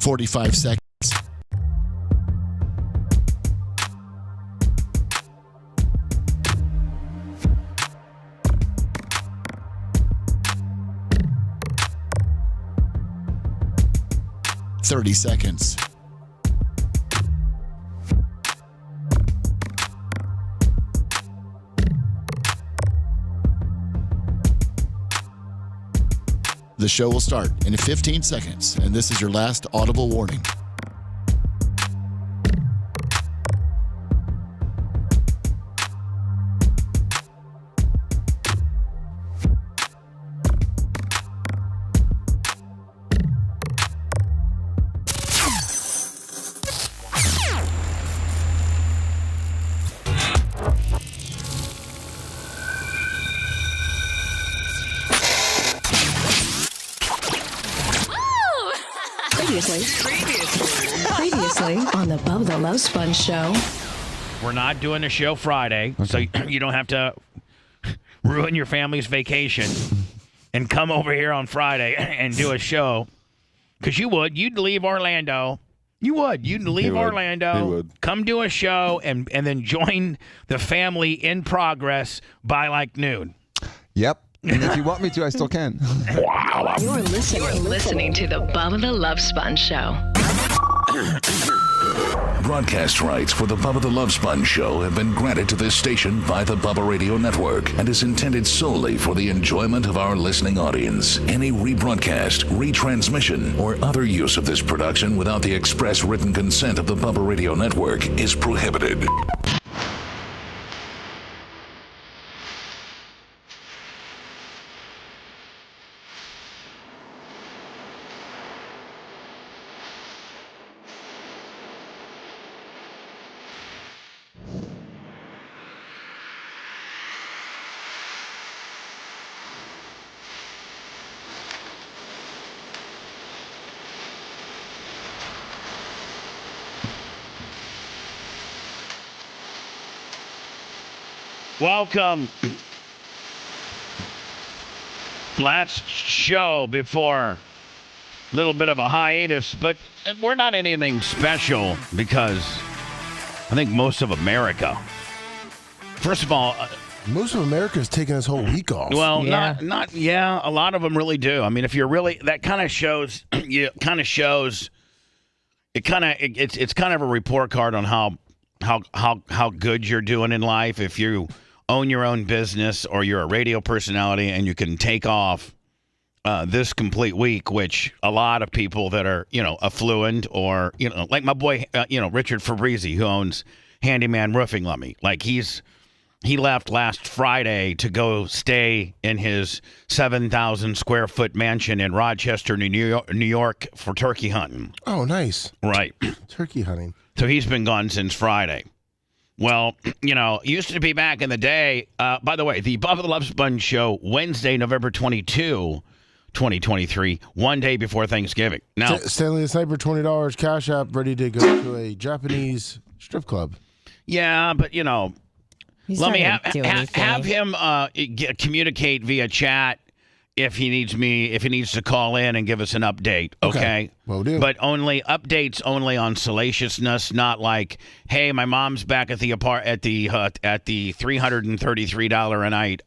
45 seconds. Thirty seconds. The show will start in 15 seconds, and this is your last audible warning. Previously on the Bubba the Love Sponge show. We're not doing a show Friday, so you don't have to ruin your family's vacation and come over here on Friday and do a show. Because you would. You'd leave Orlando. You would. You'd leave Orlando. He would. Come do a show and then join the family in progress by like noon. Yep. And if you want me to, I still can. Wow. You're listening to the Bubba the Love Sponge show. Broadcast rights for the Bubba the Love Sponge show have been granted to this station by the Bubba Radio Network and is intended solely for the enjoyment of our listening audience. Any rebroadcast, retransmission, or other use of this production without the express written consent of the Bubba Radio Network is prohibited. Welcome. Last show before a little bit of a hiatus, but we're not anything special because I think most of America, first of all, most of America is taking this whole week off. well, a lot of them really do. I mean, if you're really, that kind of shows, it's kind of a report card on how good you're doing in life. If you own your own business or you're a radio personality and you can take off this complete week, which a lot of people that are, affluent or, like my boy, Richard Fabrizi, who owns Handyman Roofing Lummy. Like he left last Friday to go stay in his 7,000 square foot mansion in Rochester, New York for turkey hunting. Oh, nice. Right. Turkey hunting. So he's been gone since Friday. Well, used to be back in the day. By the way, the Bubba the Love Sponge show, Wednesday, November 22, 2023, one day before Thanksgiving. Now, Stanley the Sniper, $20 cash app, ready to go to a Japanese strip club. Yeah, but, He's let not me gonna do anything. have him communicate via chat if he needs to call in and give us an update, okay? Will do. But updates only on salaciousness, not like, hey, my mom's back at the $333 a night.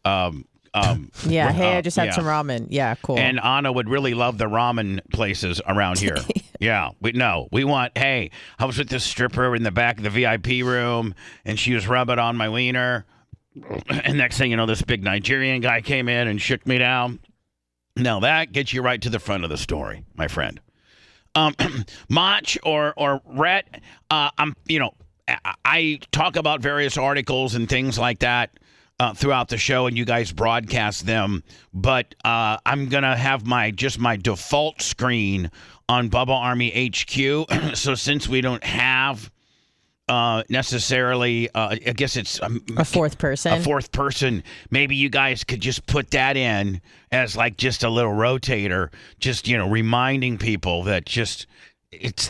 Yeah, hey, I just had some ramen. Yeah, cool. And Anna would really love the ramen places around here. Yeah, we want, hey, I was with this stripper in the back of the VIP room, and she was rubbing on my wiener. And next thing you know, this big Nigerian guy came in and shook me down. Now that gets you right to the front of the story, my friend. Mach or Rhett, I talk about various articles and things like that throughout the show, and you guys broadcast them. But I'm gonna have my default screen on Bubba Army HQ. So since we don't have necessarily, I guess it's a fourth person. Maybe you guys could just put that in as like just a little rotator, just reminding people that it's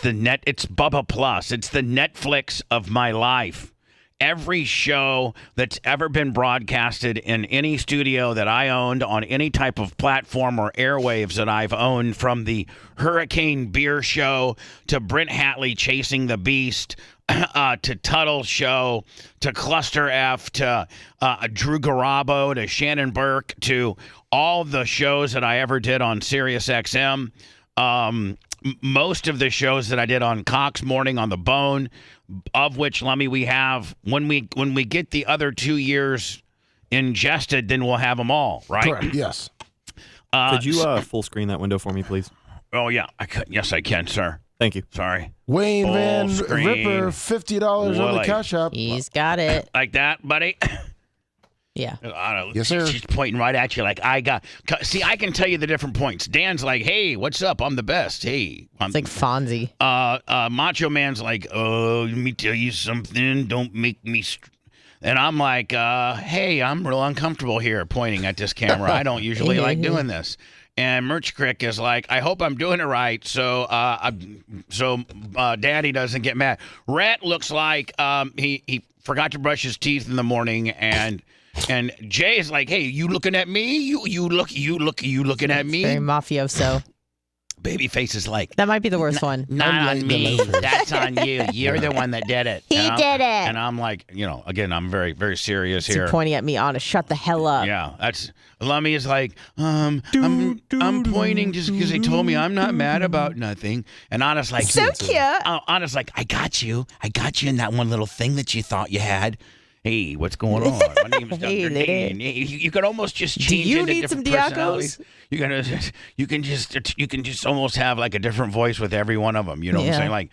Bubba Plus. It's the Netflix of my life. every show that's ever been broadcasted in any studio that I owned on any type of platform or airwaves that I've owned, from the Hurricane Beer Show to Brent Hatley Chasing the Beast, to Tuttle Show, to Cluster F, to Drew Garabo, to Shannon Burke, to all the shows that I ever did on Sirius XM. Most of the shows that I did on Cox Morning on the Bone, of which, Lummy, we have, when we get the other 2 years ingested, then we'll have them all, right? Correct. Yes. Could you full screen that window for me, please? Oh, yeah. Yes, I can, sir. Thank you. Sorry. Wayne Full Van screen. Ripper, $50 on the Willie. Cash App. He's got it. Like that, buddy? Yeah. I don't know. Yes, sir. She's pointing right at you like, see, I can tell you the different points. Dan's like, hey, what's up? I'm the best. Hey. It's like Fonzie. Macho Man's like, oh, let me tell you something. Don't make me... And I'm like, hey, I'm real uncomfortable here pointing at this camera. I don't usually like doing this. And Merch Crick is like, I hope I'm doing it right, so Daddy doesn't get mad. Rhett looks like he forgot to brush his teeth in the morning, and Jay is like, hey, you looking at me? You looking at me? Very mafioso. Babyface is like, That might be the worst one. not Unlike on the me. loafers. That's on you. You're the one that did it. He did it. And I'm like, again, I'm very, very serious He's here. pointing at me on to shut the hell up. Yeah, that's Lummy is like, I'm pointing just because they told me I'm not mad about nothing. And Anna's like, So cute. Anna's like, I got you in that one little thing that you thought you had. Hey, what's going on? My name's Dr. Hey, lady. Dane. You could almost just Do change you into need different some Diacos? personalities. You can just almost have like a different voice with every one of them. You know what I'm Yeah. saying? Like,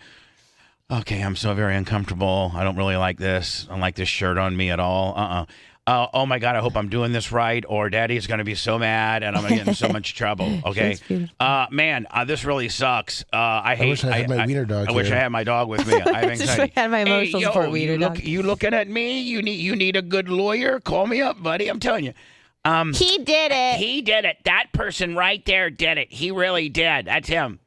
okay, I'm so very uncomfortable. I don't really like this. I don't like this shirt on me at all. Oh my God, I hope I'm doing this right, or Daddy's going to be so mad and I'm going to get in so much trouble. Okay. Man, this really sucks. I hate. wish I had my wiener dog I wish I here. had my dog with me. I have Just anxiety. had my emotional Hey, support yo, wiener dog. you looking at me? You need a good lawyer? Call me up, buddy. I'm telling you. He did it. He did it. That person right there did it. He really did. That's him.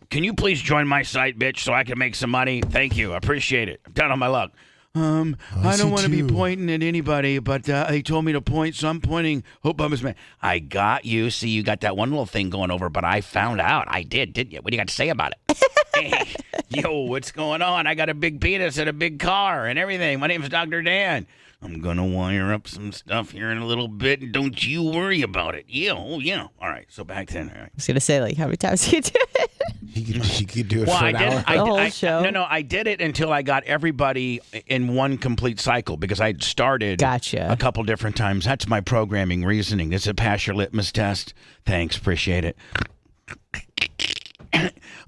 Can you please join my site, bitch, so I can make some money? Thank you. I appreciate it. I'm down on my luck. I don't want to be pointing at anybody, but they told me to point, so I'm pointing. Hope Bubba's man. I got you. See, you got that one little thing going over, but I found out. I did, didn't you? What do you got to say about it? Hey, yo, what's going on? I got a big penis and a big car and everything. My name's Dr. Dan. I'm going to wire up some stuff here in a little bit, and don't you worry about it. Yeah, oh, yeah. All right, so back then. All right. I was going to say, like, how many times do you do it? He could do it Well, for an hour. The whole show? No, I did it until I got everybody in one complete cycle because I started Gotcha. a couple different times. That's my programming reasoning. Does it pass your litmus test? Thanks, appreciate it.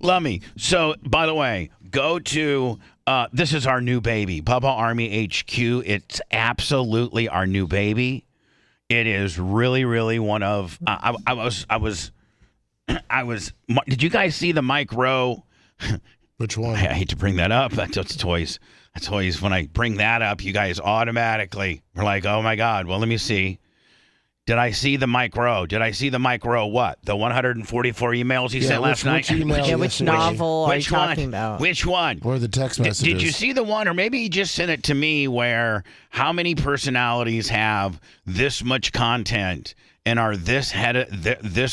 Lummy. So, by the way, go to this is our new baby, Bubba Army HQ. It's absolutely our new baby. It is really, really one of. I was. Did you guys see the Mike Rowe? Which one? I hate to bring that up. That's toys. That's toys. When I bring that up, you guys automatically are like, "Oh my God!" Well, let me see. Did I see the Mike Rowe? Did I see the Mike Rowe? What? The 144 emails he sent last night? Which email Yeah, which yesterday? novel are you Which one? talking about? Which one? Or the text messages? Did you see the one, or maybe he just sent it to me, where how many personalities have this much content and are this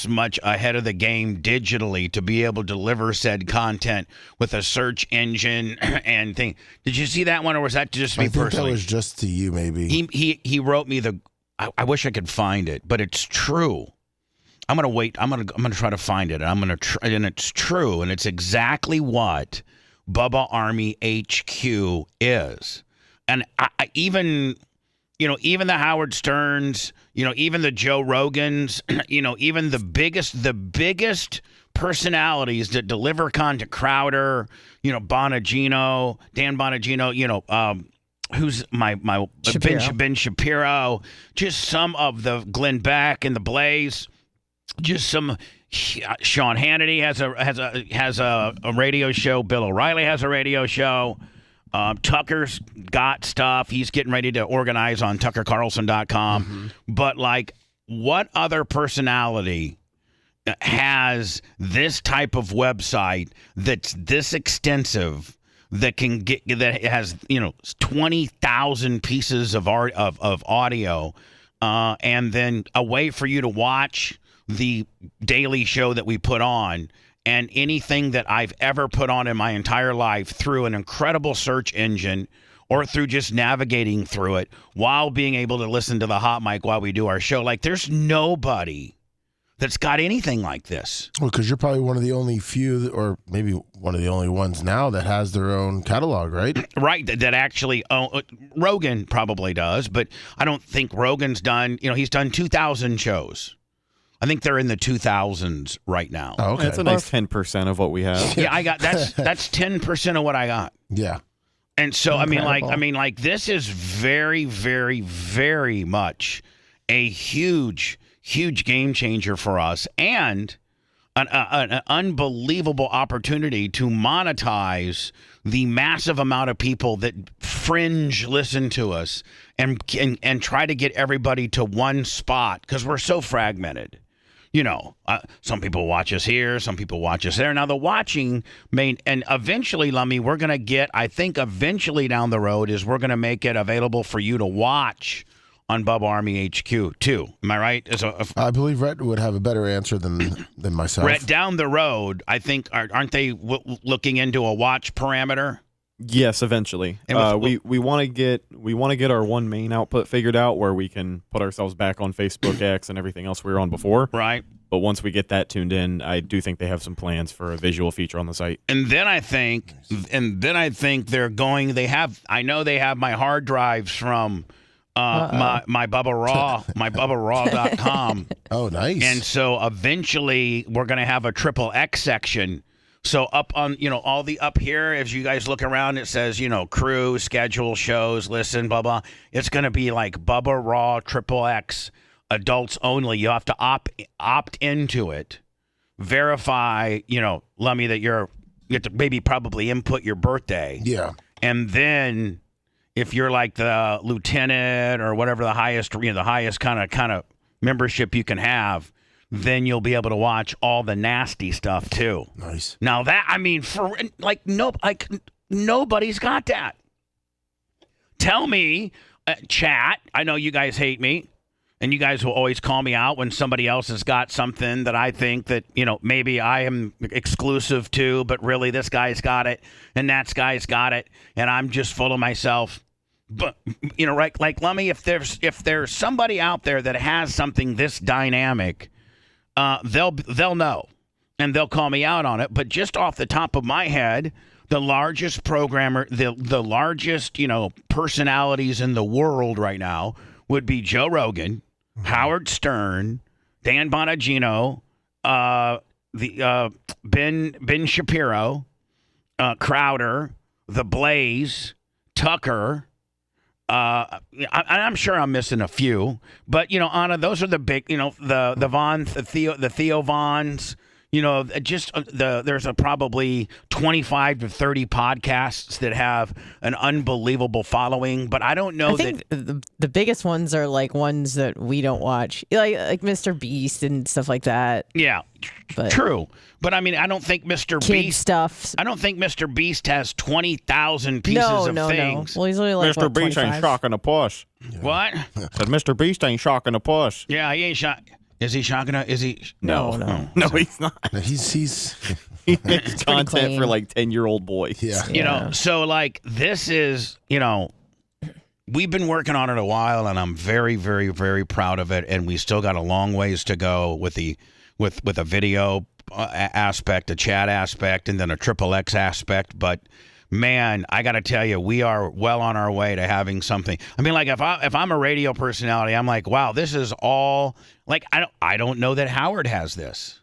much ahead of the game digitally to be able to deliver said content with a search engine and thing? Did you see that one, or was that just me I think personally? that was just to you, maybe. He wrote me the. I wish I could find it, but it's true. I'm gonna wait. I'm gonna try to find it. And and it's true, and it's exactly what Bubba Army HQ is. And I even the Howard Sterns, even the Joe Rogans, even the biggest personalities that deliver content, Crowder, Bonagino, Dan Bonagino, who's my Shapiro. Ben Shapiro, just some of the Glenn Beck and the Blaze, just some. Sean Hannity has a radio show. Bill O'Reilly has a radio show. Tucker's got stuff. He's getting ready to organize on TuckerCarlson.com. Mm-hmm. But like, what other personality has this type of website that's this extensive? that has 20,000 pieces of art of audio, and then a way for you to watch the daily show that we put on and anything that I've ever put on in my entire life through an incredible search engine or through just navigating through it while being able to listen to the hot mic while we do our show. Like, there's nobody that's got anything like this. Well, because you're probably one of the only few, or maybe one of the only ones now that has their own catalog, right? Right, that actually Rogan probably does, but I don't think Rogan's done, he's done 2,000 shows. I think they're in the 2000s right now. Oh, okay. That's a nice 10% of what we have. Yeah, I got that's 10% of what I got. Yeah. And so Incredible. I mean like this is very, very, very much a huge game changer for us, and an unbelievable opportunity to monetize the massive amount of people that fringe listen to us and try to get everybody to one spot because we're so fragmented. Some people watch us here, some people watch us there. Now the watching and eventually, Lummy, we're going to get, I think eventually down the road is we're going to make it available for you to watch on Bubba Army HQ too. Am I right? I believe Rhett would have a better answer than myself. Rhett, down the road, I think, aren't they looking into a watch parameter? Yes, eventually. And we want to get our one main output figured out where we can put ourselves back on Facebook, X, and everything else we were on before. Right. But once we get that tuned in, I do think they have some plans for a visual feature on the site. And then I think I know they have my hard drives from my Bubba Raw, my BubbaRaw.com. Oh, nice. And so eventually we're going to have a XXX section. So up on, all the up here, as you guys look around, it says, crew, schedule, shows, listen, blah, blah. It's going to be like Bubba Raw, XXX, adults only. You have to opt into it, verify, Lummy, that you have to maybe probably input your birthday. Yeah. And then if you're like the lieutenant or whatever the highest kind of membership you can have, then you'll be able to watch all the nasty stuff too. Nice. Now nobody's got that. Tell me, chat. I know you guys hate me, and you guys will always call me out when somebody else has got something that I think that maybe I am exclusive to, but really this guy's got it and that guy's got it, and I'm just full of myself. But right, like Lummy, if there's somebody out there that has something this dynamic, they'll know, and they'll call me out on it. But just off the top of my head, the largest programmer, the largest personalities in the world right now would be Joe Rogan, Howard Stern, Dan Bongino, Ben Shapiro, Crowder, The Blaze, Tucker. I'm sure I'm missing a few, but Anna, those are the big, the Theo Vons, there's probably 25 to 30 podcasts that have an unbelievable following, but I don't know I think the biggest ones are like ones that we don't watch, like Mr. Beast and stuff like that. Yeah, but true. But I mean, I don't think Mr. kid Beast stuff. I don't think Mr. Beast has 20,000 pieces of things. Well, he's only like Mr. Beast ain't 25? shocking a puss. What? Said Mr. Beast ain't shocking a puss. Yeah, he ain't shot. Is he shocking? Is he? No. No, he's not. He's He makes content clean. for like 10-year-old boys. yeah. So like this is, we've been working on it a while, and I'm very, very, very proud of it. And we still got a long ways to go with a video aspect, a chat aspect, and then a XXX aspect. But man, I got to tell you, we are well on our way to having something. I mean, like if I'm a radio personality, I'm like, wow, this is all like I don't know that Howard has this.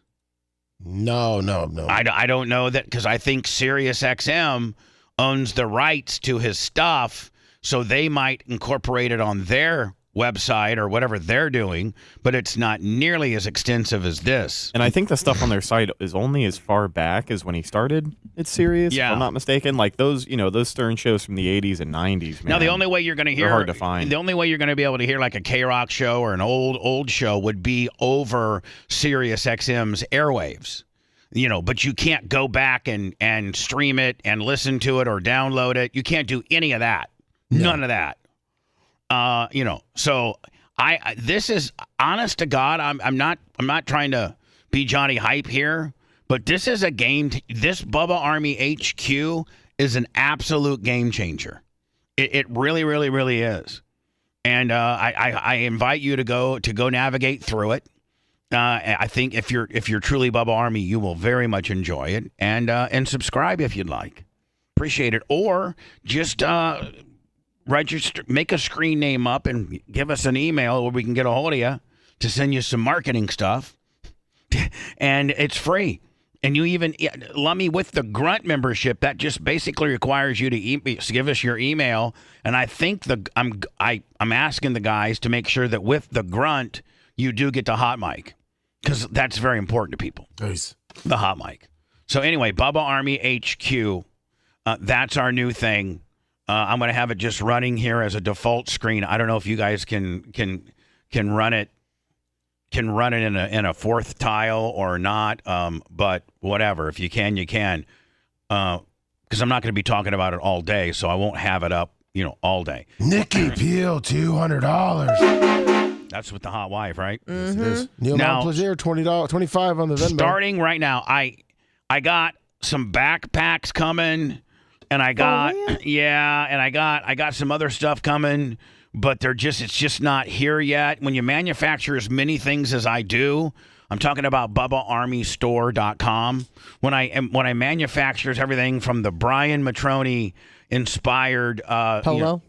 No. I don't know that, because I think SiriusXM owns the rights to his stuff, so they might incorporate it on their website or whatever they're doing, but it's not nearly as extensive as this. And I think the stuff on their site is only as far back as when he started. It's serious, Yeah. if I'm not mistaken. Like those Stern shows from the 80s and 90s. Man, Now, the only way you're going to hear, they're hard to find. The only way you're going to be able to hear like a K-Rock show or an old show would be over SiriusXM's airwaves. but you can't go back and stream it and listen to it or download it. You can't do any of that. No. None of that. So this is honest to God. I'm not trying to be Johnny Hype here, but this is a game. This Bubba Army HQ is an absolute game changer. It really, really, really is. And I invite you to go navigate through it. I think if you're truly Bubba Army, you will very much enjoy it, and subscribe if you'd like. Appreciate it. Or just register, make a screen name up, and give us an email where we can get a hold of you to send you some marketing stuff, and it's free. And you even Lummy with the Grunt membership, that just basically requires you to give us your email. And I think I'm asking the guys to make sure that with the Grunt you do get the hot mic, because that's very important to people. Nice. The hot mic. So anyway, Bubba Army HQ, that's our new thing. I'm going to have it just running here as a default screen. I don't know if you guys can run it. Can run it in a fourth tile or not, but whatever. If you can, you can. Because I'm not going to be talking about it all day, so I won't have it up, all day. Nikki Peel, $200. That's with the hot wife, right? Yes, it is. Neil Now, Montplaisir, $20, $25 on the Venmo. Starting right now, I got some backpacks coming, and I got and I got some other stuff coming. But it's just not here yet. When you manufacture as many things as I do, I'm talking about BubbaArmyStore.com. When I manufacture everything from the Brian Matroni inspired Polo,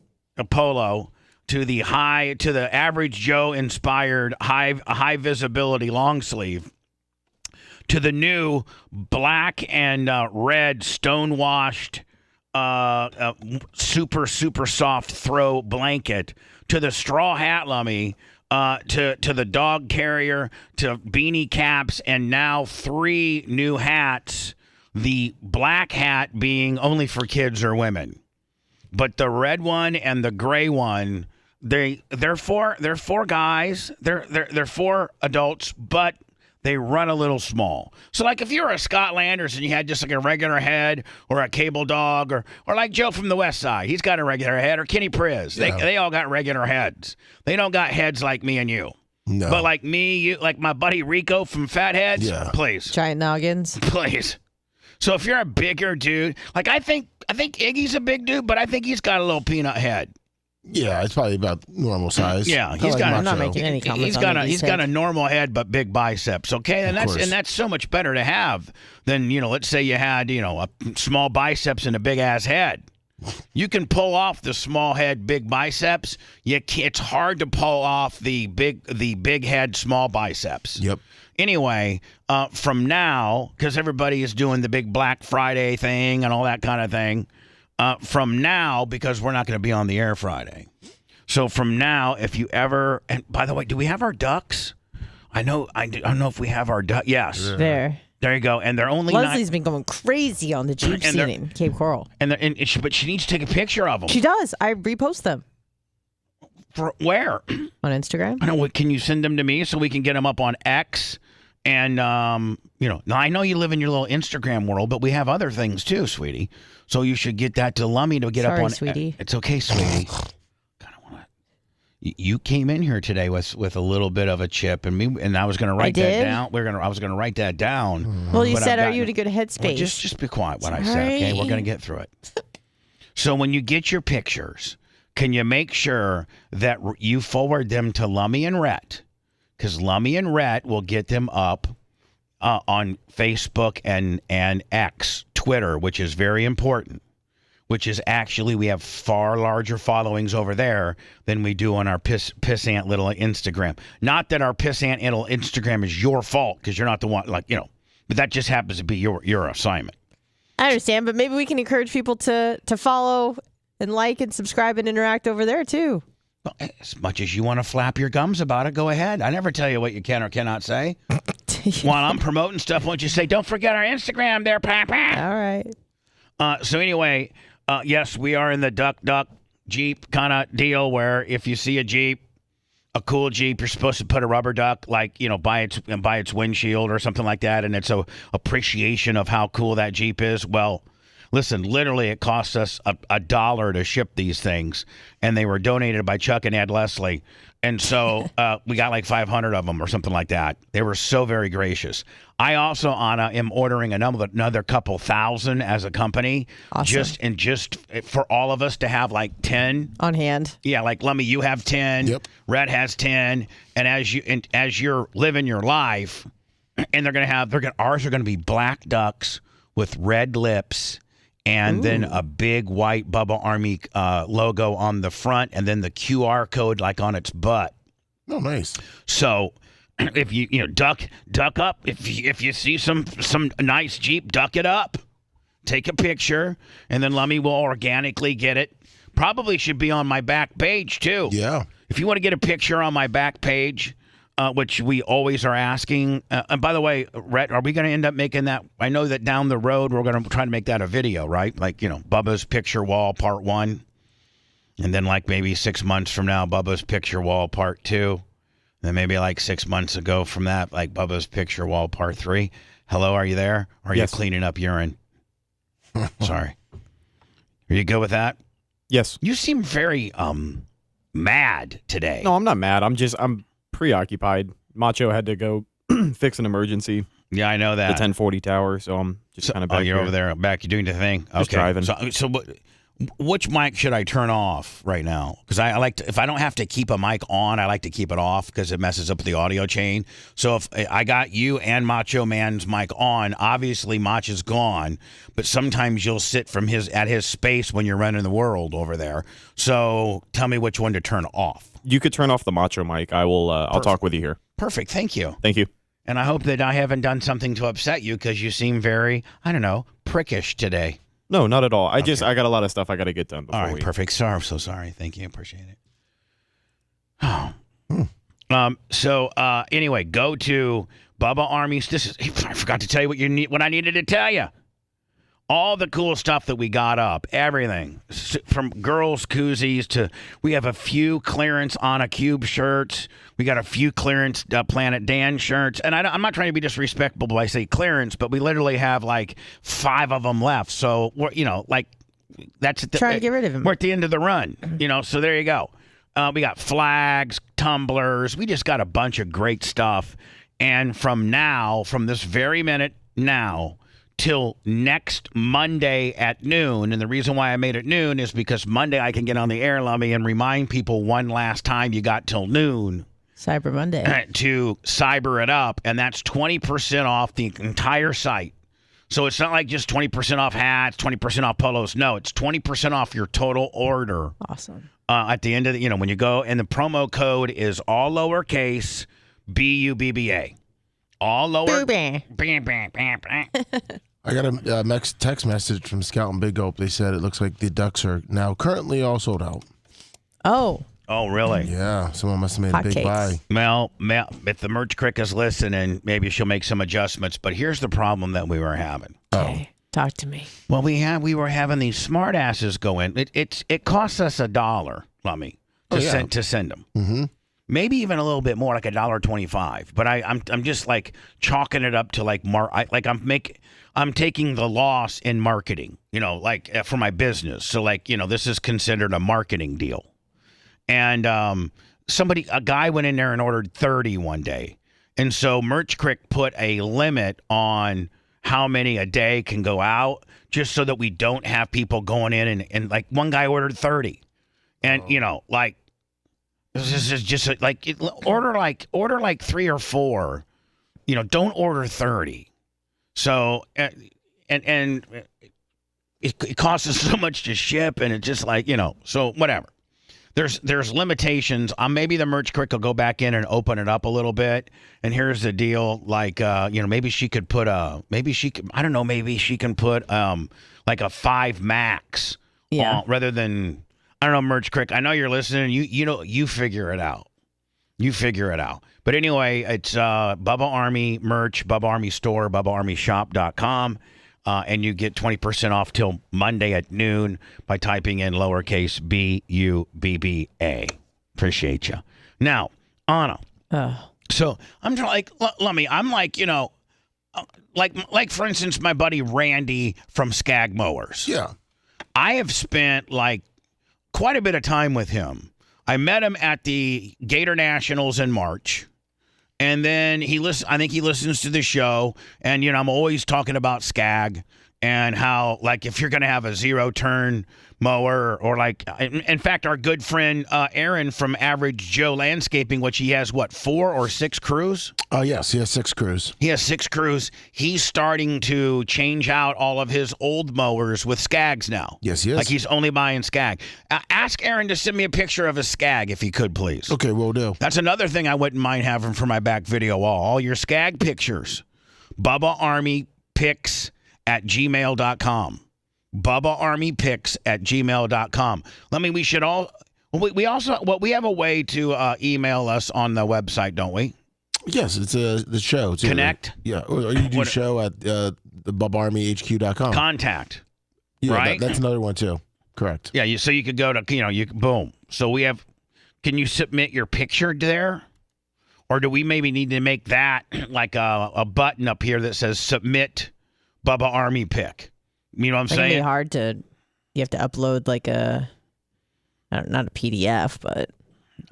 polo to the average Joe inspired high visibility long sleeve, to the new black and red stonewashed super soft throw blanket, to the straw hat, Lummy, to the dog carrier, to beanie caps, and now 3 new hats. The black hat being only for kids or women, but the red one and the gray one, they're for guys. They're for adults, but they run a little small. So like if you're a Scott Landers and you had just like a regular head, or a cable dog, or like Joe from the West Side, he's got a regular head, or Kenny Priz, they all got regular heads. They don't got heads like me and you. No. But like me, you, like my buddy Rico from Fatheads, please. giant noggins. Please. So if you're a bigger dude, like I think Iggy's a big dude, but I think he's got a little peanut head. Yeah, it's probably about normal size. Yeah, Kinda I'm not making any comments. He's got a normal head but big biceps. Okay, and that's so much better to have than let's say you had a small biceps and a big ass head. You can pull off the small head, big biceps. It's hard to pull off the big head, small biceps. Yep. Anyway, from now, because everybody is doing the big Black Friday thing and all that kind of thing. From now, because we're not going to be on the air Friday. So from now, if you ever, and by the way, do we have our ducks? I don't know if we have our ducks. Yes. There you go. And they're only Leslie's been going crazy on the Jeep scene in Cape Coral. But she needs to take a picture of them. She does. I repost them. For where? On Instagram. I know. Can you send them to me so we can get them up on X? And, now I know you live in your little Instagram world, but we have other things too, sweetie. So you should get that to Lummy to get up on. Sweetie. It's okay, sweetie. You came in here today with a little bit of a chip, and I was going to write that down. I was going to write that down. Well, you said, "Are you in a good headspace?" Well, just be quiet. What I said, okay? We're going to get through it. So when you get your pictures, can you make sure that you forward them to Lummy and Rhett? Because Lummy and Rhett will get them up on Facebook and X, Twitter, which is very important, which is actually we have far larger followings over there than we do on our pissant little Instagram. Not that our pissant little Instagram is your fault, because you're not the one, but that just happens to be your assignment. I understand, but maybe we can encourage people to follow and like and subscribe and interact over there too. Well, as much as you want to flap your gums about it, go ahead. I never tell you what you can or cannot say. While I'm promoting stuff, won't you say, don't forget our Instagram there, Papa? All right. So anyway, yes, we are in the duck Jeep kind of deal where if you see a Jeep, a cool Jeep, you're supposed to put a rubber duck, like, by its windshield or something like that, and it's a appreciation of how cool that Jeep is. Well, listen, literally it costs us $1 to ship these things, and they were donated by Chuck and Ed Leslie. And so we got like 500 of them or something like that. They were so very gracious. I also, Anna, am ordering another couple thousand as a company. Awesome. Just for all of us to have like 10. On hand. Yeah, like Lummy, you have 10. Yep. Red has 10. And as you're living your life, and ours are going to be black ducks with red lips. And then a big white Bubba Army logo on the front, and then the QR code like on its butt. Oh, nice. So if you duck up, if you see some nice Jeep, duck it up, take a picture, and then Lummy will organically get it. Probably should be on my back page too. Yeah. If you want to get a picture on my back page, which we always are asking. And by the way, Rhett, are we going to end up making that? I know that down the road, we're going to try to make that a video, right? Like, Bubba's Picture Wall Part 1. And then like maybe 6 months from now, Bubba's Picture Wall Part 2. Then maybe like 6 months ago from that, like Bubba's Picture Wall Part 3. Hello, are you there? Or are you cleaning up urine? Sorry. Are you good with that? Yes. You seem very mad today. No, I'm not mad. I'm preoccupied. Macho had to go fix an emergency. Yeah, I know that. The 1040 tower, so I'm just kind of back you're here. over there, back. You're doing the thing. Just okay. driving. So which mic should I turn off right now? Because I like to, if I don't have to keep a mic on, I like to keep it off because it messes up the audio chain. So if I got you and Macho Man's mic on, obviously Macho's gone, but sometimes you'll sit at his space when you're running the world over there. So tell me which one to turn off. You could turn off the Macho mic. I'll talk with you here. Perfect. Thank you. Thank you. And I hope that I haven't done something to upset you because you seem very, I don't know, prickish today. No, not at all. I got a lot of stuff I got to get done before all right, perfect. Sorry, I'm so sorry. Thank you. Appreciate it. Oh. Anyway, go to Bubba Army's. I forgot to tell you what I needed to tell you. All the cool stuff that we got up, everything from girls' koozies to we have a few clearance on a Cube shirts. We got a few clearance Planet Dan shirts. And I'm not trying to be disrespectful when I say clearance, but we literally have like 5 of them left. So, that's trying to get rid of them. We're at the end of the run, so there you go. We got flags, tumblers. We just got a bunch of great stuff. And from this very minute now, till next Monday at noon. And the reason why I made it noon is because Monday I can get on the air, Lummy, and remind people one last time you got till noon. Cyber Monday. To cyber it up. And that's 20% off the entire site. So it's not like just 20% off hats, 20% off polos. No, it's 20% off your total order. Awesome. At the end of when you go, and the promo code is all lowercase BUBBA. All lower. I got a text message from Scout and Big Ope. They said it looks like the ducks are now currently all sold out. Oh, really? Yeah, someone must have made a big buy. Well, if the merch crick is listening, maybe she'll make some adjustments. But here's the problem that we were having. Okay. Talk to me. Well, we were having these smart asses go in. It costs us $1, Lummy, to send them. Mm-hmm. Maybe even a little bit more, like $1.25. But I'm just like chalking it up to like I'm taking the loss in marketing, for my business. So this is considered a marketing deal. And a guy went in there and ordered 30 one day. And so Merch Crick put a limit on how many a day can go out, just so that we don't have people going in and like one guy ordered 30. And this is just order like 3 or 4. Don't order 30. So and it costs us so much to ship, and it's just so whatever. There's limitations. Like the Merch Crick will go back in and open it up a little bit. And here's the deal: maybe she can put like a 5 max, rather than. I don't know, Merch Crick. I know you're listening. You figure it out. You figure it out. But anyway, it's Bubba Army merch, Bubba Army store, BubbaArmyShop.com. And you get 20% off till Monday at noon by typing in lowercase BUBBA. Appreciate you. Now, Anna. Oh. So I'm like, Lummy, I'm like, like for instance, my buddy Randy from Skag Mowers. Yeah. I have spent like quite a bit of time with him. I met him at the Gator Nationals in March. And then I think he listens to the show. And, I'm always talking about Skag and how, like, if you're going to have a zero-turn mower or like, in fact, our good friend Aaron from Average Joe Landscaping, which he has, 4 or 6 crews? Oh, yes. He has 6 crews. He has 6 crews. He's starting to change out all of his old mowers with Skags now. Yes, he is. Like he's only buying Skag. Ask Aaron to send me a picture of a Skag if he could, please. Okay, will do. That's another thing I wouldn't mind having for my back video wall. All your Skag pictures. BubbaArmyPics@gmail.com. BubbaArmyPics@gmail.com. We should all. We have a way to email us on the website, don't we? Yes, it's the show. It's Connect. Or you do show at the BubbaArmyHQ.com. Contact. Yeah, right. That's another one too. Correct. Yeah. So you could go to boom. So we have. Can you submit your picture there, or do we maybe need to make that like a button up here that says submit Bubba Army pic? You know what I'm saying? It can be hard to. You have to upload like not a PDF, but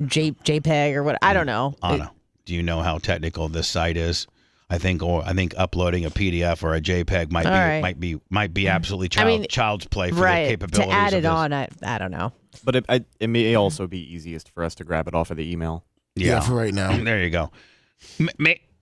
JPEG or what? I don't know. Anna, do you know how technical this site is? I think uploading a PDF or a JPEG might be absolutely child's play for the capabilities. To add it on, I don't know. But it may also be easiest for us to grab it off of the email. Yeah, for right now. There you go.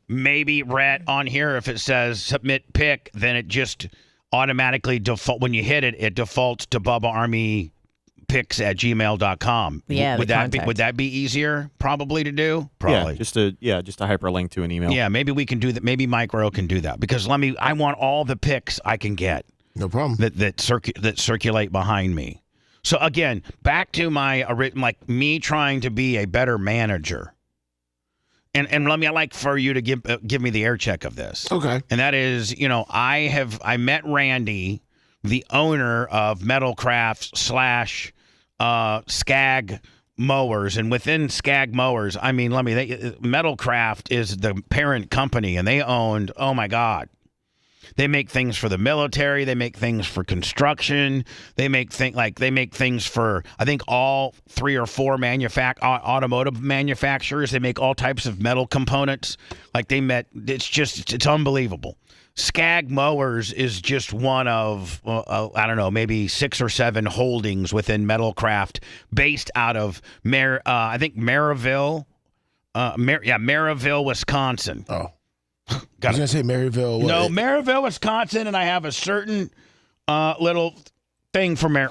Maybe Rhett on here, if it says submit pic, then it just automatically when you hit it, it defaults to BubbaArmyPics@gmail.com. Yeah, would that be easier probably to do? Probably. Yeah, just a hyperlink to an email. Yeah, maybe we can do that. Maybe Mike Rowe can do that because I want all the pics I can get. No problem. That circulate behind me. So again, back to my me trying to be a better manager. And I'd like for you to give me the air check of this. Okay. And that is, I met Randy, the owner of Metalcraft / Skag Mowers, and within Skag Mowers, Metalcraft is the parent company, and they owned, oh my God, they make things for the military, they make things for construction, they make things for I think all 3 or 4 automotive manufacturers. They make all types of metal components. It's unbelievable. Skag Mowers is just one of, I don't know, maybe 6 or 7 holdings within Metalcraft based out of, I think, Maryville, Wisconsin. Oh. I was going to say Maryville. No, Maryville, Wisconsin, and I have a certain little thing for Go,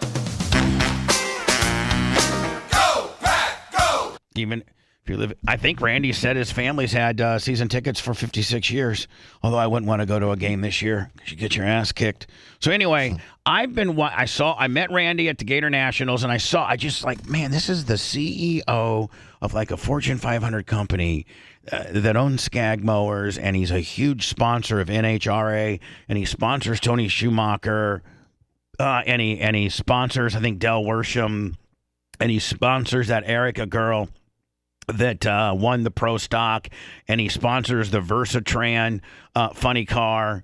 Pack, go! Even if you live, I think Randy said his family's had season tickets for 56 years, although I wouldn't want to go to a game this year because you get your ass kicked. So anyway, I met Randy at the Gator Nationals, and this is the CEO of like a Fortune 500 company that owns Skag Mowers, and he's a huge sponsor of NHRA, and he sponsors Tony Schumacher, and he sponsors, I think, Del Worsham, and he sponsors that Erica girl that won the pro stock, and he sponsors the Versatran funny car.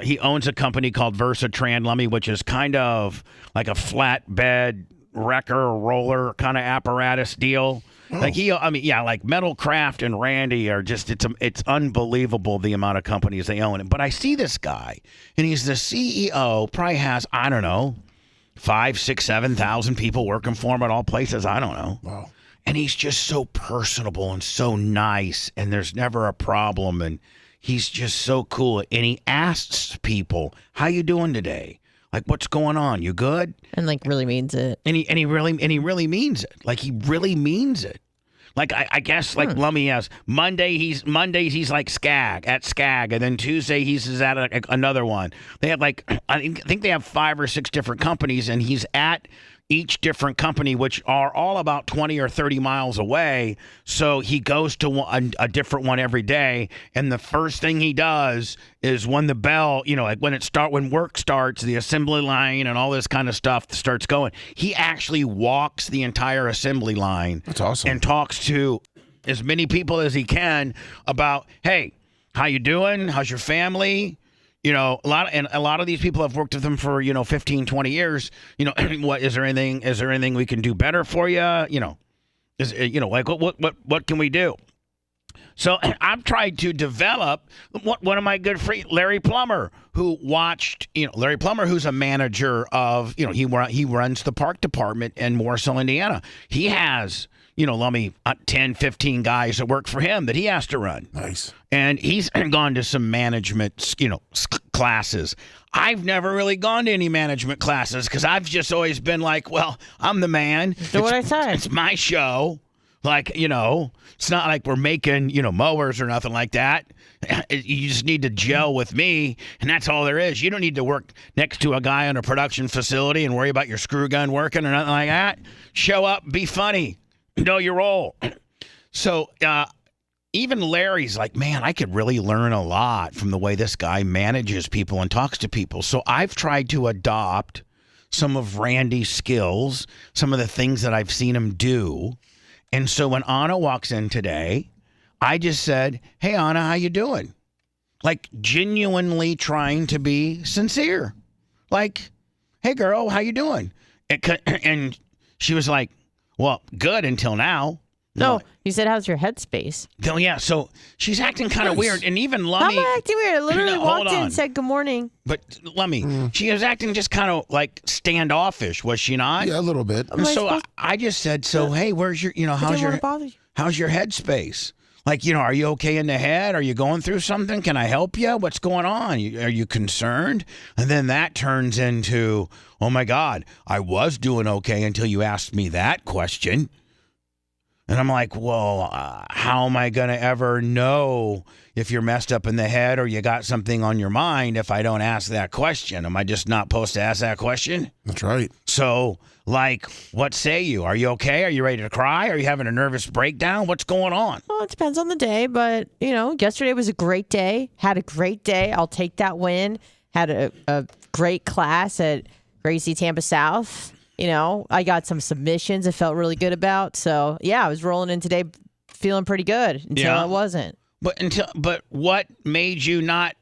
He owns a company called Versatran Lummy, which is kind of like a flatbed wrecker roller kind of apparatus deal. Oh. Like Metalcraft and Randy are just, it's unbelievable the amount of companies they own. But I see this guy, and he's the CEO, probably has, I don't know, 5, 6, 7,000 people working for him at all places. I don't know. Wow. And he's just so personable and so nice, and there's never a problem, and he's just so cool. And he asks people, "How you doing today? Like, what's going on? You good?" And really means it. And he really means it. Like, he really means it. Like, I guess Lummy has Mondays he's like Skag, and then Tuesday he's at another one. They have I think they have 5 or 6 different companies, and he's at each different company, which are all about 20 or 30 miles away. So he goes to a different one every day. And the first thing he does is when the bell, when work starts, the assembly line and all this kind of stuff starts going, he actually walks the entire assembly line. That's awesome. And talks to as many people as he can about, hey, how you doing? How's your family? You know, a lot of these people have worked with them for, 15, 20 years. What is there anything we can do better for you? Like what can we do? So I've tried to develop one of my good friends, Larry Plummer, who watched, Larry Plummer, who's a manager of, he runs the park department in Mooresville, Indiana. He has, 10, 15 guys that work for him that he has to run. Nice. And he's gone to some management, classes. I've never really gone to any management classes because I've just always been like, well, I'm the man. Do what I say. It's my show. Like, it's not like we're making, mowers or nothing like that. You just need to gel with me, and that's all there is. You don't need to work next to a guy on a production facility and worry about your screw gun working or nothing like that. Show up, be funny, know your role. So even Larry's like, man, I could really learn a lot from the way this guy manages people and talks to people. So I've tried to adopt some of Randy's skills, some of the things that I've seen him do. And so when Anna walks in today, I just said, hey, Anna, how you doing? Like genuinely trying to be sincere. Like, hey, girl, how you doing? And she was like, well, good until now. No, you said, how's your headspace? Oh, yeah. So she's acting kind of weird. And even How Lummy. am I acting weird? I literally walked in hold on. and said good morning. But Lummy, she was acting just kind of like standoffish, was she not? Yeah, a little bit. Am I So supposed- I just said, so hey, where's your, I how's didn't your want to bother you. how's your headspace? Like, are you okay in the head? Are you going through something? Can I help you? What's going on? Are you concerned? And then that turns into, oh my God, I was doing okay until you asked me that question. And I'm like, well, how am I going to ever know if you're messed up in the head or you got something on your mind if I don't ask that question? Am I just not supposed to ask that question? That's right. So, like, what say you? Are you okay? Are you ready to cry? Are you having a nervous breakdown? What's going on? Well, it depends on the day, but, yesterday was a great day. Had a great day. I'll take that win. Had a great class at Gracie Tampa South. I got some submissions I felt really good about. So, yeah, I was rolling in today feeling pretty good until I wasn't. But what made you not,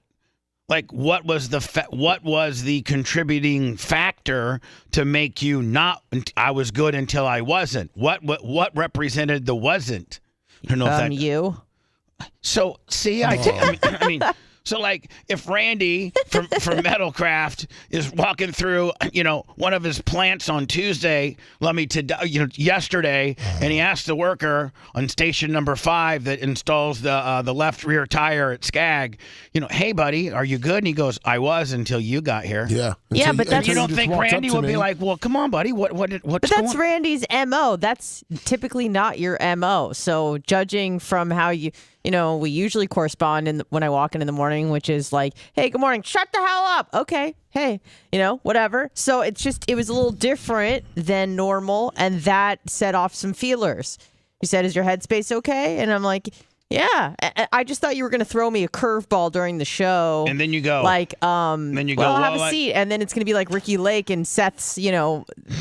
like, what was the contributing factor to make you not, I was good until I wasn't? What represented the wasn't? I don't know if that. You. So, see, I mean, so like if Randy from Metalcraft is walking through, one of his plants on Tuesday, yesterday, and he asked the worker on station number 5 that installs the left rear tire at Skag, hey buddy, are you good? And he goes, I was until you got here. Yeah. Yeah, but that's- You don't think Randy would be like, well, come on, buddy, what's But going that's on? Randy's MO. That's typically not your MO. So judging from how we usually correspond when I walk in the morning, which is like, hey, good morning. Shut the hell up. Okay. Hey, whatever. So it was a little different than normal. And that set off some feelers. You said, is your headspace okay? And I'm like, yeah. I just thought you were going to throw me a curveball during the show. And then you go. Like, then you go, well, have well, a seat. And then it's going to be like Ricky Lake and Seth's,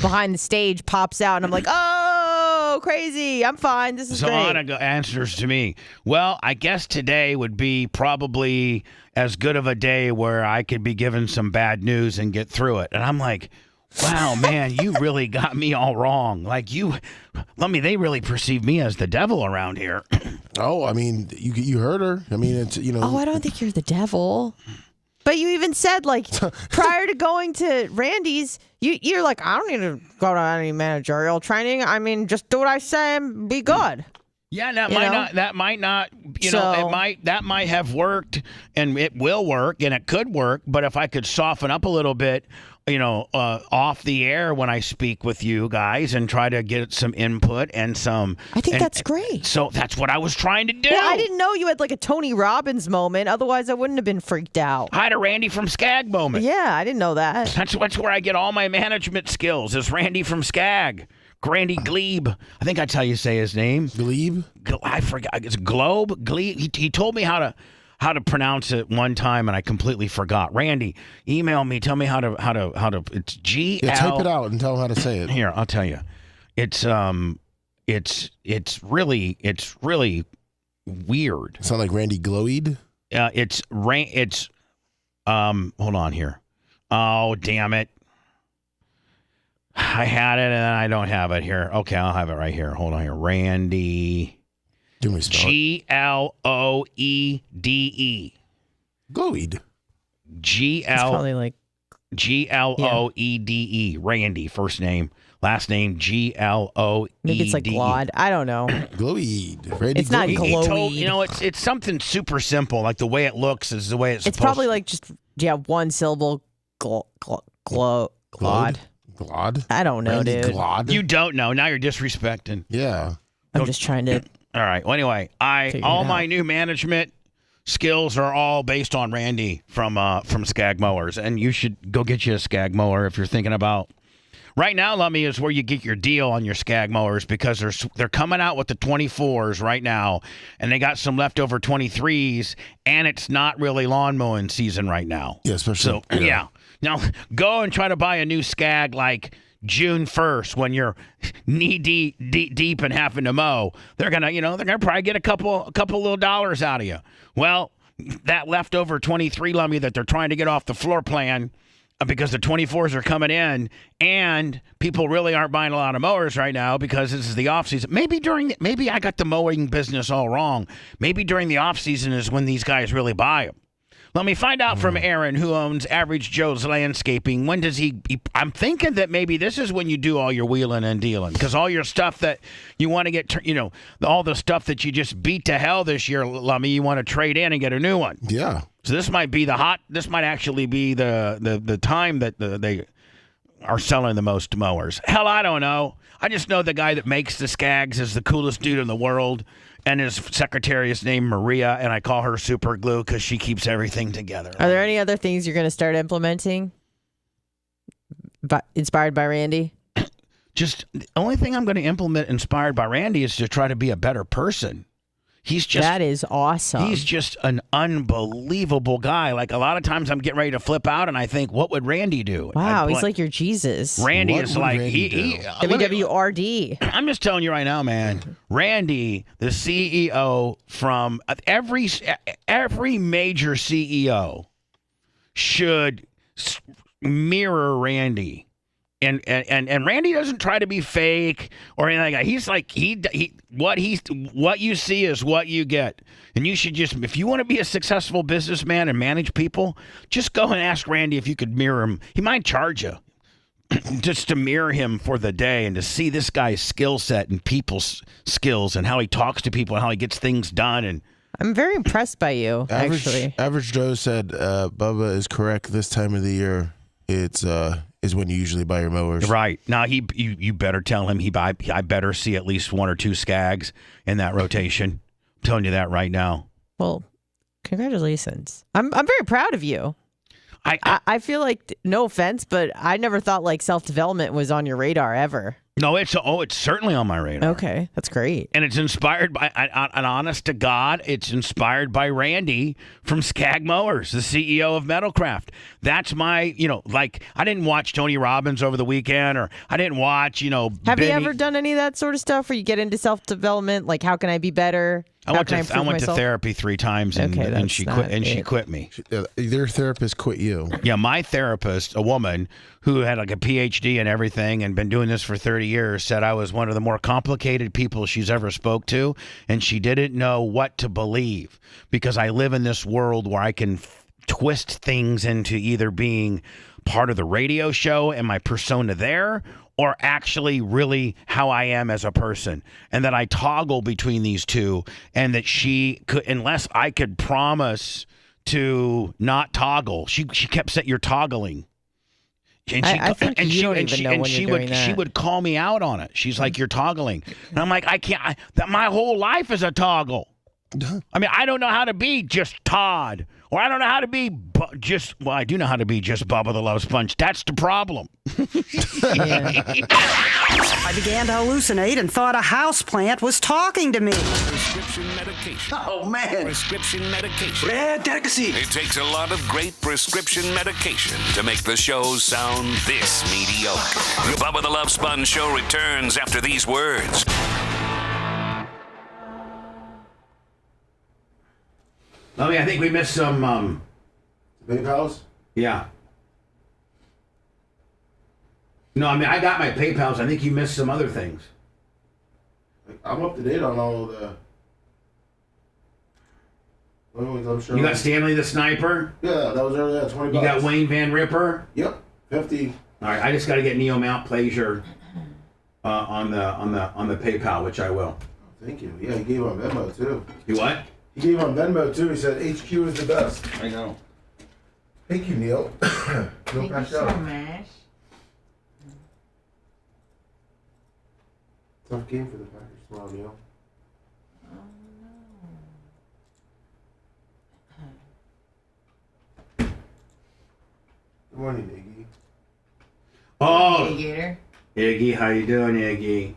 behind the stage pops out. And I'm like, oh, crazy. I'm fine. This is So great. Anna answers to me, well, I guess today would be probably as good of a day where I could be given some bad news and get through it. And I'm like, wow, man, you really got me all wrong. Like they really perceive me as the devil around here. Oh, I mean, you heard her. I mean, it's, Oh, I don't think you're the devil. But you even said, like, prior to going to Randy's, you're like, I don't need to go to any managerial training. I mean, just do what I say and be good. Yeah, that might not, that might have worked, and it will work, and it could work. But if I could soften up a little bit, off the air when I speak with you guys and try to get some input and some. I think that's great. So that's what I was trying to do. Well, I didn't know you had like a Tony Robbins moment. Otherwise, I wouldn't have been freaked out. I had a Randy from Skag moment. Yeah, I didn't know that. That's where I get all my management skills. Is Randy from Skag. Randy Glebe. I think that's how you say his name. Glebe? I forgot. It's Globe? Glebe? He told me how to pronounce it one time, and I completely forgot. Randy, email me. Tell me how to. It's G. Yeah, type it out and tell him how to say it. Here, I'll tell you. It's it's really weird. Sound like Randy Gloweed? Hold on here. Oh, damn it. I had it and I don't have it here. Okay, I'll have it right here. Hold on here. Randy. Do we spell Gloede. Gloweed. It's probably like Gloede. Randy, first name. Last name, Gloede. maybe it's like Glod. I don't know. Gloweed. Randy It's not Gloweed. It's something super simple. Like the way it looks is the way it's supposed It's probably to. like just one syllable. Glod. Glod? I don't know, Randy dude. Glod? You don't know. Now you're disrespecting. Yeah. I'm just trying to. All right. Well, anyway, Figure all it my out. new management skills are all based on Randy from Skag Mowers, and you should go get you a Skag mower if you're thinking about. Right now, Lummy, is where you get your deal on your Skag mowers because they're coming out with the 24s right now, and they got some leftover 23s, and it's not really lawn mowing season right now. Yeah, especially. So, yeah. Now, go and try to buy a new Skag like June 1st when you're knee deep and having to mow. They're gonna probably get a couple little dollars out of you. Well, that leftover 23 Lummy that they're trying to get off the floor plan because the 24s are coming in and people really aren't buying a lot of mowers right now because this is the off season. Maybe I got the mowing business all wrong. Maybe during the off season is when these guys really buy them. Let me find out from Aaron, who owns Average Joe's Landscaping. When does he I'm thinking that maybe this is when you do all your wheeling and dealing, because all your stuff that you want to get, all the stuff that you just beat to hell this year, Lummy, you want to trade in and get a new one. Yeah. So this might actually be the time that they are selling the most mowers. Hell, I don't know. I just know the guy that makes the Skags is the coolest dude in the world. And his secretary is named Maria, and I call her Super Glue because she keeps everything together. Are there any other things you're going to start implementing? Inspired by Randy? Just the only thing I'm going to implement inspired by Randy is to try to be a better person. That is awesome. He's just an unbelievable guy. Like a lot of times I'm getting ready to flip out and I think, what would Randy do? Wow, he's like your Jesus. Randy What is would like, Randy do? WWRD. I'm just telling you right now, man. Randy, the CEO from every major CEO should mirror Randy. And Randy doesn't try to be fake or anything like that. He's like what you see is what you get. And you should just, if you want to be a successful businessman and manage people, just go and ask Randy if you could mirror him. He might charge you just to mirror him for the day and to see this guy's skill set and people's skills and how he talks to people and how he gets things done. And I'm very impressed by you, actually. Average Joe said Bubba is correct this time of the year. It's is when you usually buy your mowers. Right. Now, you better tell him I better see at least one or two Skags in that rotation. I'm telling you that right now. Well, congratulations. I'm very proud of you. I feel like, no offense, but I never thought like self-development was on your radar ever. No, it's certainly on my radar. Okay, that's great. And it's inspired by, an honest to God, it's inspired by Randy from Skag Mowers, the CEO of Metalcraft. That's my, like, I didn't watch Tony Robbins over the weekend, or I didn't watch, Have you ever done any of that sort of stuff where you get into self-development? Like, how can I be better? I went to therapy 3 times and she quit me. Their therapist quit you. Yeah, my therapist, a woman who had like a PhD and everything and been doing this for 30 years, said I was one of the more complicated people she's ever spoke to, and she didn't know what to believe because I live in this world where I can twist things into either being part of the radio show and my persona there, or actually really how I am as a person, and that I toggle between these two, and that she could, unless I could promise to not toggle, she kept saying, you're toggling. And I think you don't even know when you're doing that. She would call me out on it. She's like, you're toggling. And I'm like, I can't, my whole life is a toggle. I mean, I don't know how to be just Todd, or I don't know how to be I do know how to be just Bubba the Love Sponge. That's the problem. I began to hallucinate and thought a houseplant was talking to me. Prescription medication. Oh, man. Prescription medication. Red delicacy. It takes a lot of great prescription medication to make the show sound this mediocre. The Bubba the Love Sponge Show returns after these words. I think we missed some. PayPal's? Yeah. No, I mean I got my PayPal's. I think you missed some other things. I'm up to date on all of the. I'm sure. You got Stanley the Sniper. Yeah, that was earlier. $20. You got Wayne Van Ripper. Yep, 50. All right, I just got to get Neo Mount Pleasure on the PayPal, which I will. Thank you. Yeah, he gave on Venmo too. You what? He gave on Venmo too. He said HQ is the best. I know. Thank you, Neil. Thank you so much. Tough game for the Packers tomorrow, Neil. Good morning, Iggy. Oh, Hey, Gator. Iggy, how you doing, Iggy?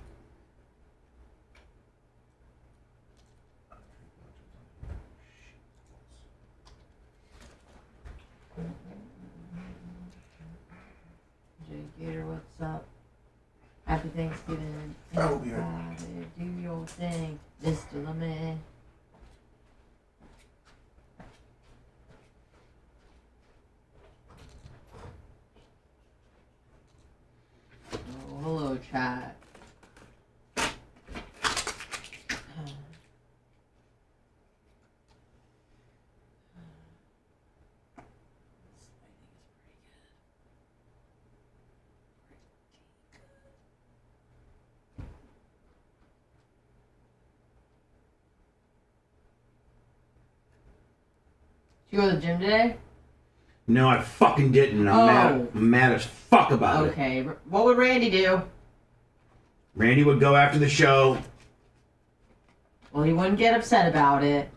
Jay Gator, what's up? Happy Thanksgiving. I will be here. Everybody do your thing, Mr. Lemon. Oh, hello, chat. Did you go to the gym today? No, I fucking didn't. I'm mad as fuck about it. Okay. What would Randy do? Randy would go after the show. Well, he wouldn't get upset about it.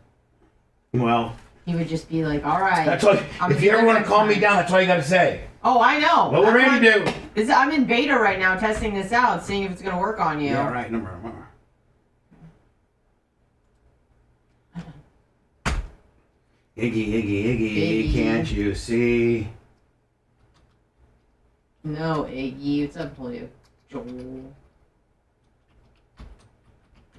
Well, He would just be like, all right. that's all. If you ever want to calm me down, that's all you got to say. Oh, I know. What would Randy do? I'm in beta right now testing this out, seeing if it's going to work on you. Yeah, right. Number. Iggy, can't you see? No, Iggy. What's up, Julio? Joel.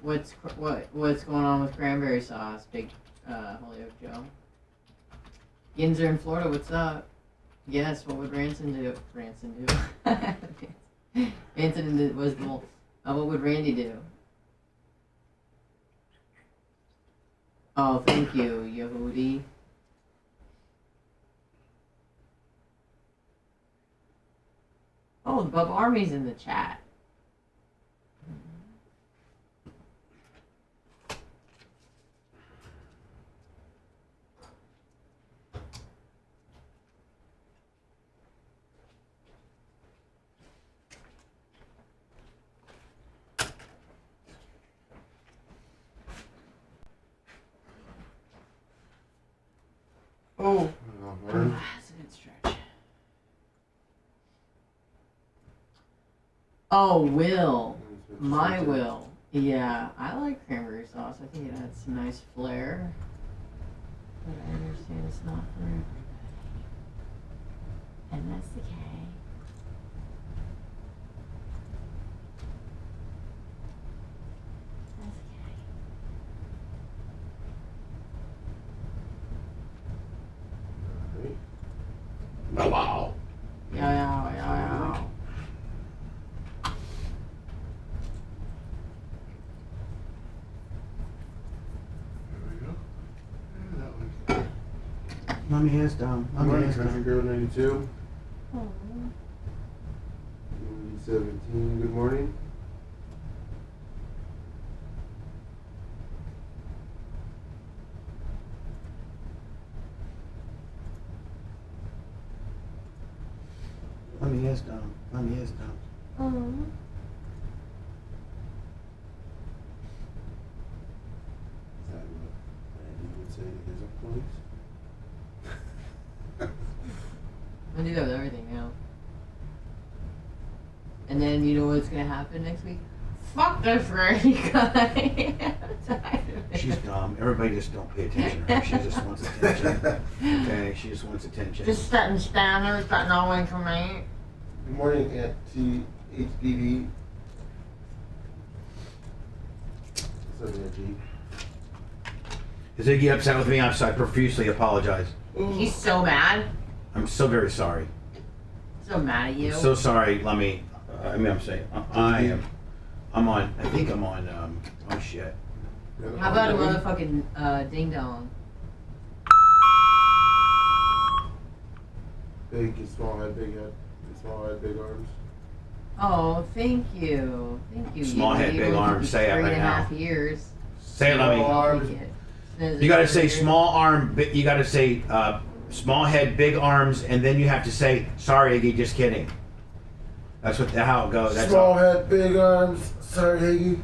What's going on with cranberry sauce, Big Holyoke Joe? Ginzer in Florida, what's up? Yes, what would Ranson do? Ranson was the what would Randy do? Oh, thank you, Yehudi. Oh, the Bubba Army's in the chat. Oh, that's a good stretch. Oh, Will. My Will. Yeah, I like cranberry sauce. I think it adds some nice flair. But I understand it's not for everybody. And that's okay. That's okay. Wow. Yeah. Mommy is dumb. Morning, Country Girl 92. Aww. 17. Good morning. Mommy is dumb. Aww. Is that what Randy would say to his employees? I do that with everything now. And then you know what's gonna happen next week? Fuck this Randy guy. I'm tired of it. She's dumb. Everybody just don't pay attention to her. She just wants attention. Okay, she just wants attention. Just setting standards that no one can meet. Good morning, Auntie HDD. What's up, Angie? Is Iggy upset with me? I profusely apologize. He's so mad. I'm so very sorry. So mad at you. I'm so sorry, Lemmy. I'm saying, I think I'm on, oh shit. How about a motherfucking ding dong? Big, small head, big head. Small head, big arms. Oh, thank you. Thank you. Small head, big arms. Say it right now. 3.5 years. Say it, Lemmy. You gotta say small arm, you gotta say small head, big arms, and then you have to say, sorry, Iggy, just kidding. That's how it goes. That's small head, big arms. Sorry, Iggy.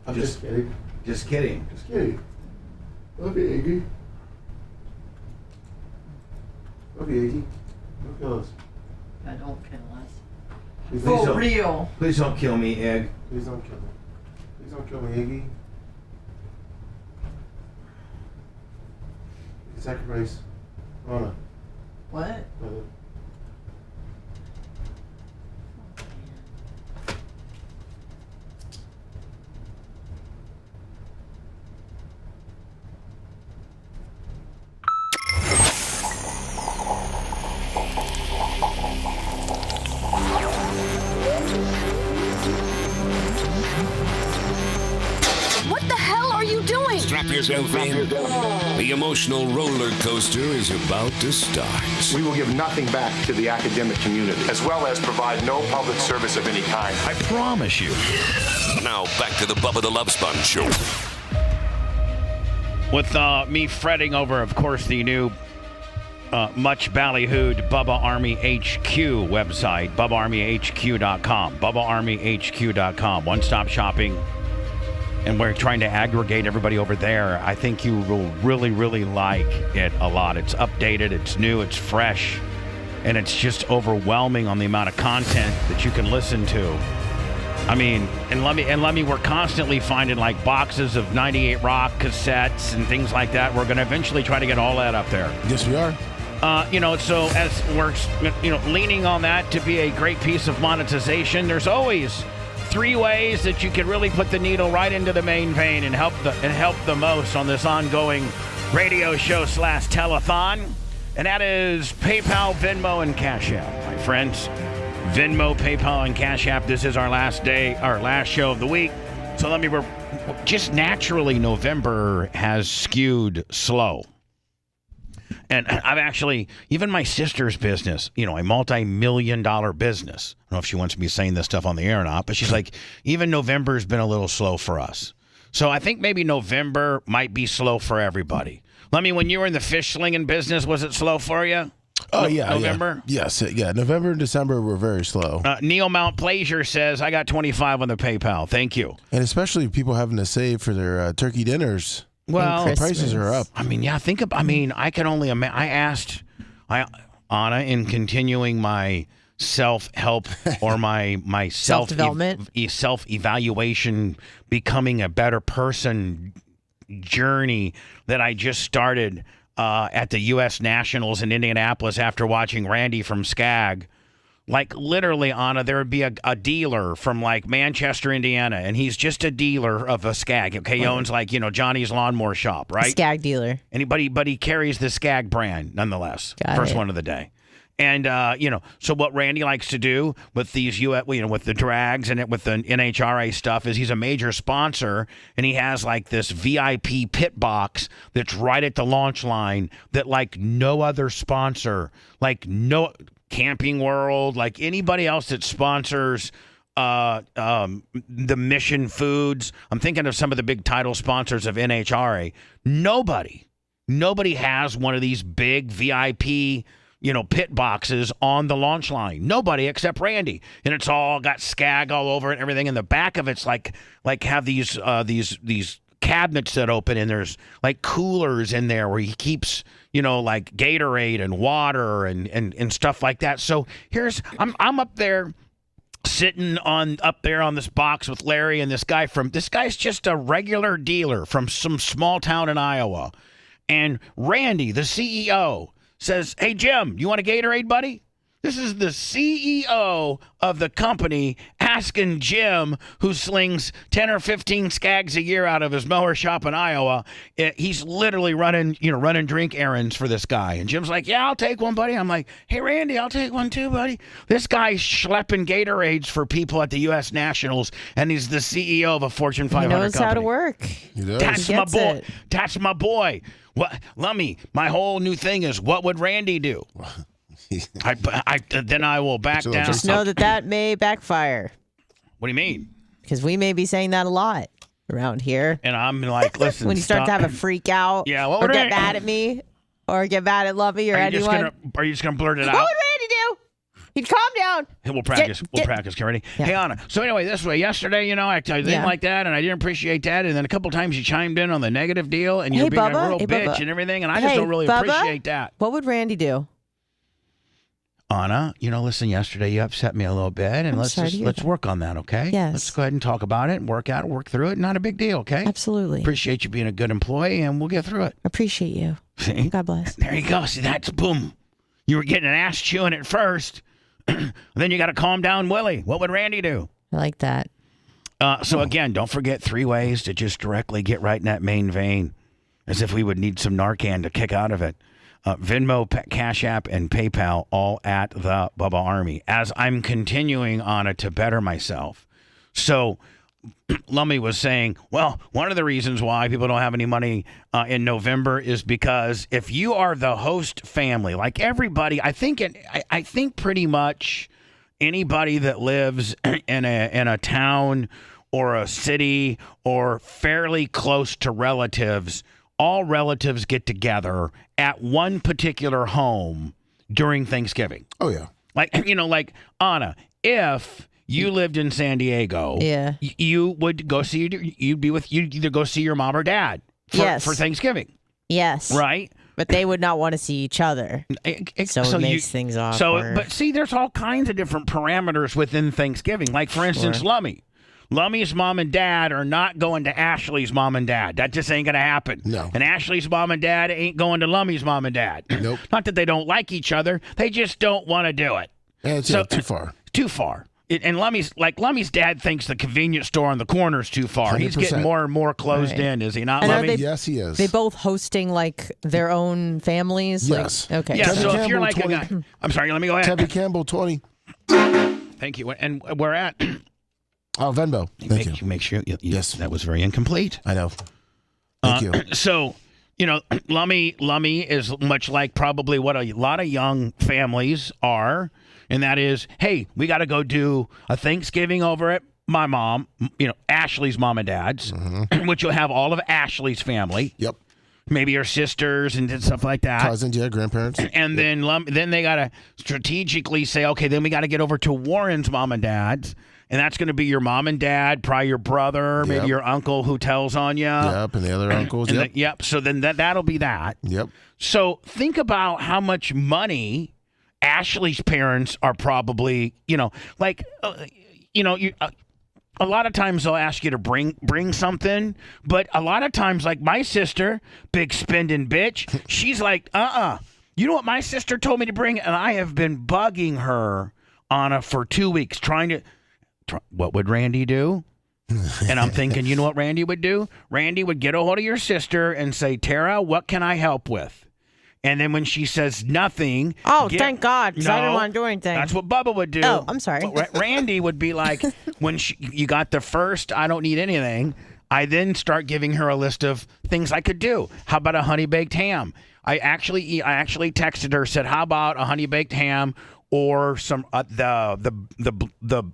I'm just kidding. Just kidding. Just kidding. Love you, Iggy. Love you, Iggy. Don't kill us. God, don't kill us. Please For don't, real. Please don't kill me, Egg. please don't kill me. Please don't kill me, Iggy. Sacrifice. Anna. What? What the hell are you doing? Strap yourself in. The emotional roller coaster is about to start. We will give nothing back to the academic community, as well as provide no public service of any kind. I promise you. Now back to the Bubba the Love Sponge show. With me fretting over, of course, the new much ballyhooed Bubba Army HQ website, BubbaArmyHQ.com. BubbaArmyHQ.com. One-stop shopping. And we're trying to aggregate everybody over there. I think you will really, really like it a lot. It's updated, it's new, it's fresh, and it's just overwhelming on the amount of content that you can listen to. I mean, and let me, we're constantly finding like boxes of 98 Rock cassettes and things like that. We're going to eventually try to get all that up there. Yes, we are. So as we're, leaning on that to be a great piece of monetization, there's always 3 ways that you can really put the needle right into the main vein and help the most on this ongoing radio show / telethon. And that is PayPal, Venmo, and Cash App, my friends. Venmo, PayPal, and Cash App. This is our last show of the week. So just naturally, November has skewed slow. And I've actually, even my sister's business, a multi-million-dollar business. I don't know if she wants me saying this stuff on the air or not, but she's like, even November's been a little slow for us. So I think maybe November might be slow for everybody. When you were in the fish slinging business, was it slow for you? Oh, yeah. November? Yeah. Yes, yeah. November and December were very slow. Neil Mount Plaisir says, I got 25 on the PayPal. Thank you. And especially people having to save for their turkey dinners. Well, the prices are up. I can only imagine. I asked Anna in continuing my self-help or my Self-development, self-evaluation, becoming a better person journey that I just started at the U.S. Nationals in Indianapolis after watching Randy from Skag. Like, literally, Anna, there would be a dealer from, Manchester, Indiana, and he's just a dealer of a Skag. Okay, he owns, Johnny's Lawnmower Shop, right? Skag dealer. But he carries the Skag brand, nonetheless. First one of the day. And, so what Randy likes to do with these, with the drags and with the NHRA stuff is he's a major sponsor, and he has, this VIP pit box that's right at the launch line that, no other sponsor, no Camping World, anybody else that sponsors the Mission Foods. I'm thinking of some of the big title sponsors of NHRA. Nobody has one of these big VIP, pit boxes on the launch line. Nobody except Randy. And it's all got Skag all over it and everything. And the back of it's have these cabinets that open, and there's coolers in there where he keeps Gatorade and water and stuff like that. So I'm up there sitting up there on this box with Larry and this guy's just a regular dealer from some small town in Iowa. And Randy, the CEO, says, "Hey Jim, you want a Gatorade, buddy?" This is the CEO of the company asking Jim, who slings 10 or 15 skags a year out of his mower shop in Iowa, he's literally running drink errands for this guy. And Jim's like, yeah, I'll take one, buddy. I'm like, hey, Randy, I'll take one too, buddy. This guy's schlepping Gatorades for people at the U.S. Nationals, and he's the CEO of a Fortune 500 company. He knows how to work. He does. That's my boy. That's my boy. What, Lummy, my whole new thing is, what would Randy do? Then I will back down. Just know that may backfire. What do you mean? Because we may be saying that a lot around here. And I'm like, listen. When you start to have a freak out, or get mad at me, or get mad at Lovey or anyone. Are you just gonna blurt it out? What would Randy do? He'd calm down. We'll practice. We'll practice. Get ready. Yeah. Hey, Anna. So anyway, this way. Yesterday, I didn't like that, and I didn't appreciate that, and then a couple times you chimed in on the negative deal, and you're being a real bitch and everything, and I just don't really appreciate that. What would Randy do? Anna, listen, yesterday you upset me a little bit, and let's work on that, okay? Yes. Let's go ahead and talk about it and work through it. Not a big deal, okay? Absolutely. Appreciate you being a good employee, and we'll get through it. Appreciate you. See? God bless. There you go. See, that's boom. You were getting an ass chewing at first. Then you got to calm down, Willie. What would Randy do? I like that. So again, don't forget 3 ways to just directly get right in that main vein, as if we would need some Narcan to kick out of it. Venmo, Cash App, and PayPal, all at the Bubba Army, as I'm continuing on it to better myself. So Lummy was saying, well, one of the reasons why people don't have any money in November is because if you are the host family, like everybody, I think pretty much anybody that lives in a town or a city or fairly close to relatives, all relatives get together at one particular home during Thanksgiving. Oh, yeah. Like Anna, if you lived in San Diego, you would go see, you'd either go see your mom or dad for Thanksgiving. Yes. Right? But they would not want to see each other. So it makes things awkward. But see, there's all kinds of different parameters within Thanksgiving. Like, for instance, Lummy's mom and dad are not going to Ashley's mom and dad. That just ain't going to happen. No. And Ashley's mom and dad ain't going to Lummy's mom and dad. Nope. Not that they don't like each other. They just don't want to do it. Yeah, it's too far. Too far. And Lummy's dad thinks the convenience store on the corner is too far. 100%. He's getting more and more closed in, is he not, Lummy? Yes, he is. They both hosting their own families? Yes. Okay. Yeah, Tevin so Campbell, if you're like 20. a guy. I'm sorry, let me go ahead. Tevin Campbell, 20. Thank you. And we're at? Oh, Venmo. Thank you. Make sure. Yes. That was very incomplete. I know. Thank you. So, Lummy is much like probably what a lot of young families are. And that is, hey, we got to go do a Thanksgiving over at my mom, Ashley's mom and dad's, which will have all of Ashley's family. Yep. Maybe her sisters and stuff like that. Cousins, grandparents. And then they got to strategically say, okay, then we got to get over to Warren's mom and dad's. And that's going to be your mom and dad, probably your brother, maybe your uncle who tells on you. Yep, and the other uncles. Yep. So then that'll be that. Yep. So think about how much money Ashley's parents are probably, a lot of times they'll ask you to bring something, but a lot of times, like my sister, big spending bitch, she's like, You know what my sister told me to bring? And I have been bugging her, Anna, for 2 weeks, trying to... What would Randy do? And I'm thinking, you know what Randy would do? Randy would get a hold of your sister and say, Tara, what can I help with? And then when she says nothing... Oh, thank God, because I didn't want to do anything. That's what Bubba would do. Oh, I'm sorry. Randy would be like, when you got the first, I don't need anything, I then start giving her a list of things I could do. How about a honey-baked ham? I actually texted her, said, how about a honey-baked ham or some the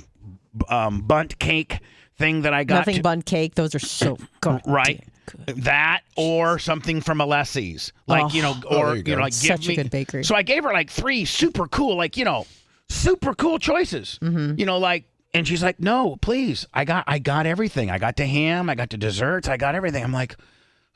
bundt cake thing that I got. Nothing bundt cake. Those are so good. Right. Good. That or something from Alessi's. Like, like such a good bakery. So I gave her like 3 super cool, super cool choices. Mm-hmm. And she's like, no, please. I got everything. I got the ham. I got the desserts. I got everything. I'm like,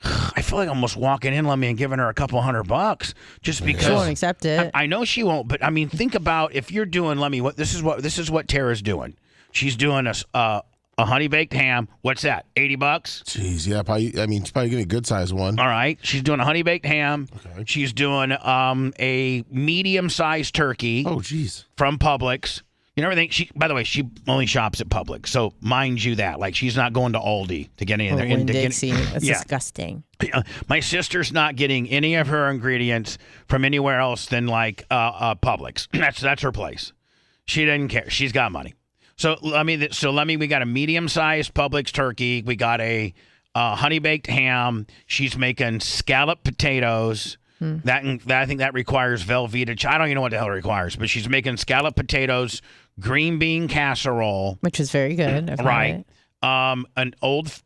I feel like almost walking in, Lummy, and giving her a couple $100 just because she won't accept it. I know she won't, but I mean, think about if you're doing, Lummy, this is what Tara's doing. She's doing a honey baked ham. What's that? $80? Jeez, yeah, probably. I mean, she's probably getting a good sized one. All right, she's doing a honey baked ham. Okay. She's doing a medium sized turkey. Oh, jeez. From Publix. You know everything. By the way, she only shops at Publix, so mind you that. Like she's not going to Aldi to get any of their. Winn-Dixie. That's disgusting. My sister's not getting any of her ingredients from anywhere else than like Publix. That's her place. She doesn't care. She's got money. So let me. We got a medium-sized Publix turkey. We got a honey baked ham. She's making scalloped potatoes. I think that requires Velveeta. I don't even know what the hell it requires, but she's making scalloped potatoes, green bean casserole, which is very good. Right.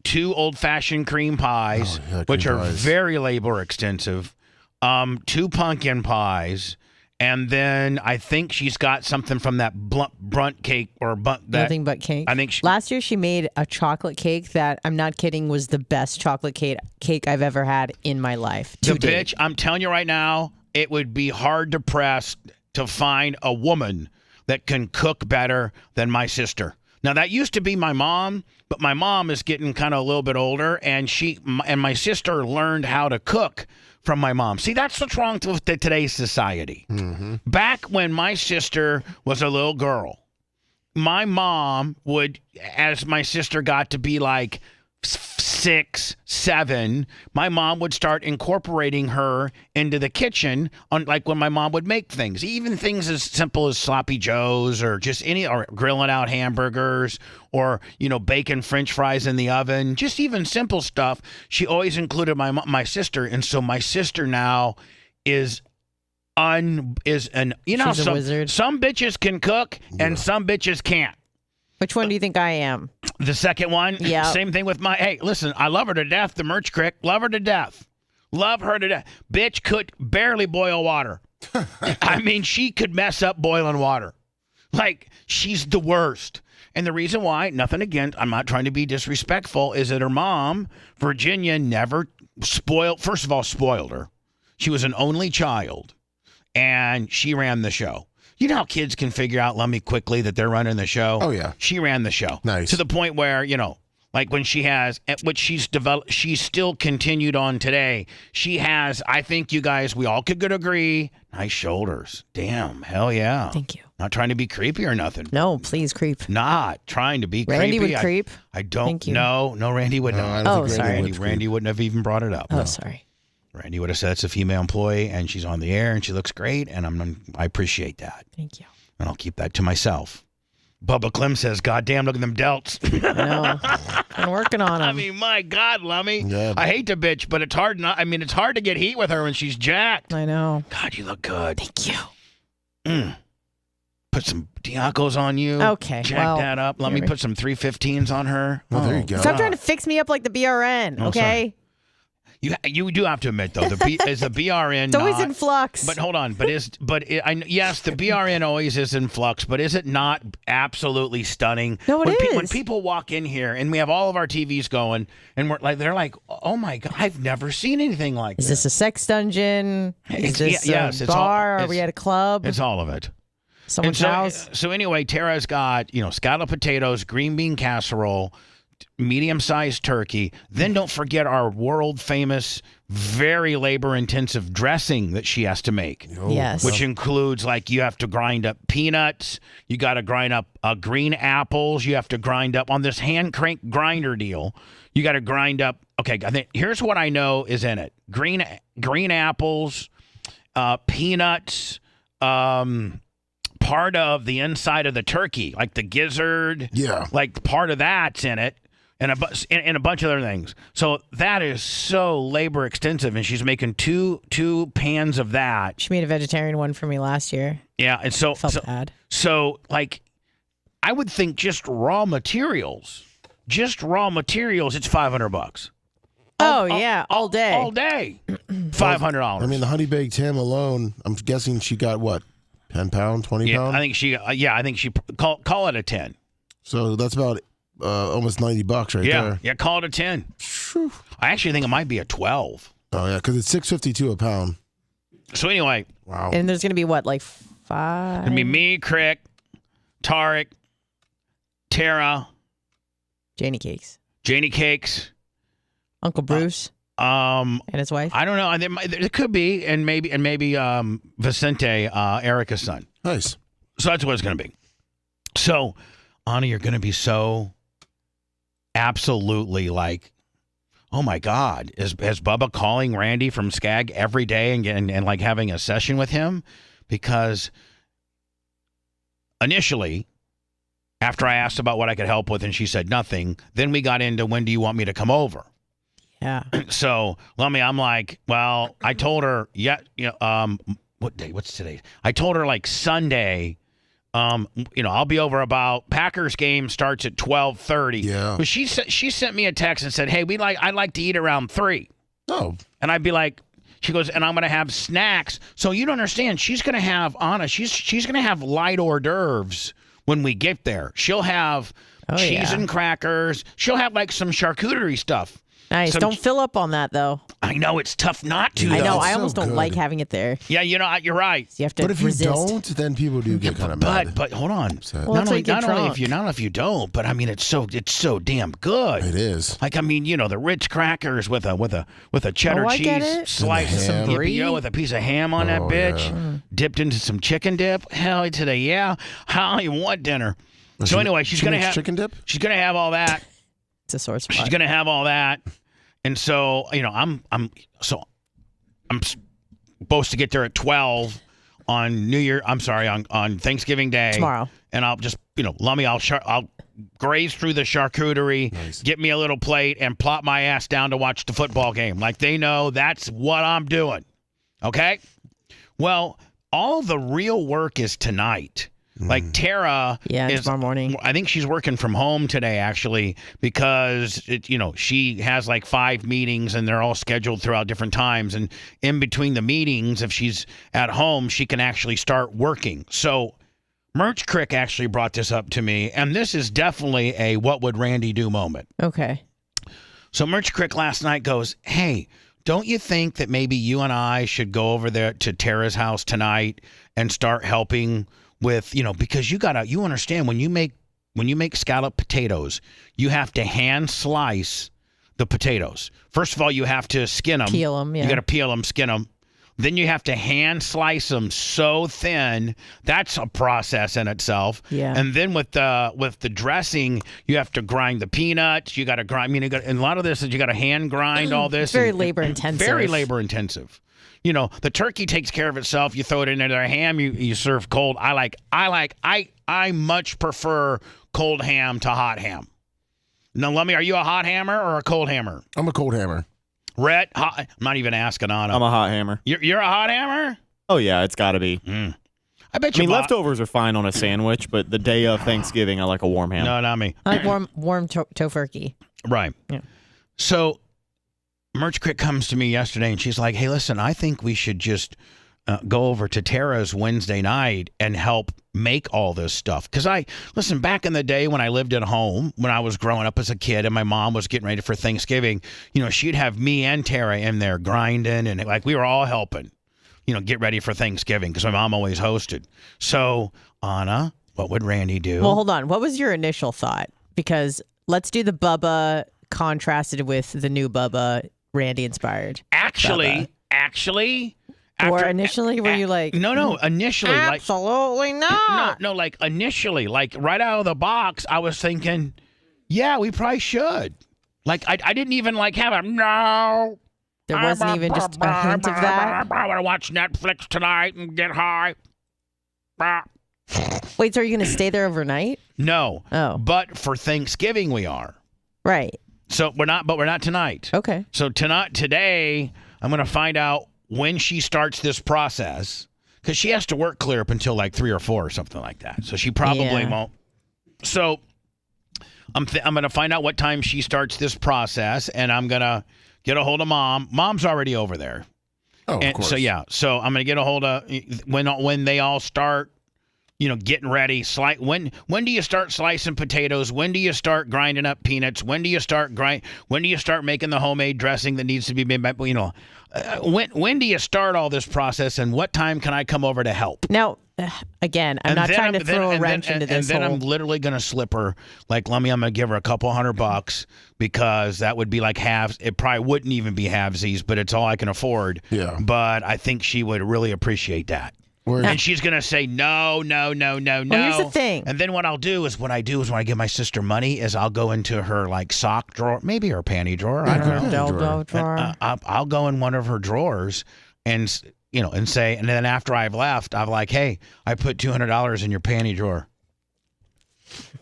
Two old-fashioned cream pies, which are very labor extensive. 2 pumpkin pies. And then I think she's got something from that brunt cake nothing but cake. I think last year she made a chocolate cake that I'm not kidding was the best chocolate cake I've ever had in my life. Bitch, I'm telling you right now, it would be hard to press to find a woman that can cook better than my sister. Now that used to be my mom, but my mom is getting kind of a little bit older, and my sister learned how to cook from my mom. See, that's what's wrong with today's society. Mm-hmm. Back when my sister was a little girl, my mom would, as my sister got to be like 6, 7, my mom would start incorporating her into the kitchen on like when my mom would make things, even things as simple as sloppy joes or just or grilling out hamburgers or, bacon French fries in the oven, just even simple stuff. She always included my sister. And so my sister now is a wizard. Some bitches can cook and some bitches can't. Which one do you think I am? The second one? Yeah. Same thing with hey, listen, I love her to death, the merch crick. Love her to death. Love her to death. Bitch could barely boil water. I mean, she could mess up boiling water. Like, she's the worst. And the reason why, nothing against, I'm not trying to be disrespectful, is that her mom, Virginia, never spoiled her. She was an only child, and she ran the show. You know how kids can figure out, Lummy, quickly that they're running the show? Oh, yeah. She ran the show. Nice. To the point where, like when she has, which she's developed, she's still continued on today. She has, I think you guys, we all could agree, nice shoulders. Damn, hell yeah. Thank you. Not trying to be creepy or nothing. No, please creep. Not trying to be Randy creepy. would creep. I don't Thank you. know. No, Randy would not. Oh, sorry. Randy wouldn't have even brought it up. Oh, No. sorry. Randy would have said it's a female employee and she's on the air and she looks great and I appreciate that. Thank you. And I'll keep that to myself. Bubba Clem says, God damn, look at them delts. I know. Been working on them. I mean, my God, Lummy. Yeah. I hate to bitch, but it's hard it's hard to get heat with her when she's jacked. I know. God, you look good. Thank you. Put some Diacos on you. Okay. Jack that up. Let me put some 315s on her. Well, there you go. Stop trying to fix me up like the BRN, okay? You do have to admit though is the BRN it's always in flux. But hold on, yes, the BRN always is in flux, but is it not absolutely stunning? No, it is. When people walk in here and we have all of our TVs going and they're like, oh my God, I've never seen anything like this. Is this a sex dungeon? Is this a bar? Are we at a club? It's all of it. Someone's house? So anyway, Tara's got scalloped potatoes, green bean casserole, medium-sized turkey. Then don't forget our world-famous, very labor-intensive dressing that she has to make. Yes. Which includes, like, you have to grind up peanuts. You got to grind up green apples. You have to grind up on this hand crank grinder deal. You got to grind up. Okay, here's what I know is in it: green apples, peanuts. Part of the inside of the turkey, like the gizzard. Yeah. Like part of that's in it. And a bunch of other things. So that is so labor extensive, and she's making two pans of that. She made a vegetarian one for me last year. Yeah, and so bad. So like, I would think just raw materials, it's $500. Oh yeah, all day, $500. I mean, the honey baked ham alone. I'm guessing she got what, 10 pound, 20 pound. I think she. I think she call it a 10. So that's about. Almost $90 right there. Yeah, call it a 10. Whew. I actually think it might be a 12. Oh yeah, because it's $6.52 a pound. So anyway, wow. And there's gonna be what, like 5? Gonna be me, Crick, Tarek, Tara, Janie Cakes, Uncle Bruce, and his wife. I don't know. There could be, and maybe Vicente, Erica's son. Nice. So that's what it's gonna be. So, Anna, you're going to be so absolutely like, oh my God, is Bubba calling Randy from Skag every day and like having a session with him? Because initially, after I asked about what I could help with and she said nothing, then we got into when do you want me to come over? Yeah. So, I'm like, well, I told her, what day? What's today? I told her like Sunday, I'll be over about Packers game starts at 12:30. Yeah. But she sent me a text and said, hey, I'd like to eat around 3. Oh. And I'd be like, she goes, and I'm going to have snacks. So you don't understand. She's going to have, Anna, she's going to have light hors d'oeuvres when we get there. She'll have cheese and crackers. She'll have like some charcuterie stuff. Nice. Don't fill up on that, though. I know it's tough not to. I know. Though. I almost don't like having it there. Yeah, you're right. So you have to But if resist. you don't, then people do get kind of mad. But hold on. Well, not only if you don't, but I mean it's so damn good. It is. Like I mean, the Ritz crackers with a cheddar I get cheese it. slice, And the ham. with a piece of ham on that bitch, dipped into some chicken dip. Hell today, yeah. How you want dinner? So anyway, she's gonna have chicken dip. She's gonna have all that. It's a sore spot. She's gonna have all that. And so, I'm supposed to get there at 12 on on Thanksgiving Day. Tomorrow. And I'll just, I'll graze through the charcuterie, get me a little plate, and plop my ass down to watch the football game. Like they know that's what I'm doing. Okay? Well, all the real work is tonight. Like Tara is tomorrow morning. I think she's working from home today actually because she has like 5 meetings and they're all scheduled throughout different times, and in between the meetings, if she's at home, she can actually start working. So Merch Crick actually brought this up to me, and this is definitely a what would Randy do moment. Okay. So Merch Crick last night goes, hey, don't you think that maybe you and I should go over there to Tara's house tonight and start helping with, because you understand when you make scallop potatoes, you have to hand slice the potatoes. First of all, you have to skin them. Peel them, yeah. You got to peel them, skin them. Then you have to hand slice them so thin. That's a process in itself. Yeah. And then with the dressing, you have to grind the peanuts. You got to grind. And a lot of this is you got to hand grind all this. It's very labor intensive. Very labor intensive. The turkey takes care of itself. You throw it in there. Ham, you serve cold. I much prefer cold ham to hot ham. Now, are you a hot hammer or a cold hammer? I'm a cold hammer. Rhett, I'm not even asking Anna. I'm a hot hammer. You're a hot hammer? Oh, yeah, it's got to be. I bet you. Leftovers are fine on a sandwich, but the day of Thanksgiving, I like a warm ham. No, not me. I like warm tofurkey. Right. Yeah. So, Merch Crick comes to me yesterday, and she's like, hey, listen, I think we should just go over to Tara's Wednesday night and help make all this stuff. Because back in the day when I lived at home, when I was growing up as a kid and my mom was getting ready for Thanksgiving, she'd have me and Tara in there grinding, and like we were all helping, get ready for Thanksgiving because my mom always hosted. So, Anna, what would Randy do? Well, hold on. What was your initial thought? Because let's do the Bubba contrasted with the new Bubba, Randy inspired. Actually, or initially, were you like, no, initially, absolutely not. No, like initially, like right out of the box, I was thinking, yeah, we probably should. Like, I didn't even like have a no. There wasn't even just a hint of that. I want to watch Netflix tonight and get high. Wait, so are you going to stay there overnight? No. Oh. But for Thanksgiving, we are. Right. So we're not tonight. Okay. So today, I'm going to find out when she starts this process, because she has to work clear up until like 3 or 4 or something like that. So she probably won't. So I'm going to find out what time she starts this process, and I'm going to get a hold of Mom. Mom's already over there. Oh, of course. So, yeah. So I'm going to get a hold of when they all start, getting ready. When do you start slicing potatoes? When do you start grinding up peanuts? When do you start making the homemade dressing that needs to be made? When do you start all this process, and what time can I come over to help? Now, again, I'm not trying to throw a wrench into this. And then I'm literally going to slip her, like, I'm going to give her a couple $100 because that would be like halves. It probably wouldn't even be halvesies, but it's all I can afford. Yeah. But I think she would really appreciate that. And she's going to say, no. Well, here's the thing. And then what I do is when I give my sister money is I'll go into her like sock drawer, maybe her panty drawer. I don't know. Dildo drawer. I'll go in one of her drawers and say, and then after I've left, I'm like, hey, I put $200 in your panty drawer.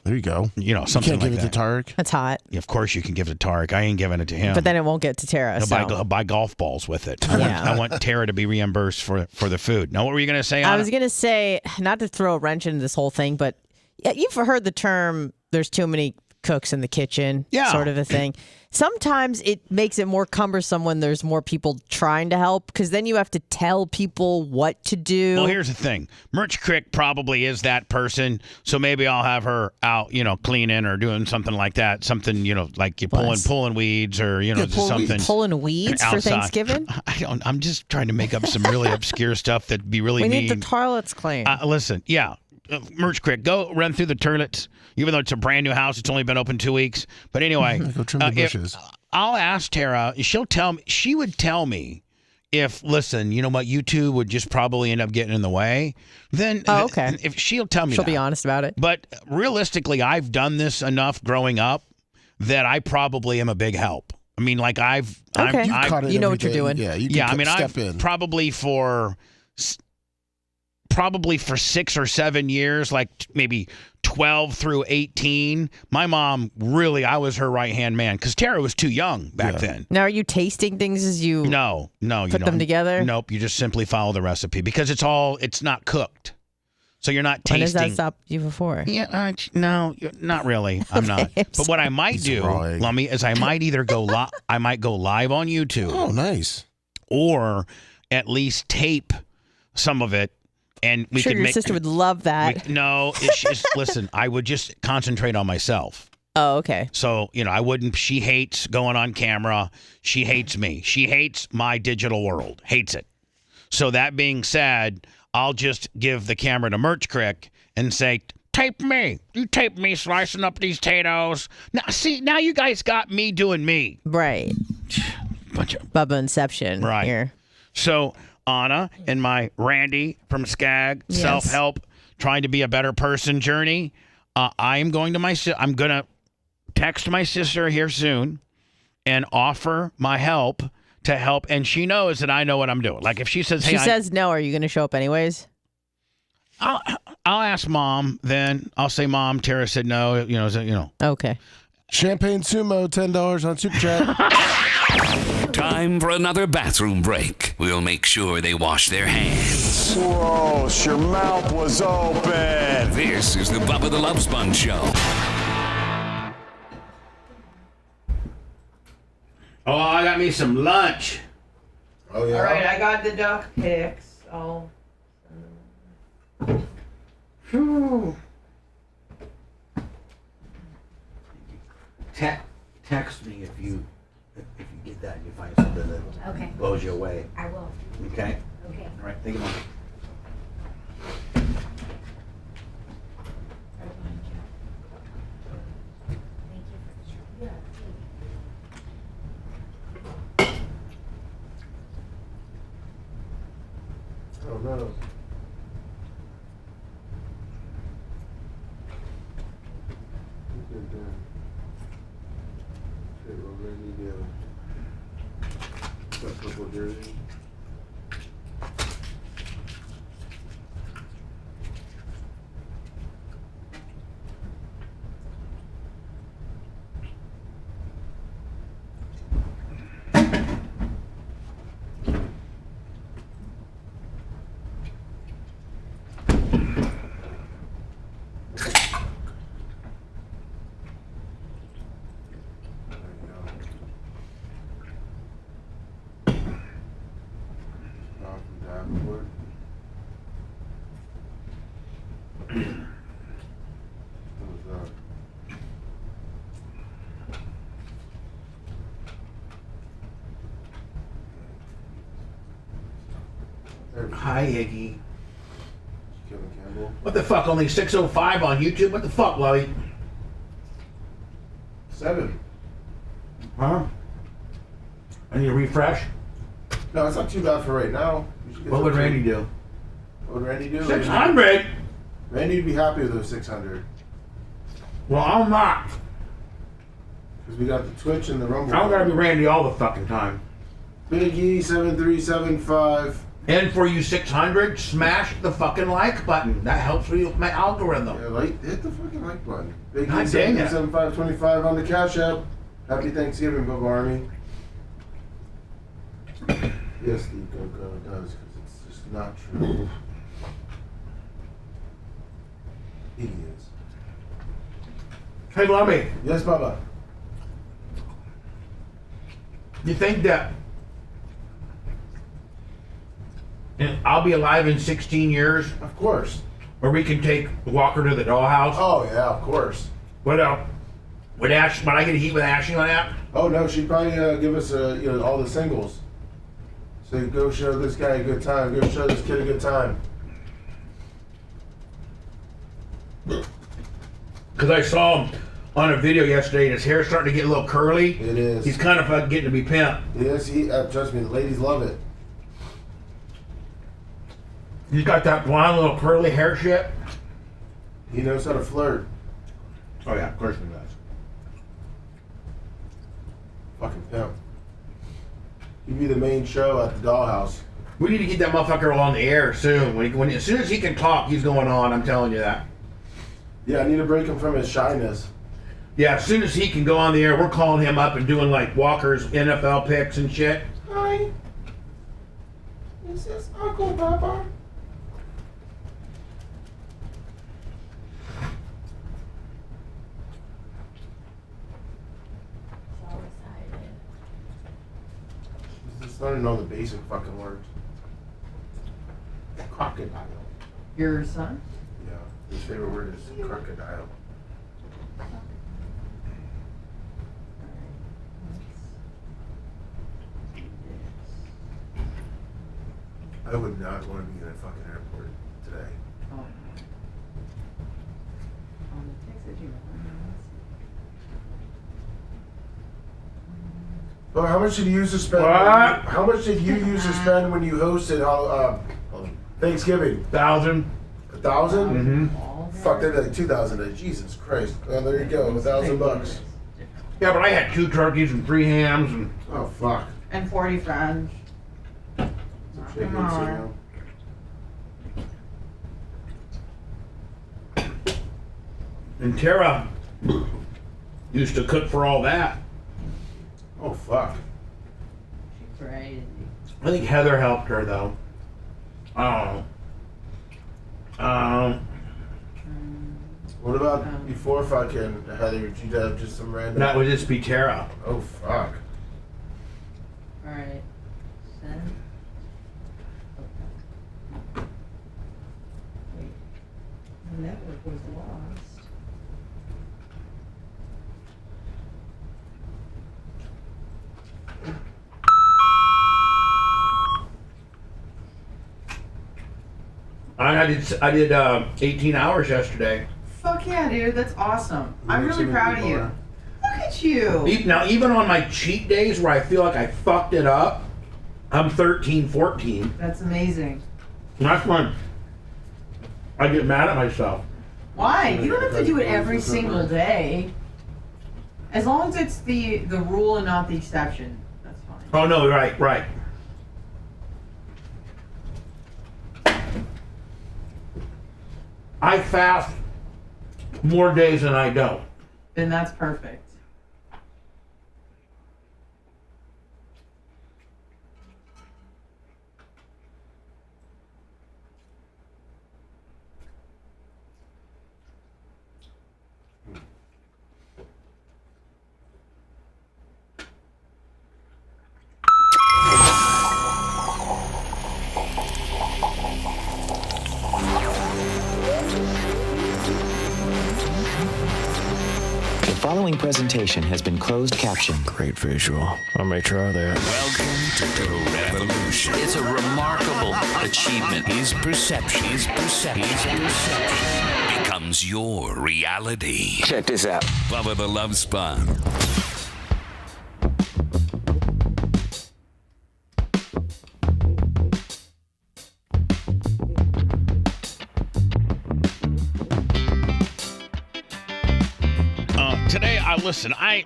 There you go. You know, something you can't like give it to Tarek. That's hot. Yeah, of course you can give it to Tarek. I ain't giving it to him. But then it won't get to Tara. He'll buy golf balls with it. I want Tara to be reimbursed for the food. Now, what were you going to say, Anna? I was going to say, not to throw a wrench into this whole thing, but you've heard the term, there's too many cooks in the kitchen, sort of a thing. Sometimes it makes it more cumbersome when there's more people trying to help, because then you have to tell people what to do. Well, here's the thing. Merch Crick probably is that person, so maybe I'll have her out, cleaning or doing something like that. Something, like you pulling weeds or, something. Pulling weeds outside. for Thanksgiving? I'm just trying to make up some really obscure stuff that'd be really mean. We need the toilets clean. Listen, Merch Crick, go run through the toilets. Even though it's a brand new house, it's only been open 2 weeks. But anyway, go trim the bushes. I'll ask Tara. She would tell me if, listen, you know what, you two would just probably end up getting in the way. Then, okay. If she'll tell me, she'll be honest about it. But realistically, I've done this enough growing up that I probably am a big help. I mean, like you know what you're doing. Yeah, you can step in. Probably for 6 or 7 years, like maybe 12 through 18. My mom, really, I was her right-hand man because Tara was too young back then. Now, are you tasting things as you put them together? Nope, you just simply follow the recipe because it's not cooked. So you're not tasting. When does that stop you before? Yeah, no, not really. I'm not. But what I might do, Lummy, is I might either go I might go live on YouTube. Oh, nice. Or at least tape some of it. And we sure, could your sister would love that. Listen, I would just concentrate on myself. Oh, okay. So, I wouldn't. She hates going on camera. She hates me. She hates my digital world. Hates it. So that being said, I'll just give the camera to Merch Crick and say, tape me. You tape me slicing up these potatoes. Now you guys got me doing me. Right. Bunch of Bubba Inception. Right. Here. So Anna and my Randy from Skag self-help, trying to be a better person journey. I'm going to text my sister here soon and offer my help to help. And she knows that I know what I'm doing. Like if she says, hey, says no, are you going to show up anyways? I'll ask Mom. Then I'll say, Mom, Tara said no. Okay. Champagne Sumo, $10 on Super Chat. Time for another bathroom break. We'll make sure they wash their hands. Gross, your mouth was open. This is the Bubba the Love Sponge Show. Oh, I got me some lunch. Oh, yeah. All right, I got the duck pics. Text me if you get that and you find something that blows you away. I will. Okay? Okay. All right, thank you, Mom. Oh, no. Hi, Iggy. What the fuck? Only 6:05 on YouTube? What the fuck, Lolly? 7. Huh? I need to refresh? No, it's not too bad for right now. What would Randy do? What would Randy do? 600? Randy'd be happy with those 600. Well, I'm not. Because we got the Twitch and the Rumble. I don't gotta be Randy all the fucking time. Big E 7375. And for you 600, smash the fucking like button. That helps me with my algorithm. Yeah, hit the fucking like button. Big God E dang it. 7525 on the Cash App. Happy Thanksgiving, Bubba Army. Yes, Steve Go does, because it's just not true. He is. Hey, Lummy. Yes, Bubba. You think that I'll be alive in 16 years? Of course. Where we can take Walker to the dollhouse? Oh, yeah, of course. Would I get a heat with Ashley on that? Oh, no, she'd probably give us all the singles. So go show this guy a good time. Go show this kid a good time. Because I saw him on a video yesterday and his hair's starting to get a little curly. It is. He's kind of getting to be pimp. Yes, trust me, the ladies love it. He's got that blonde little curly hair shit. He knows how to flirt. Oh yeah, of course he does. Fucking pimp. He'd be the main show at the dollhouse. We need to get that motherfucker on the air soon. As soon as he can talk, he's going on. I'm telling you that. Yeah, I need to break him from his shyness. Yeah, as soon as he can go on the air, we're calling him up and doing like Walker's NFL picks and shit. Hi. This is Uncle Bubba. He's starting to know the basic fucking words. Crocodile. Your son? Yeah, his favorite word is crocodile. I would not want to be in a fucking airport today. Well, how much did you use to spend? What? How much did you use to spend when you hosted Thanksgiving? 1,000. 1,000? Mm-hmm. Fuck, that'd be like 2,000. Jesus Christ! Well, there you go, $1,000. Yeah, but I had 2 turkeys and 3 hams and. Oh fuck! And 40 French. Chicken, on. And Tara used to cook for all that. Oh fuck! She's crazy. I think Heather helped her though. What about before fucking Heather? Did you have just some random? That would just be Tara. Oh fuck! All right. Send. Wait. The network was lost. I did 18 hours yesterday. Fuck yeah, dude. That's awesome. I'm really proud of you. Look at you. Now, even on my cheat days where I feel like I fucked it up, I'm 13, 14. That's amazing. And that's when I get mad at myself. Why? You don't have to do it every single day. As long as it's the rule and not the exception, that's fine. Oh, no, right. I fast more days than I don't. Then that's perfect. The following presentation has been closed captioned. Great visual. I'll make sure of that. Welcome to the revolution. It's a remarkable achievement. His perception becomes your reality. Check this out. Bubba the Love Sponge. listen, I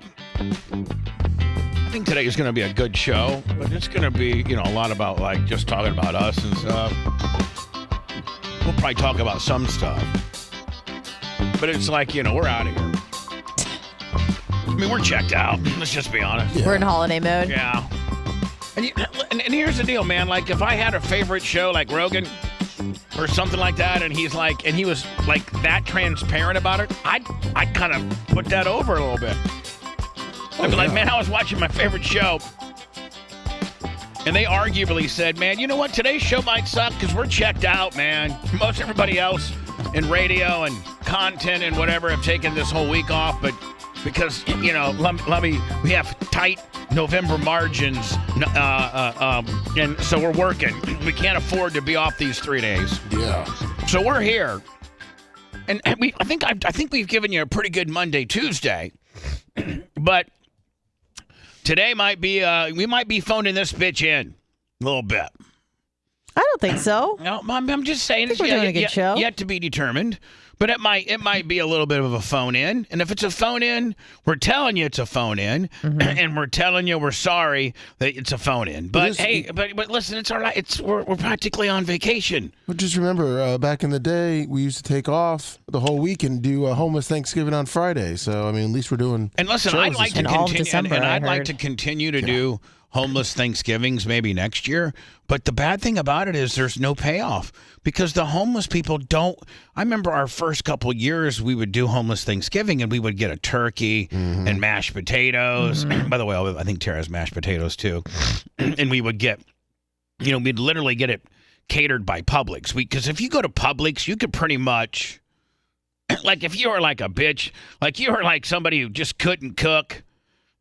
think today is going to be a good show, but it's going to be, a lot about like just talking about us and stuff. We'll probably talk about some stuff, but it's like, we're out of here. I mean, we're checked out. Let's just be honest. Yeah. We're in holiday mode. Yeah. And here's the deal, man. Like, if I had a favorite show like Rogan or something like that, and he was like that transparent about it, I'd kind of put that over a little bit. I'd be like, man, I was watching my favorite show, and they arguably said, man, you know what? Today's show might suck because we're checked out, man. Most everybody else in radio and content and whatever have taken this whole week off, but because, we have tight November margins, and so we're working. We can't afford to be off these 3 days. Yeah. So we're here, and I think we've given you a pretty good Monday, Tuesday, but today might be we might be phoning this bitch in a little bit. I don't think so. No, I'm just saying we're doing a good show. Yet to be determined. But it might be a little bit of a phone in, and if it's a phone in, we're telling you it's a phone in, and we're telling you we're sorry that it's a phone in. But but listen, it's all right. We're practically on vacation. But just remember, back in the day, we used to take off the whole week and do a homeless Thanksgiving on Friday. So I mean, at least we're doing. And listen, I'd like to continue, and I'd like to continue to do homeless Thanksgivings maybe next year. But the bad thing about it is there's no payoff because the homeless people don't. I remember our first couple of years we would do homeless Thanksgiving and we would get a turkey and mashed potatoes. By the way, I think Tara has mashed potatoes too. And we would get, we'd literally get it catered by Publix. Because if you go to Publix, you could pretty much, like if you were like a bitch, like you were like somebody who just couldn't cook,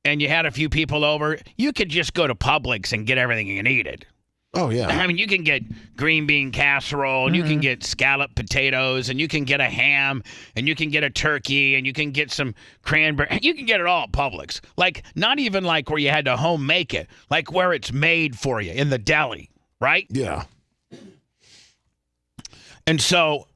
and you had a few people over, you could just go to Publix and get everything you needed. Oh, yeah. I mean, you can get green bean casserole, and you can get scalloped potatoes, and you can get a ham, and you can get a turkey, and you can get some cranberry. You can get it all at Publix. Like, not even like where you had to home make it, like where it's made for you in the deli, right? Yeah. And so,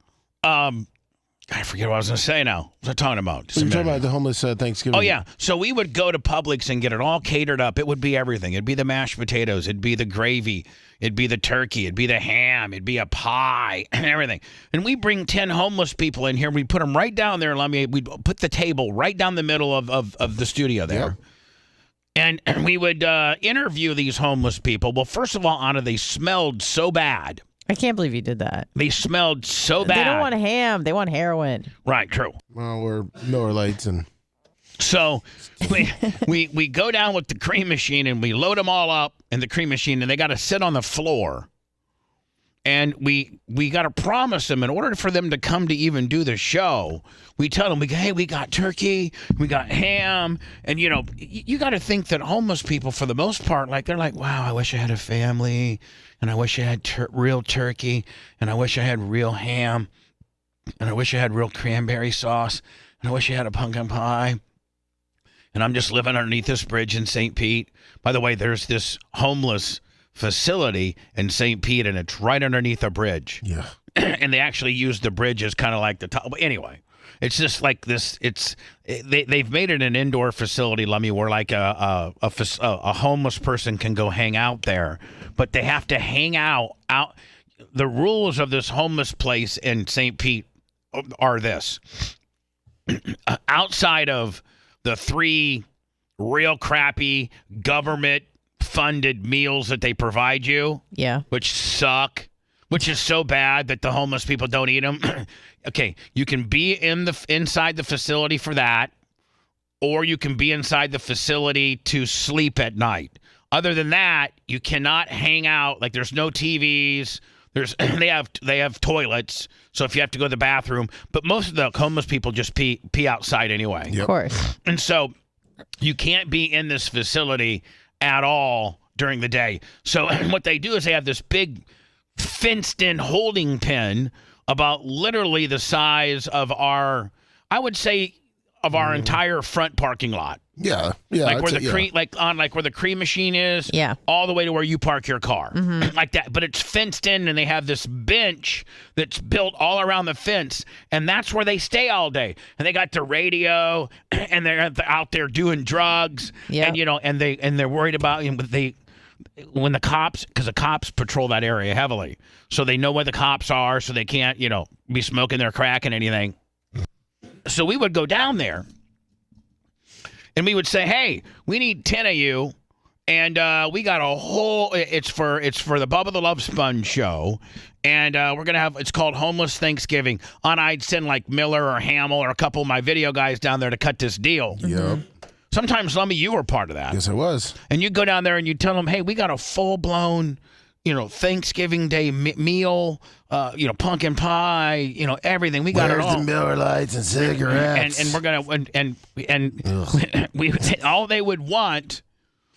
I forget what I was going to say now. What was I talking about? So you're talking about the homeless Thanksgiving. Oh, yeah. So we would go to Publix and get it all catered up. It would be everything. It'd be the mashed potatoes. It'd be the gravy. It'd be the turkey. It'd be the ham. It'd be a pie and everything. And we bring 10 homeless people in here. We put them right down there. We'd put the table right down the middle of the studio there. Yep. And we would interview these homeless people. Well, first of all, Anna, they smelled so bad. I can't believe you did that. They smelled so bad. They don't want ham. They want heroin. Right, true. Well, we're Miller Lights and... So we go down with the cream machine and we load them all up in the cream machine, and they got to sit on the floor. And we got to promise them, in order for them to come to even do the show, we tell them, hey, we got turkey, we got ham. And, you got to think that homeless people, for the most part, like, they're like, wow, I wish I had a family, and I wish I had real turkey, and I wish I had real ham, and I wish I had real cranberry sauce, and I wish I had a pumpkin pie. And I'm just living underneath this bridge in St. Pete. By the way, there's this homeless facility in St. Pete, and it's right underneath a bridge. Yeah. And they actually use the bridge as kind of like the top. But anyway, it's just like this. They've made it an indoor facility, Lummy, where like a homeless person can go hang out there, but they have to hang out. The rules of this homeless place in St. Pete are this: outside of the 3 real crappy government-funded meals that they provide you, which suck, which is so bad that the homeless people don't eat them. Okay, you can be inside the facility for that, or you can be inside the facility to sleep at night. Other than that, you cannot hang out. Like, there's no TVs. They have toilets, so if you have to go to the bathroom, but most of the homeless people just pee outside anyway. Yep. Of course. And so you can't be in this facility at all during the day. So what they do is they have this big fenced-in holding pen about literally the size of our entire front parking lot. Yeah. Like where the cream, like where the cream machine is. Yeah. All the way to where you park your car, like that. But it's fenced in, and they have this bench that's built all around the fence, and that's where they stay all day. And they got the radio, and they're out there doing drugs. Yeah. And they're worried about when the cops, because the cops patrol that area heavily, so they know where the cops are, so they can't be smoking their crack and anything. So we would go down there. And we would say, hey, we need 10 of you, and we got a whole. It's for the Bubba the Love Sponge show, and we're gonna have. It's called Homeless Thanksgiving. And I'd send like Miller or Hamill or a couple of my video guys down there to cut this deal. Yep. Sometimes, Lummy, you were part of that. Yes, I was. And you go down there and you tell them, hey, we got a full blown, Thanksgiving Day meal. Pumpkin pie, everything. We got it all. The Miller Lights and cigarettes? And we're gonna and we all they would want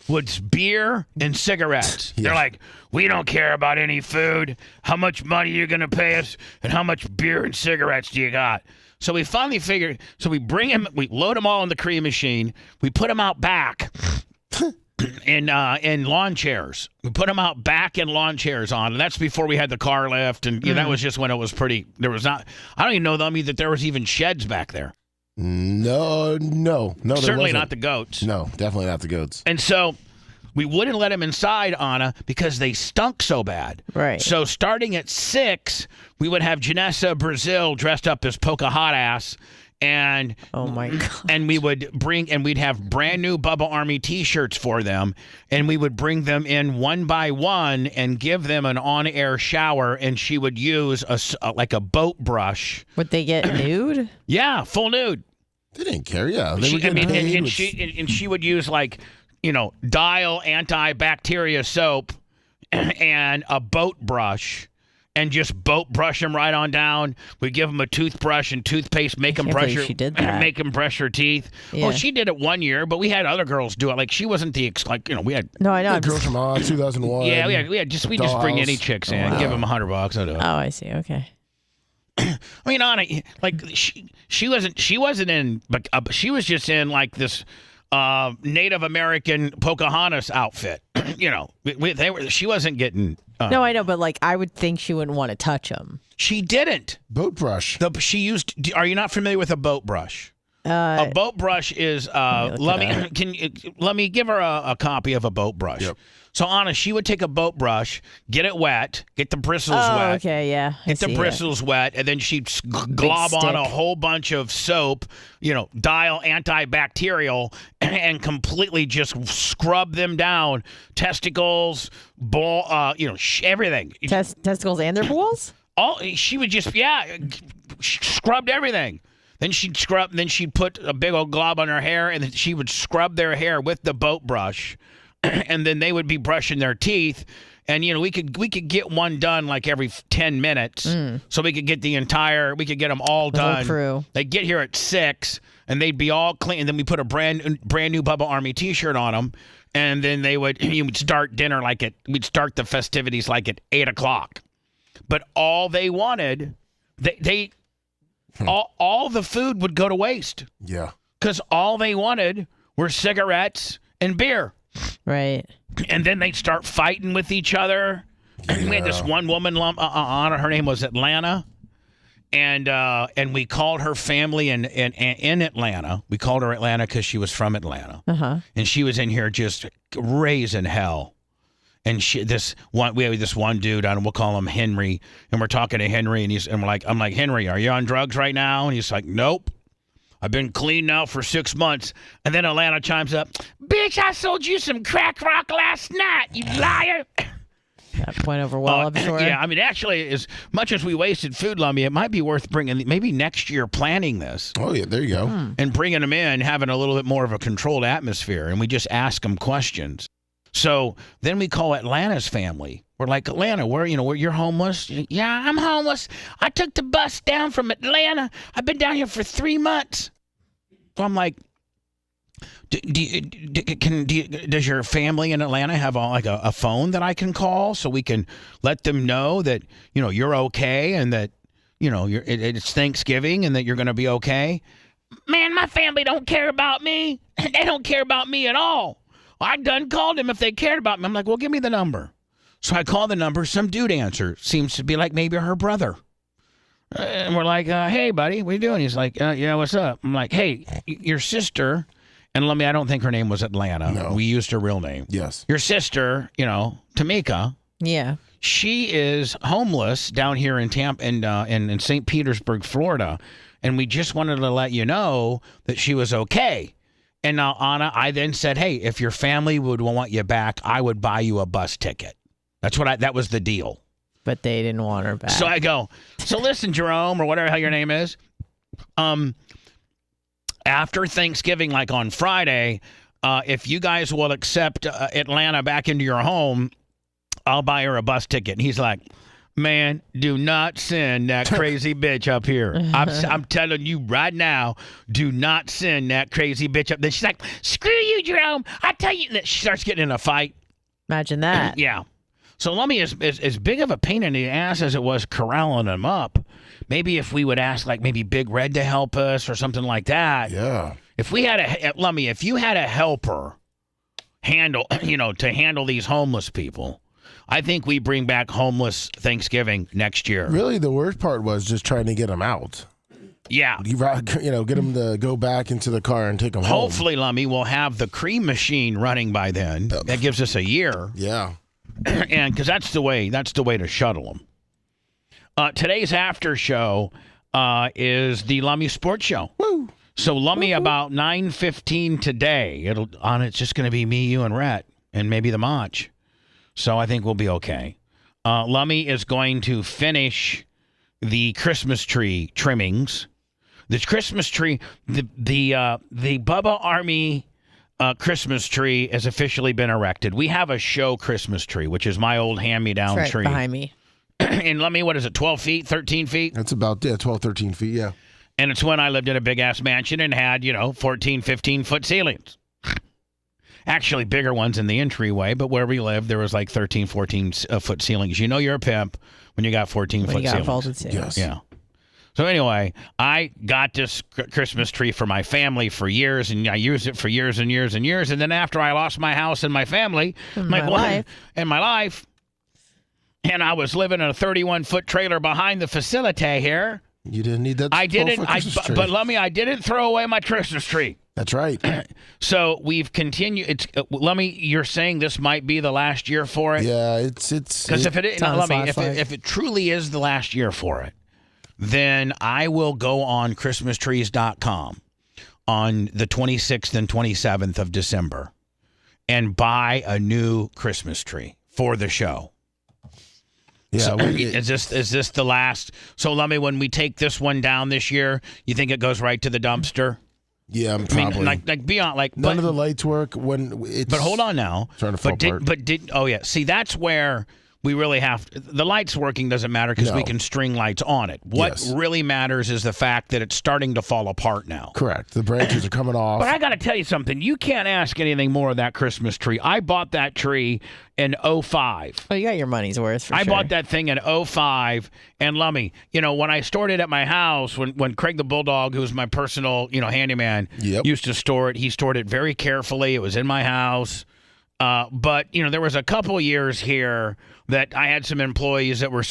was beer and cigarettes. Yeah. They're like, we don't care about any food. How much money you're gonna pay us, and how much beer and cigarettes do you got? So we finally figured. So we bring him. We load them all in the cream machine. We put them out back. In lawn chairs. We put them out back in lawn chairs on, and that's before we had the car lift, and that was just when it was pretty. There was not. I don't even know that there was even sheds back there. No. Certainly not the goats. No, definitely not the goats. And so we wouldn't let them inside, Anna, because they stunk so bad. Right. So starting at 6, we would have Janessa Brazil dressed up as Pocahontas. And oh my God. And we would we'd have brand new Bubba Army T-shirts for them, and we would bring them in one by one and give them an on-air shower, and she would use like a boat brush. Would they get nude? Yeah, full nude. They didn't care. Yeah, they were getting paid. And she would use like Dial antibacteria soap and a boat brush. And just boat brush them right on down. We give them a toothbrush and toothpaste, make them brush her teeth. Yeah. Well, she did it one year, but we had other girls do it. Like she wasn't we had. No, I know. Girls from 2001. Yeah, we just bring any chicks in, give them $100. I'll do it. Oh, I see. Okay. I mean, Anna, like she wasn't in, but she was just in like this Native American Pocahontas outfit. She wasn't getting. No, I know, but like I would think she wouldn't want to touch them. She didn't. Boat brush. She used. Are you not familiar with a boat brush? A boat brush is. Let me give her a copy of a boat brush. Yep. So Anna, she would take a boat brush, get it wet, get the bristles wet. Okay, yeah. Get the bristles wet, and then she'd glob on a whole bunch of soap, Dial antibacterial, and completely just scrub them down. Testicles, ball, everything. Testicles and their balls? She would just, scrubbed everything. Then she'd scrub. Then she'd put a big old glob on her hair, and then she would scrub their hair with the boat brush, and then they would be brushing their teeth. And we could get one done like every 10 minutes, so we could get them all done. Crew. They get here at 6, and they'd be all clean. And then we put a brand new Bubba Army T-shirt on them, and then you would start dinner we'd start the festivities like at 8:00. But all they wanted, all the food would go to waste. Yeah. Because all they wanted were cigarettes and beer. Right. And then they'd start fighting with each other. Yeah. We had this one woman, her name was Atlanta. And we called her family in Atlanta. We called her Atlanta because she was from Atlanta. Uh-huh. And she was in here just raising hell. And we have this one dude on, we'll call him Henry, and we're talking to Henry, and I'm like, Henry, are you on drugs right now? And he's like, nope. I've been clean now for 6 months. And then Atlanta chimes up, bitch, I sold you some crack rock last night, you liar. That went over well, I'm sure. Yeah, I mean, actually, as much as we wasted food, Lummy, it might be worth maybe next year planning this. Oh, yeah, there you go. And bringing them in, having a little bit more of a controlled atmosphere, and we just ask them questions. So then we call Atlanta's family. We're like, Atlanta, where you're homeless? Yeah, I'm homeless. I took the bus down from Atlanta. I've been down here for 3 months. So I'm like, does your family in Atlanta have a phone that I can call so we can let them know that you're okay and that it's Thanksgiving and that you're going to be okay? man, my family don't care about me. They don't care about me at all. I done called them if they cared about me. I'm like, well, give me the number. So I call the number. Some dude answers. Seems to be like maybe her brother. And we're like, hey, buddy, what are you doing? He's like, yeah, what's up? I'm like, hey, your sister, and let me, I don't think her name was Atlanta. No. We used her real name. Yes. Your sister, Tamika. Yeah. She is homeless down here in Tampa in St. Petersburg, Florida. And we just wanted to let you know that she was okay. And now, Anna, I then said, hey, if your family would want you back, I would buy you a bus ticket. That was the deal. But they didn't want her back. So I go, so listen, Jerome, or whatever the hell your name is. After Thanksgiving, like on Friday, if you guys will accept Atlanta back into your home, I'll buy her a bus ticket. And he's like, man, do not send that crazy bitch up here. I'm telling you right now, do not send that crazy bitch up. Then she's like, screw you, Jerome. I tell you. That she starts getting in a fight. Imagine that. Yeah. So let me, as big of a pain in the ass as it was corralling them up, maybe if we would ask like maybe Big Red to help us or something like that. Yeah. If we had if you had a helper to handle these homeless people, I think we bring back homeless Thanksgiving next year. Really, the worst part was just trying to get them out. Yeah. Get them to go back into the car and take them home. Hopefully, Lummy, we'll have the cream machine running by then. That gives us a year. Yeah. And because that's the way to shuttle them. Today's after show is the Lummy Sports Show. Woo. So Lummy, about 9:15 today, it's just going to be me, you, and Rhett, and maybe the Mach. So I think we'll be okay. Lummy is going to finish the Christmas tree trimmings. The Christmas tree, the Bubba Army Christmas tree has officially been erected. We have a show Christmas tree, which is my old hand-me-down right tree. behind me. And Lummy, what is it, 12 feet, 13 feet? That's about 12, 13 feet, yeah. And it's when I lived in a big-ass mansion and had, 14, 15-foot ceilings. Actually, bigger ones in the entryway, but where we lived, there was like 13, 14-foot ceilings. You know you're a pimp when you got 14-foot ceilings. Vaulted ceilings. Yes. Yeah. So anyway, I got this Christmas tree for my family for years, and I used it for years and years and years. And then after I lost my house and my family, my life, and I was living in a 31-foot trailer behind the facility here. You didn't need that. I didn't. But Lummy, I didn't throw away my Christmas tree. That's right. So we've continued. It's Lummy, you're saying this might be the last year for it? Yeah, it's because if it is, Lummy, if it truly is the last year for it, then I will go on ChristmasTrees.com on the 26th and 27th of December and buy a new Christmas tree for the show. Yeah, so, is this the last? So, Lummy, when we take this one down this year, you think it goes right to the dumpster? Yeah, probably. I mean, like beyond, like none of the lights work when it's. But hold on now. Trying to fall apart. Oh yeah. See, that's where we really have the lights working doesn't matter because we can string lights on it. What really matters is the fact that it's starting to fall apart now. Correct. The branches are coming off. But I got to tell you something. You can't ask anything more of that Christmas tree. I bought that tree in 2005. Oh, you got your money's worth for sure. I bought that thing in 2005. And Lummy, when I stored it at my house, when Craig the Bulldog, who's my personal, handyman, used to store it, he stored it very carefully. It was in my house. But there was a couple years here that I had some employees that were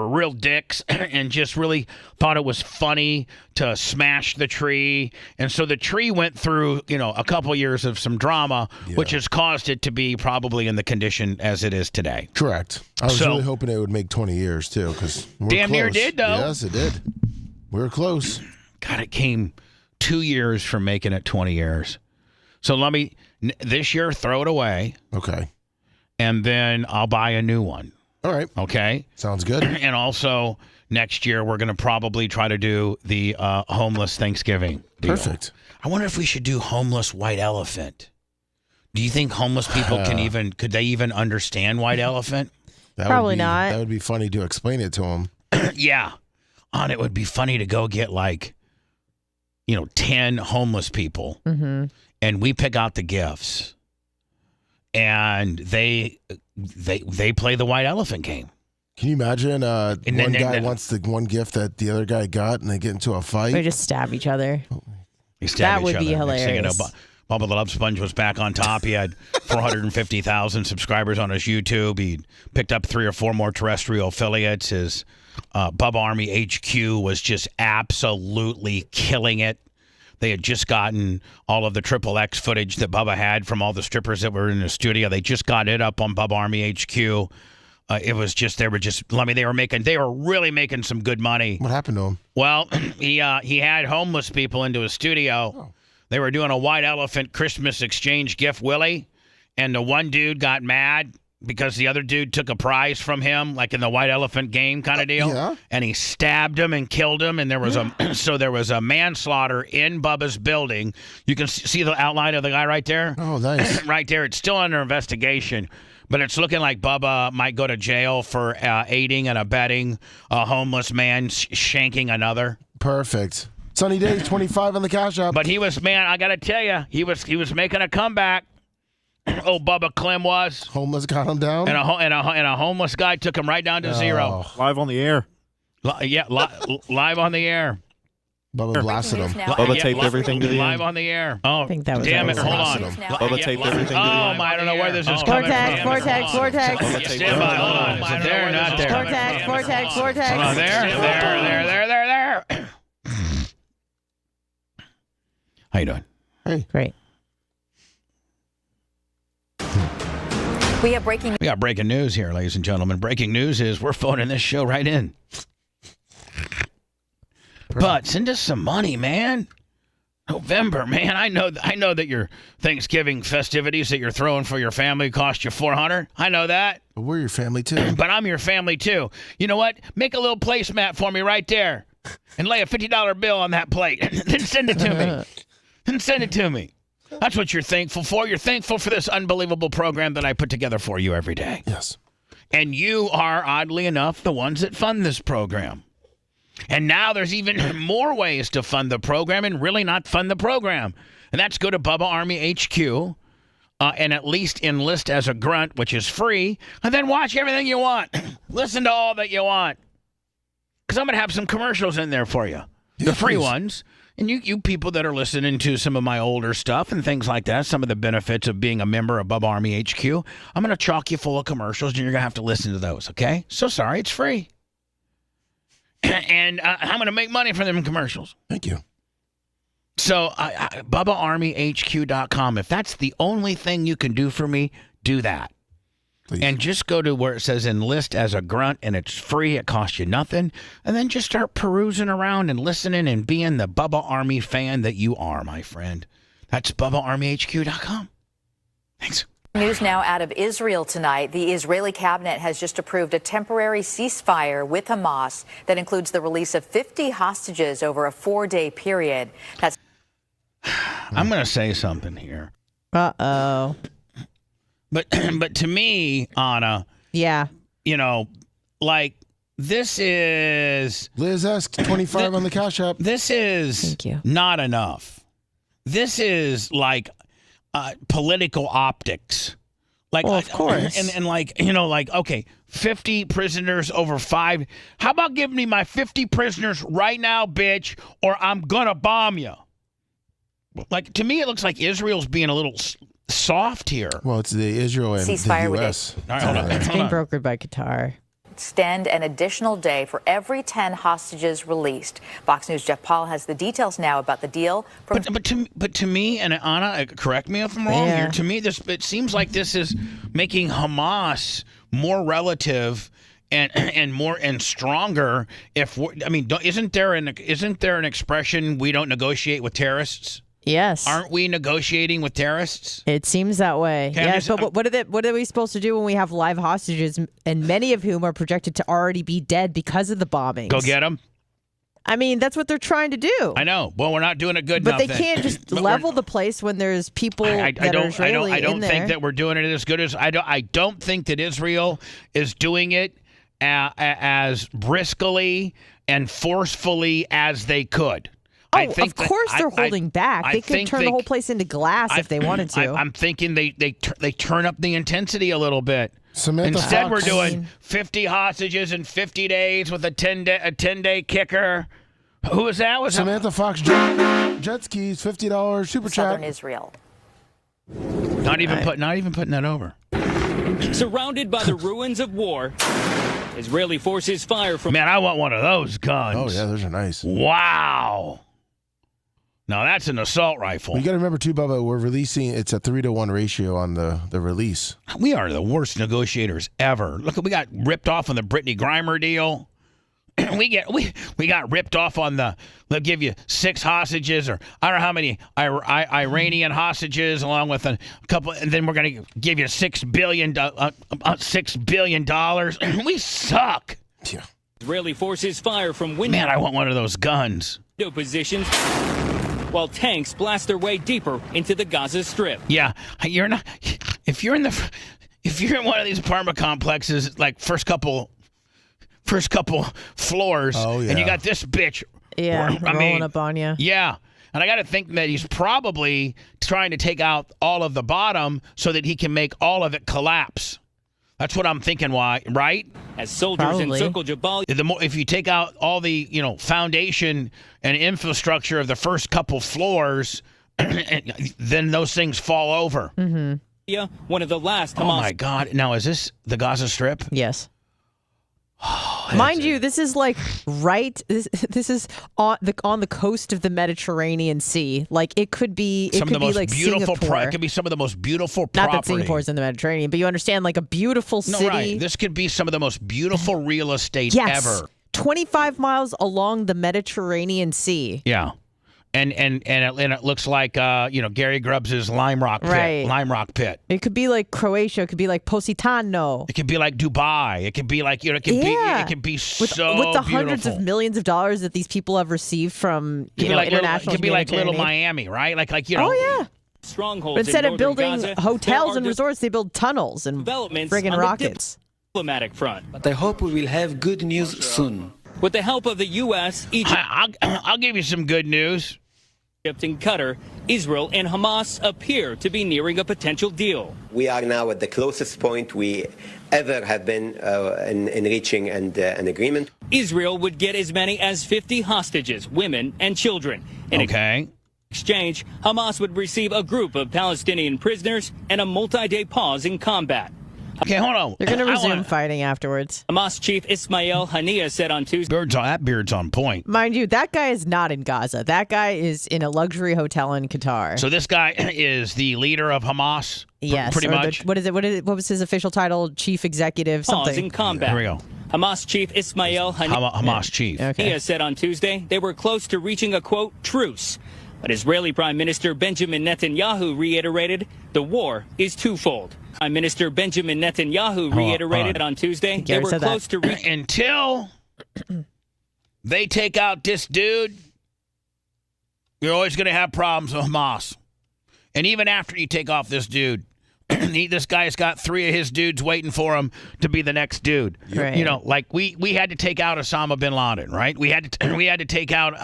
real dicks and just really thought it was funny to smash the tree. And so the tree went through, a couple years of some drama, which has caused it to be probably in the condition as it is today. Correct. I was really hoping it would make 20 years too, because damn near did though. Yes, it did. We were close. God, it came 2 years from making it 20 years. So let me. This year, throw it away. Okay. And then I'll buy a new one. All right. Okay. Sounds good. And also, next year, we're going to probably try to do the homeless Thanksgiving deal. Perfect. I wonder if we should do homeless white elephant. Do you think homeless people could they even understand white elephant? Probably not. That would be funny to explain it to them. Yeah. And it would be funny to go get 10 homeless people. Mm-hmm. And we pick out the gifts, and they play the white elephant game. Can you imagine one guy wants the one gift that the other guy got, and they get into a fight? They just stab each other. They stabbed That each would other. be Next thing you know, hilarious. Bubba the Love Sponge was back on top. He had 450,000 subscribers on his YouTube. He picked up 3 or 4 more terrestrial affiliates. His Bubba Army HQ was just absolutely killing it. They had just gotten all of the XXX footage that Bubba had from all the strippers that were in the studio. They just got it up on Bubba Army HQ. It was just they were really making some good money. What happened to him? Well, he had homeless people into his studio. Oh. They were doing a white elephant Christmas exchange gift, Willie, and the one dude got mad because the other dude took a prize from him, like in the white elephant game kind of deal. Yeah. And he stabbed him and killed him. And there was there was a manslaughter in Bubba's building. You can see the outline of the guy right there. Oh, nice. Right there. It's still under investigation. But it's looking like Bubba might go to jail for aiding and abetting a homeless man shanking another. Perfect. Sunny Days 25 on the Cash App. But he was, man, I got to tell you, he was making a comeback. Oh, Bubba Clem was. Homeless got him down? And a homeless guy took him right down to zero. Live on the air. Live on the air. Bubba blasted him. Bubba taped everything to the live end. on the air. Oh, I think that was damn it! Hold on. Bubba taped everything to the end. I don't know where this is coming from. Vortex. Stand by. Hold on. Is it there or not there? Vortex. Hold on. There. How you doing? Hey. Great. We have breaking We got breaking news here, ladies and gentlemen. Breaking news is we're phoning this show right in. But send us some money, man. November, man. I know that your Thanksgiving festivities that you're throwing for your family cost you $400. I know that. But we're your family, too. But I'm your family, too. You know what? Make a little placemat for me right there and lay a $50 bill on that plate. Then send it to me. That's what you're thankful for. You're thankful for this unbelievable program that I put together for you every day. Yes. And you are, oddly enough, the ones that fund this program. And now there's even more ways to fund the program and really not fund the program. And that's go to Bubba Army HQ and at least enlist as a grunt, which is free, and then watch everything you want. Listen to all that you want. Because I'm going to have some commercials in there for you. The free ones. And you people that are listening to some of my older stuff and things like that, some of the benefits of being a member of Bubba Army HQ, I'm going to chalk you full of commercials, and you're going to have to listen to those, okay? So sorry, it's free. And I'm going to make money from them commercials. Thank you. So BubbaArmyHQ.com. If that's the only thing you can do for me, do that. Please. And just go to where it says enlist as a grunt, and it's free. It costs you nothing. And then just start perusing around and listening and being the Bubba Army fan that you are, my friend. That's BubbaArmyHQ.com. Thanks. News now out of Israel tonight. The Israeli cabinet has just approved a temporary ceasefire with Hamas that includes the release of 50 hostages over a 4-day period. I'm going to say something here. Uh-oh. But to me, Anna, yeah, you know, like this is Liz S 25 on the Cash App. This is Thank you. Not enough. This is like political optics. Like, well, of course. And like, you know, like, okay, 50 prisoners over 5. How about giving me my 50 prisoners right now, bitch, or I'm gonna bomb you? Like, to me, it looks like Israel's being a little soft here. Well, it's the Israel and Ceasefire the U.S. All right, hold on. It's being brokered by Qatar. Extend an additional day for every 10 hostages released. Fox News' Jeff Paul has the details now about the deal. But to me, and Anna, correct me if I'm wrong here. To me, it seems like this is making Hamas more relative and more and stronger. Isn't there an expression, we don't negotiate with terrorists? Yes. Aren't we negotiating with terrorists? It seems that way. Okay, yes, but what are we supposed to do when we have live hostages, and many of whom are projected to already be dead because of the bombings? Go get them. I mean, that's what they're trying to do. I know. Well, we're not doing it good but enough. But they can't just level the place when there's people that are Israeli I don't in there. think that we're doing it as good as I don't think that Israel is doing it as briskly and forcefully as they could. Oh, of course they're holding back. They could turn the whole place into glass if they wanted to. I'm thinking they turn up the intensity a little bit. Samantha Instead, Fox. we're doing 50 hostages in 50 days with a 10-day kicker. Who was that? Samantha Fox. jet skis, $50 super Southern chat. Israel. Not even putting that over. Surrounded by the ruins of war, Israeli forces fire from... Man, I want one of those guns. Oh, yeah, those are nice. Wow. Now, that's an assault rifle. You got to remember, too, Bubba, we're releasing, it's a 3-to-1 ratio on the release. We are the worst negotiators ever. Look, we got ripped off on the Brittany Grimer deal. we got ripped off on they'll give you 6 hostages, or I don't know how many Iranian hostages, along with a couple, and then we're going to give you $6 billion. We suck. Yeah. Israeli forces fire from window... Man, I want one of those guns. ...positions, while tanks blast their way deeper into the Gaza Strip. Yeah, you're not. If you're in one of these apartment complexes, like first couple floors, and you got this bitch, rolling up on you. Yeah, and I got to think that he's probably trying to take out all of the bottom so that he can make all of it collapse. That's what I'm thinking. Why, right? As soldiers encircle Jabal, if you take out all the foundation and infrastructure of the first couple floors, then those things fall over. Mm-hmm. One of the last Hamas... Oh my God! Now, is this the Gaza Strip? Yes. Mind you, this is like This is on the coast of the Mediterranean Sea. Like it could be. It could be like Singapore. It could be some of the most beautiful Not property. that Singapore's in the Mediterranean, but you understand, like a beautiful city. No, right. This could be some of the most beautiful real estate ever. 25 miles along the Mediterranean Sea. Yeah. And it looks like Gary Grubbs' Lime Rock Pit. It could be like Croatia. It could be like Positano. It could be like Dubai. It could be like it could be so with the beautiful. Hundreds of millions of dollars that these people have received from international. It could be like little Miami, right? Like Oh yeah. Strongholds. But instead in of building Gaza, hotels and resorts, they build tunnels and friggin' rockets. Diplomatic front. But I hope we will have good news soon. With the help of the U.S., Egypt, I'll give you some good news. Egypt and Qatar, Israel and Hamas appear to be nearing a potential deal. We are now at the closest point we ever have been in reaching an agreement. Israel would get as many as 50 hostages, women and children. In exchange, Hamas would receive a group of Palestinian prisoners and a multi-day pause in combat. Okay, hold on. They're going to resume fighting afterwards. Hamas chief Ismail Haniyeh said on Tuesday... That beard's on point. Mind you, that guy is not in Gaza. That guy is in a luxury hotel in Qatar. So this guy is the leader of Hamas? Yes. Pretty much? What was his official title? Chief executive something? Pause in combat. Here we go. Hamas chief Ismail Haniyeh... Hamas chief. Haniyeh said on Tuesday they were close to reaching a, quote, truce. But Israeli Prime Minister Benjamin Netanyahu reiterated the war is twofold. Prime Minister Benjamin Netanyahu reiterated on Tuesday they were close to reaching... Until they take out this dude, you're always going to have problems with Hamas. And even after you take off this dude, this guy's got 3 of his dudes waiting for him to be the next dude. Right. Like we had to take out Osama bin Laden, right? We had to take out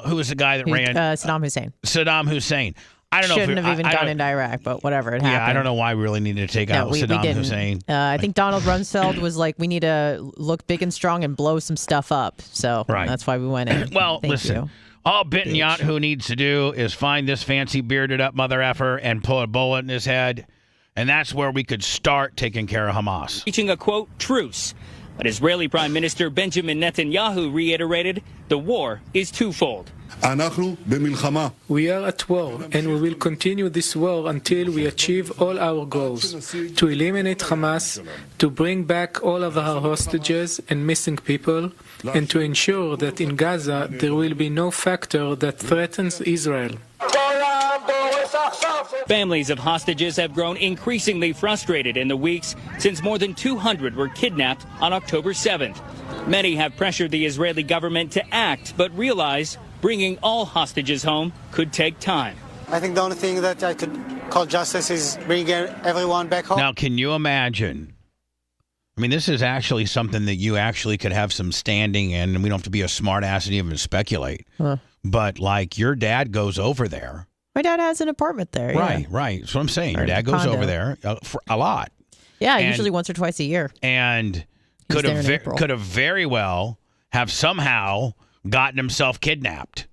who was the guy that ran Saddam Hussein. Saddam Hussein. I don't know. Shouldn't have even gone into Iraq, but whatever. It happened. Yeah, I don't know why we really needed to take out Saddam Hussein. I think Donald Rumsfeld was like, we need to look big and strong and blow some stuff up. So that's why we went in. Well, listen. All Netanyahu needs to do is find this fancy bearded up mother effer and pull a bullet in his head. And that's where we could start taking care of Hamas. Reaching a, quote, truce. But Israeli Prime Minister Benjamin Netanyahu reiterated the war is twofold. We are at war, and we will continue this war until we achieve all our goals: to eliminate Hamas, to bring back all of our hostages and missing people, and to ensure that in Gaza there will be no factor that threatens Israel. Families of hostages have grown increasingly frustrated in the weeks since more than 200 were kidnapped on October 7th. Many have pressured the Israeli government to act, but realize bringing all hostages home could take time. I think the only thing that I could call justice is bringing everyone back home. Now, can you imagine? I mean, this is actually something that you actually could have some standing in, and we don't have to be a smart ass and even speculate. But, like, your dad goes over there. My dad has an apartment there. Right. That's what I'm saying. Your dad goes over there for a lot. Yeah, usually once or twice a year. And could have very well have somehow gotten himself kidnapped.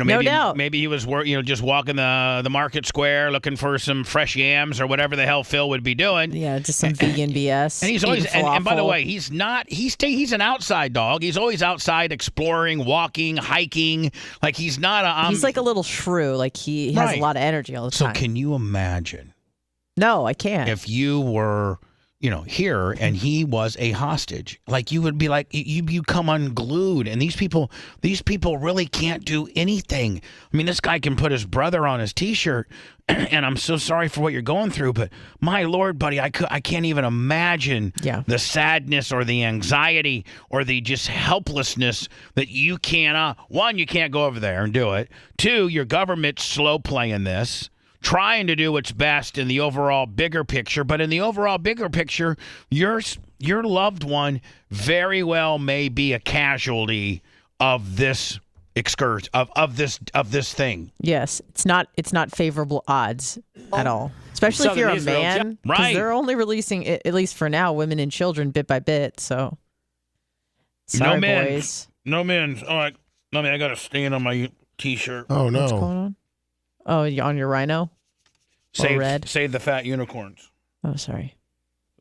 maybe he was just walking the market square looking for some fresh yams or whatever the hell Phil would be doing. Yeah, just some vegan BS. And he's always and by the way, he's an outside dog. He's always outside exploring, walking, hiking. Like he's not he's like a little shrew. Like he has a lot of energy all the time. So can you imagine? No, I can't. If you were here and he was a hostage, like you would be like, you come unglued, and these people really can't do anything. I mean, this guy can put his brother on his T-shirt, and I'm so sorry for what you're going through, but my Lord, buddy, I can't even imagine the sadness or the anxiety or the just helplessness that you cannot. One, you can't go over there and do it. Two, your government's slow playing this, trying to do what's best in the overall bigger picture, but in the overall bigger picture, your loved one very well may be a casualty of this excursion of this thing. Yes, it's not favorable odds at all, especially if you're a man, because they're only releasing, at least for now, women and children bit by bit. So, sorry, boys. No men. All right, I got a stain on my T-shirt. Oh no. What's going on? Oh, on your rhino? Save the fat unicorns. Oh, sorry.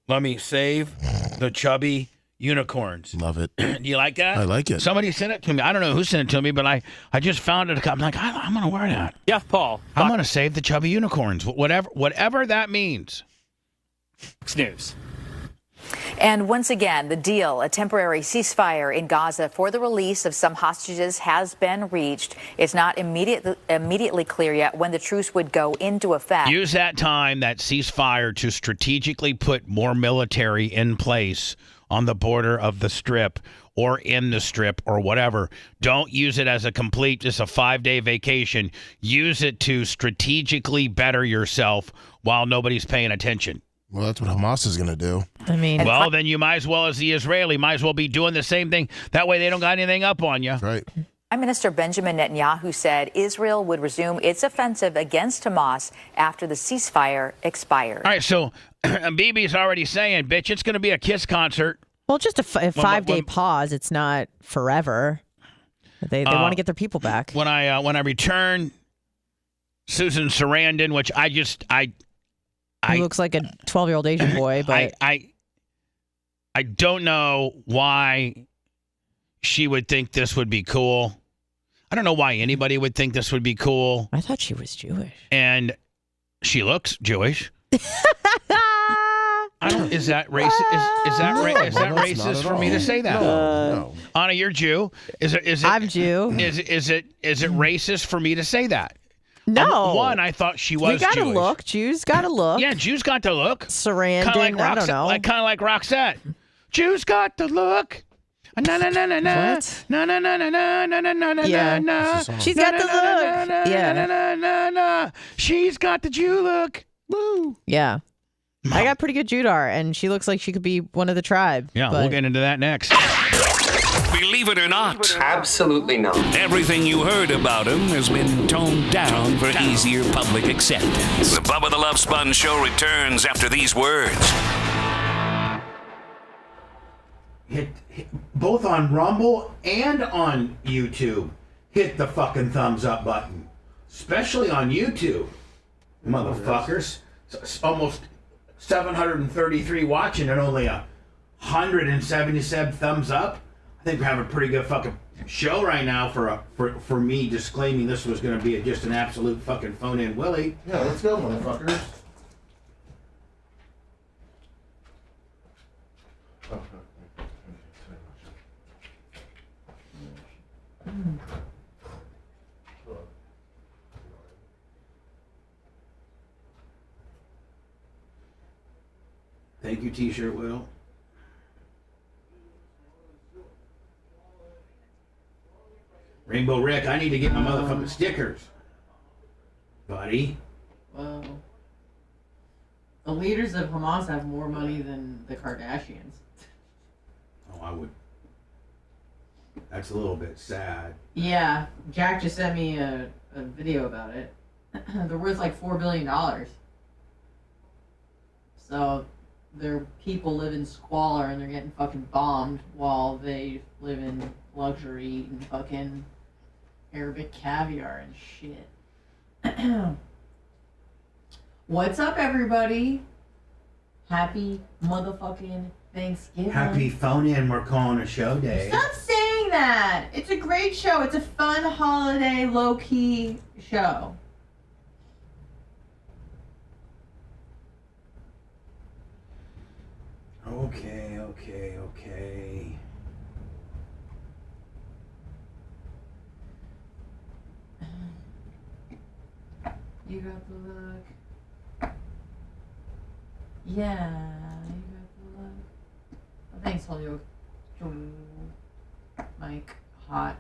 Let me save the chubby unicorns. Love it. Do you like that? I like it. Somebody sent it to me. I don't know who sent it to me, but I just found it. I'm like, I'm going to wear that. Yeah, Paul. I'm going to save the chubby unicorns. Whatever that means. Fox News. And once again, the deal, a temporary ceasefire in Gaza for the release of some hostages, has been reached. It's not immediately clear yet when the truce would go into effect. Use that time, that ceasefire, to strategically put more military in place on the border of the Strip or in the Strip or whatever. Don't use it as just a 5-day vacation. Use it to strategically better yourself while nobody's paying attention. Well, that's what Hamas is going to do. I mean, well, then you might as well, as the Israeli, might as well be doing the same thing. That way they don't got anything up on you. That's right. Prime Minister Benjamin Netanyahu said Israel would resume its offensive against Hamas after the ceasefire expired. All right, so Bibi's already saying, bitch, it's going to be a Kiss concert. Well, just a 5-day pause. It's not forever. They want to get their people back. When I return Susan Sarandon, which he looks like a 12-year-old Asian boy, but I don't know why she would think this would be cool. I don't know why anybody would think this would be cool. I thought she was Jewish. And she looks Jewish. Is that racist? Is that racist for me to say that? No. Anna, you're Jew. Is it? I'm Jew. Is it racist for me to say that? No. One, I thought she was Jewish. We got to look. Jews got to look. Yeah, Jews got to look. Sarandon, I don't know. Kind of like Roxette. Jews got to look. Na na na na na. What? Na na na na na na na na Yeah. na. She's got the look. Yeah. Na na na na. She's got the Jew look. Woo. Yeah. I got pretty good Judar, and she looks like she could be one of the tribe. Yeah, we'll get into that next. Believe it or not, absolutely not. Everything you heard about him has been toned down for easier public acceptance. The Bubba the Love Sponge Show returns after these words. Hit both on Rumble and on YouTube. Hit the fucking thumbs up button, especially on YouTube, motherfuckers. It's almost 733 watching and only 177 thumbs up. I think we're having a pretty good fucking show right now for me disclaiming this was going to be just an absolute fucking phone-in Willie. Yeah, let's go, motherfuckers. Thank you, T-shirt Will. Rainbow Rick, I need to get my motherfucking stickers, buddy. Well, the leaders of Hamas have more money than the Kardashians. Oh, I would. That's a little bit sad. Yeah, Jack just sent me a video about it. They're worth like $4 billion. So their people live in squalor and they're getting fucking bombed while they live in luxury and fucking Arabic caviar and shit. What's up, everybody? Happy motherfucking Thanksgiving. Happy phone in. We're calling a show day. Stop saying that. It's a great show. It's a fun holiday, low-key show. Okay. You got the look. Yeah, you got the look. Oh, thanks, Holyoke. Mike, hot.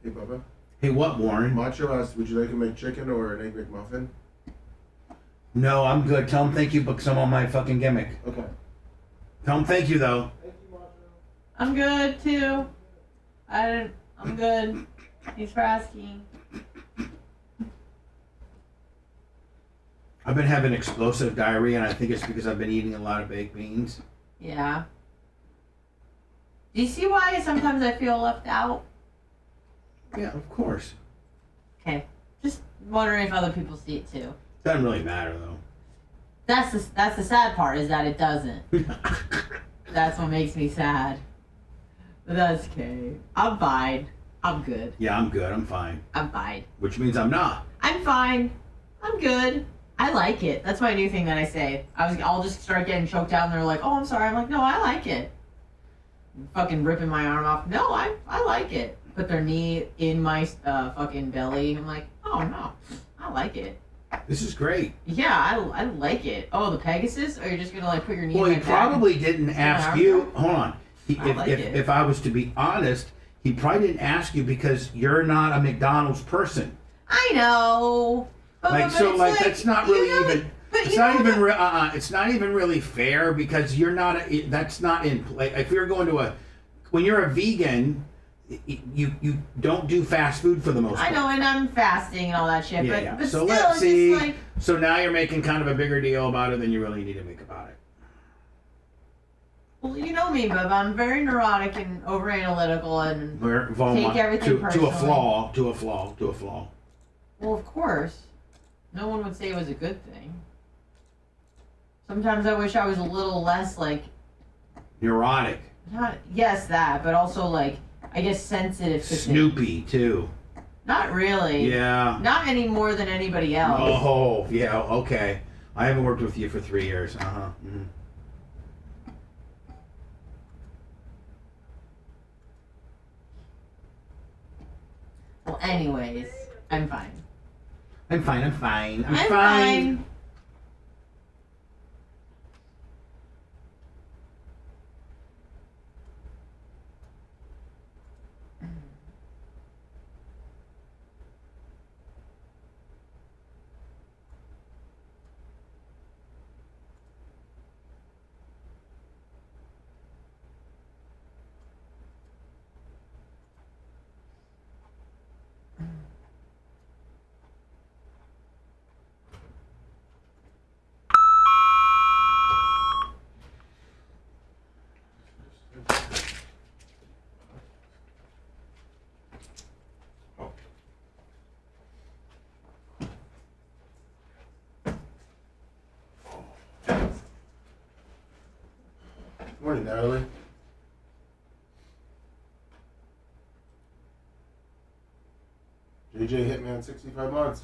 Hey, Bubba. Hey, what, Warren? Macho asked, would you like a McChicken or an Egg McMuffin? No, I'm good. Tell him thank you, because I'm on my fucking gimmick. Okay. Tell him thank you, though. I'm good, too. I'm good. Thanks for asking. I've been having explosive diarrhea, and I think it's because I've been eating a lot of baked beans. Yeah. Do you see why sometimes I feel left out? Yeah, of course. Okay. Just wondering if other people see it too. Doesn't really matter, though. That's the sad part, is that it doesn't. That's what makes me sad. But that's okay. I'm fine. I'm good. Yeah, I'm good. I'm fine. I'm fine. Which means I'm not. I'm fine. I'm good. I like it. That's my new thing that I say. I'll just start getting choked out and they're like, oh, I'm sorry. I'm like, no, I like it. Fucking ripping my arm off. No, I like it. Put their knee in my fucking belly. I'm like, oh, no. I like it. This is great. Yeah, I like it. Oh, the Pegasus? Or you're just going to like put your knee Well, in he my probably back? didn't ask you. Hold on. If I was to be honest, he probably didn't ask you because you're not a McDonald's person. I know. But That's not really even. It's not even really fair because you're not. That's not in play. If you're going to when you're a vegan, you don't do fast food for the most part. I know, and I'm fasting and all that shit. Yeah. But So still, let's it's see. just like, So now you're making kind of a bigger deal about it than you really need to make about it. well, you know me, Bubba. I'm very neurotic and over analytical and Take everything personally. To a flaw. Well, of course. No one would say it was a good thing. Sometimes I wish I was a little less like Neurotic. yes, that, but also like I guess sensitive to Snoopy too. Not really. Yeah. Not any more than anybody else. Oh, yeah, okay. I haven't worked with you for 3 years. Mm-hmm. Well, anyways, I'm fine. I'm fine. I'm fine. Morning, Natalie. JJ Hitman 65 months.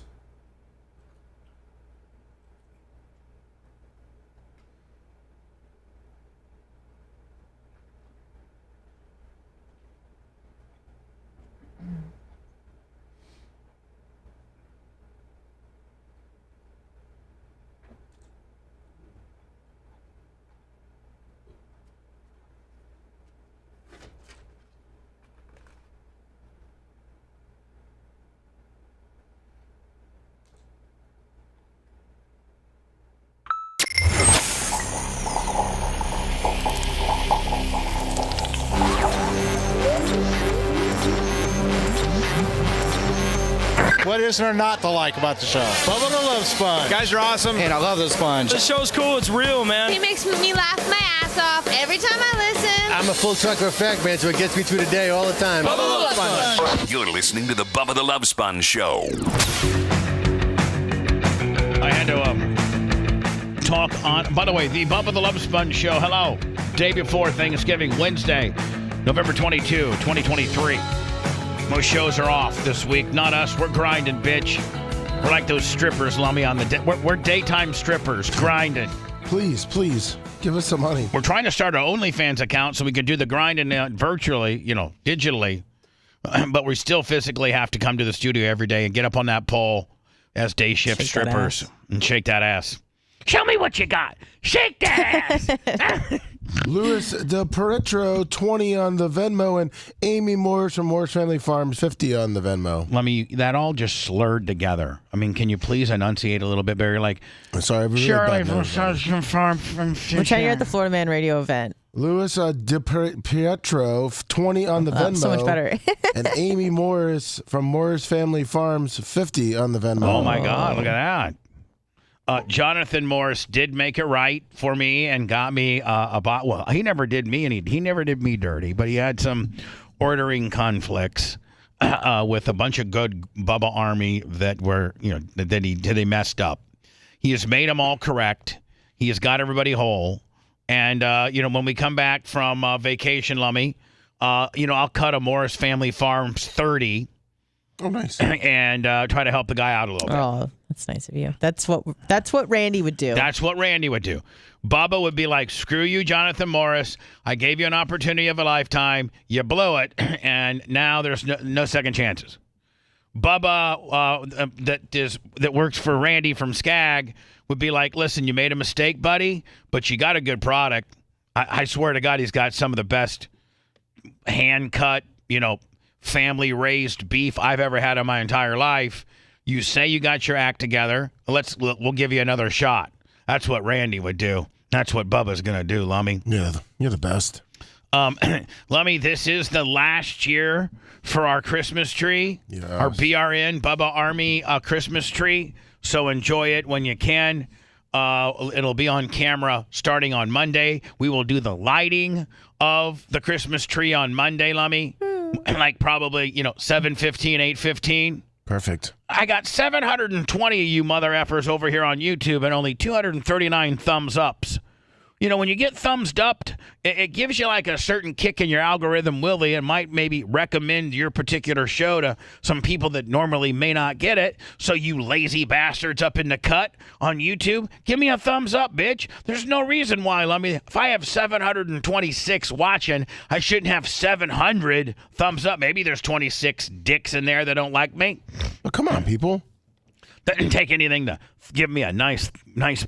What is there not to like about the show? Bubba the Love Sponge. You guys are awesome. And I love the sponge. The show's cool. It's real, man. He makes me laugh my ass off every time I listen. I'm a full trucker effect, man, so it gets me through the day all the time. Bubba the Love Sponge. You're listening to the Bubba the Love Sponge Show. I had to talk on. By the way, the Bubba the Love Sponge Show. Hello. Day before Thanksgiving, Wednesday, November 22, 2023. Most shows are off this week. Not us. We're grinding, bitch. We're like those strippers, Lummy, on the we're daytime strippers, grinding. Please, give us some money. We're trying to start an OnlyFans account so we can do the grinding virtually, digitally. But we still physically have to come to the studio every day and get up on that pole as day shift strippers and shake that ass. Show me what you got. Shake that ass. Louis De Peretro, 20 on the Venmo, and Amy Morris from Morris Family Farms, 50 on the Venmo. Let me, that all just slurred together. I mean, can you please enunciate a little bit better? Like, sorry, Shirley from Farm. Pretend you're at the Florida Man Radio event. Louis De Pietro, 20 on the Venmo. So much better. And Amy Morris from Morris Family Farms, 50 on the Venmo. Oh, my God. Look at that. Jonathan Morris did make it right for me and got me a bot. Well, he never did me he never did me dirty, but he had some ordering conflicts with a bunch of good Bubba Army that were, that he messed up. He has made them all correct. He has got everybody whole. And, when we come back from vacation, Lummy, I'll cut a Morris Family Farms 30. Oh, nice. And try to help the guy out a little bit. Oh, that's nice of you. That's what Randy would do. That's what Randy would do. Bubba would be like, screw you, Jonathan Morris. I gave you an opportunity of a lifetime. You blew it, and now there's no second chances. Bubba, that works for Randy from Skag, would be like, listen, you made a mistake, buddy, but you got a good product. I swear to God, he's got some of the best hand-cut, family-raised beef I've ever had in my entire life. You say you got your act together. We'll give you another shot. That's what Randy would do. That's what Bubba's going to do, Lummy. Yeah, you're the best. Lummy, this is the last year for our Christmas tree, yes. Our BRN, Bubba Army Christmas tree. So enjoy it when you can. It'll be on camera starting on Monday. We will do the lighting of the Christmas tree on Monday, Lummy. Like probably, 7:15, 8:15. Perfect. I got 720 of you mother effers over here on YouTube and only 239 thumbs ups. When you get thumbs upped, it gives you like a certain kick in your algorithm, Willie, and might maybe recommend your particular show to some people that normally may not get it. So you lazy bastards up in the cut on YouTube, give me a thumbs up, bitch. There's no reason why. If I have 726 watching, I shouldn't have 700 thumbs up. Maybe there's 26 dicks in there that don't like me. Well, come on, people. Doesn't take anything to give me a nice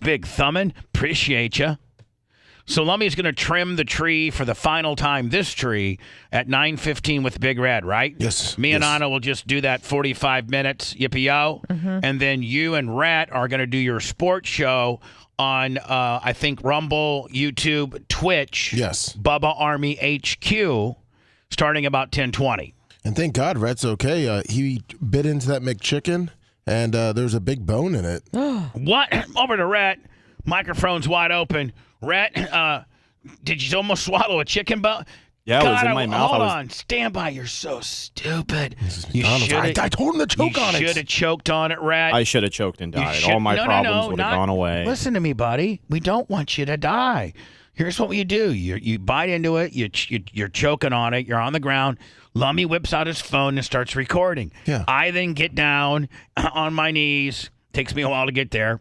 big thumbing. Appreciate you. So Lummy's going to trim the tree for the final time, this tree, at 9:15 with Big Red, right? Yes. Me and Anna will just do that 45 minutes, yippee-yo. Mm-hmm. And then you and Rhett are going to do your sports show on, I think, Rumble, YouTube, Twitch. Yes. Bubba Army HQ, starting about 10:20. And thank God Rhett's okay. He bit into that McChicken, and there's a big bone in it. What? Over to Rhett. Microphone's wide open. Rhett, did you almost swallow a chicken bone? Yeah, it was in my mouth. Hold on. Stand by. You're so stupid. I told him to choke on it. You should have choked on it, Rhett. I should have choked and died. All my problems would have gone away. Listen to me, buddy. We don't want you to die. Here's what you do. You bite into it. You're choking on it. You're on the ground. Lummy whips out his phone and starts recording. Yeah. I then get down on my knees. Takes me a while to get there.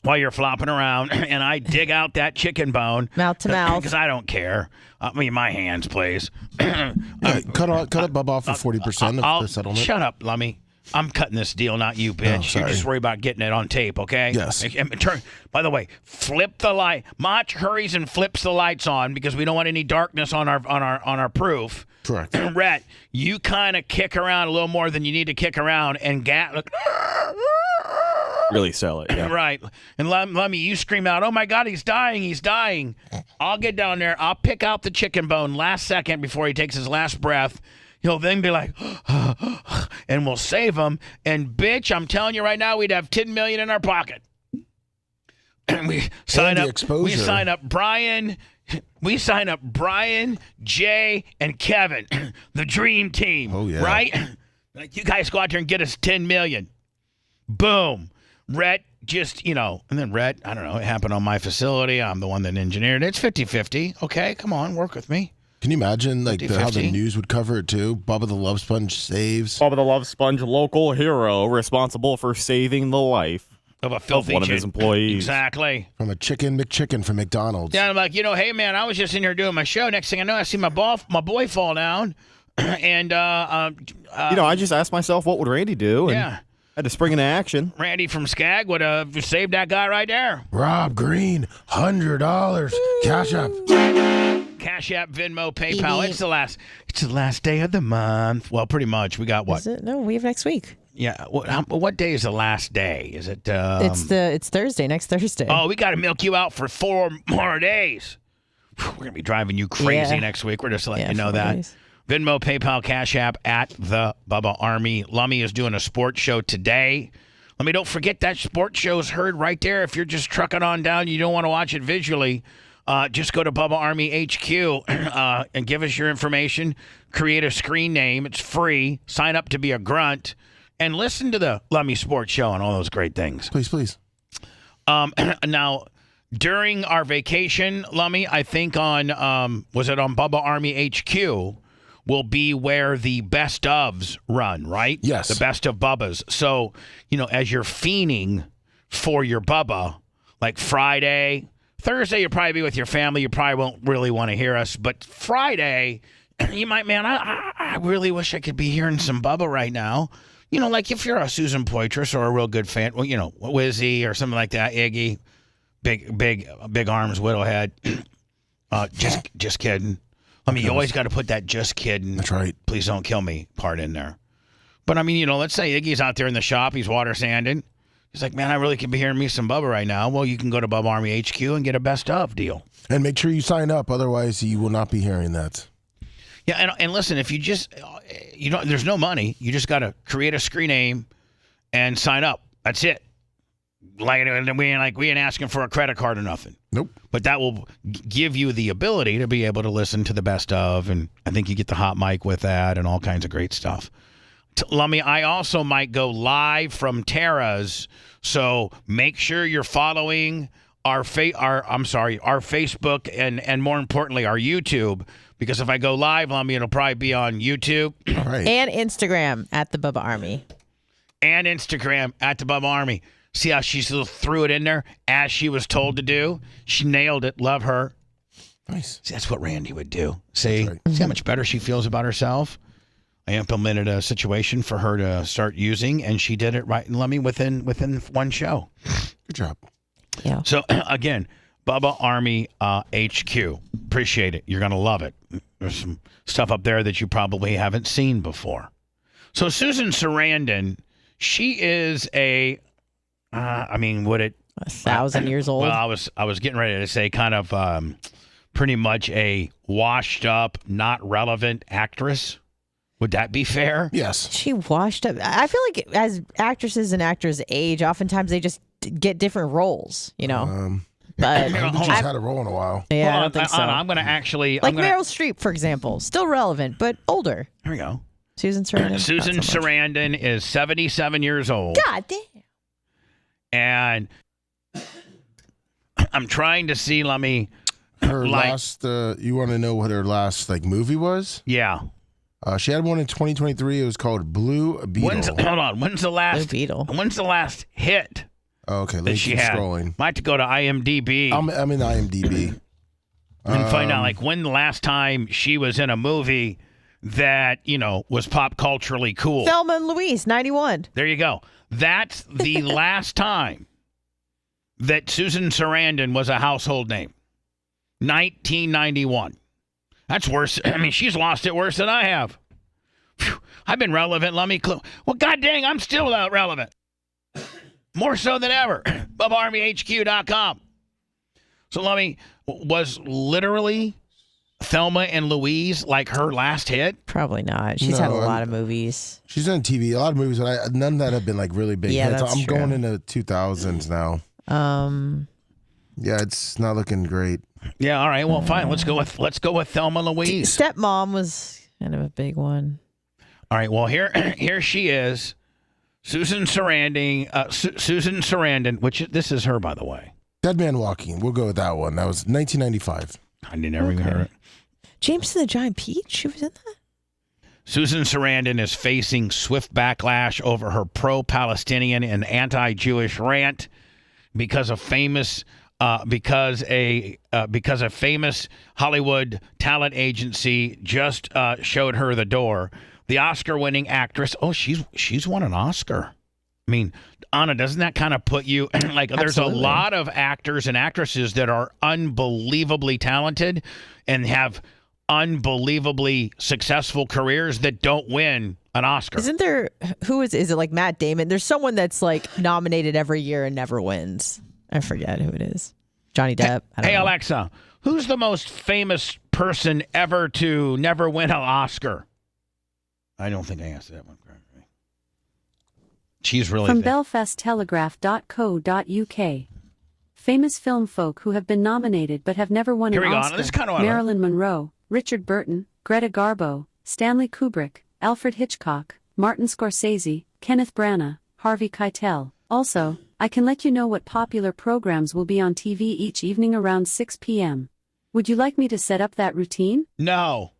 While you're flopping around, and I dig out that chicken bone. Mouth to mouth. Because I don't care. I mean, my hands, please. Cut it, Bubba, off for 40% of the settlement. Shut up, Lummy. I'm cutting this deal, not you, bitch. You just worry about getting it on tape, okay? Yes. By the way, flip the light. Mach hurries and flips the lights on because we don't want any darkness on our proof. Correct. Rhett, you kind of kick around a little more than you need to kick around and really sell it, yeah. Right. And Lummy, you scream out, oh my God, he's dying, he's dying. I'll get down there, I'll pick out the chicken bone last second before he takes his last breath. he'll then be like, and we'll save him. And bitch, I'm telling you right now, we'd have $10 million in our pocket. And we sign up Brian. We sign up Brian, Jay, and Kevin, the dream team. Oh yeah, right? Like, you guys go out there and get us $10 million. Boom. Rhett just, and then Rhett, I don't know, it happened on my facility. I'm the one that engineered it. It's 50-50. Okay, come on, work with me. Can you imagine how the news would cover it too? Bubba the Love Sponge saves. Bubba the Love Sponge, local hero, responsible for saving the life of a filthy one of his employees. Exactly. From a chicken McChicken from McDonald's. Yeah, I'm like, hey man, I was just in here doing my show. Next thing I know, I see my boy fall down, and I just asked myself, what would Randy do? And had to spring into action. Randy from Skag would have saved that guy right there. Rob Green, $100. Cash App. Cash App, Venmo, PayPal. It's the last day of the month. Well, pretty much. We got what? Is it? No, we have next week. Yeah. What day is the last day? Is it? It's Thursday. Next Thursday. Oh, we got to milk you out for 4 more days. We're gonna be driving you crazy next week. We're just letting you know that. Days. Venmo, PayPal, Cash App at the Bubba Army. Lummy is doing a sports show today. Don't forget that sports show is heard right there. If you're just trucking on down, you don't want to watch it visually. Just go to Bubba Army HQ and give us your information. Create a screen name. It's free. Sign up to be a grunt. And listen to the Lummy Sports Show and all those great things. Please. Now, during our vacation, Lummy, I think was it on Bubba Army HQ, will be where the best ofs run, right? Yes. The best of Bubba's. So, as you're fiending for your Bubba, like Friday, Thursday, you'll probably be with your family. You probably won't really want to hear us. But Friday, you might, man, I really wish I could be hearing some Bubba right now. Like if you're a Susan Poitras or a real good fan, well, Wizzy or something like that, Iggy, big arms, widowhead. Just kidding. You always got to put that just kidding. That's right. Please don't kill me part in there. But let's say Iggy's out there in the shop. He's water sanding. He's like, man, I really could be hearing me some Bubba right now. Well, you can go to Bubba Army HQ and get a best of deal. And make sure you sign up. Otherwise, you will not be hearing that. Yeah, and listen, if you just, there's no money. You just got to create a screen name and sign up. That's it. We ain't asking for a credit card or nothing. Nope. But that will give you the ability to be able to listen to the best of, and I think you get the hot mic with that and all kinds of great stuff. Lummy, I also might go live from Tara's, so make sure you're following our Facebook and more importantly our YouTube, because if I go live, Lummy, it'll probably be on YouTube. All right. And Instagram at the Bubba Army. And Instagram at the Bubba Army. See how she still threw it in there as she was told to do? She nailed it. Love her. Nice. See, that's what Randy would do. See how much better she feels about herself? I implemented a situation for her to start using, and she did it right, Lummy, within one show. Good job. Yeah. So, again, Bubba Army HQ. Appreciate it. You're going to love it. There's some stuff up there that you probably haven't seen before. So, Susan Sarandon, she is would it 1,000 years old? Well, I was getting ready to say kind of pretty much a washed up, not relevant actress. Would that be fair? Yes. She washed up. I feel like as actresses and actors age, oftentimes they just get different roles, But I haven't just had a role in a while. Yeah, I don't think so. I'm going to actually... Meryl Streep, for example. Still relevant, but older. Here we go. Susan Sarandon. Susan Sarandon is 77 years old. God damn. And I'm trying to see, her last, you want to know what her last movie was? Yeah. She had one in 2023. It was called Blue Beetle. When's the last hit? Okay, that she had? Scrolling. Might have to go to IMDb. I'm in IMDb. And find out when the last time she was in a movie that was pop culturally cool. Thelma and Louise, 91. There you go. That's the last time that Susan Sarandon was a household name. 1991. That's worse. I mean, she's lost it worse than I have. Whew. I've been relevant. Let me well, god dang, I'm still relevant. More so than ever. BubbaArmyHQ.com. So Lummy was literally Thelma and Louise like her last hit? Probably not. She's had a lot of movies. She's done TV, a lot of movies, but none that have been like really big hits. I'm going into 2000s now. Yeah, it's not looking great. Yeah, all right. Well, fine. Let's go with Thelma and Louise. Stepmom was kind of a big one. All right. Well, here she is, Susan Sarandon. Susan Sarandon, which this is her, by the way. Dead Man Walking. We'll go with that one. That was 1995. I never even heard it. James and the Giant Peach. She was in that. Susan Sarandon is facing swift backlash over her pro-Palestinian and anti-Jewish rant because a famous Hollywood talent agency just showed her the door. The Oscar-winning actress. Oh, she's won an Oscar. I mean, Anna, doesn't that kind of put you like? There's a lot of actors and actresses that are unbelievably talented and have unbelievably successful careers that don't win an Oscar. Isn't there? Who is it? Like Matt Damon? There's someone that's like nominated every year and never wins. I forget who it is. Johnny Depp. I don't know. Alexa, who's the most famous person ever to never win an Oscar? I don't think I answered that one correctly. She's really from belfasttelegraph.co.uk. Famous film folk who have been nominated but have never won an Oscar. This is kind of Marilyn Monroe, Richard Burton, Greta Garbo, Stanley Kubrick, Alfred Hitchcock, Martin Scorsese, Kenneth Branagh, Harvey Keitel. Also, I can let you know what popular programs will be on TV each evening around 6 p.m. Would you like me to set up that routine? No.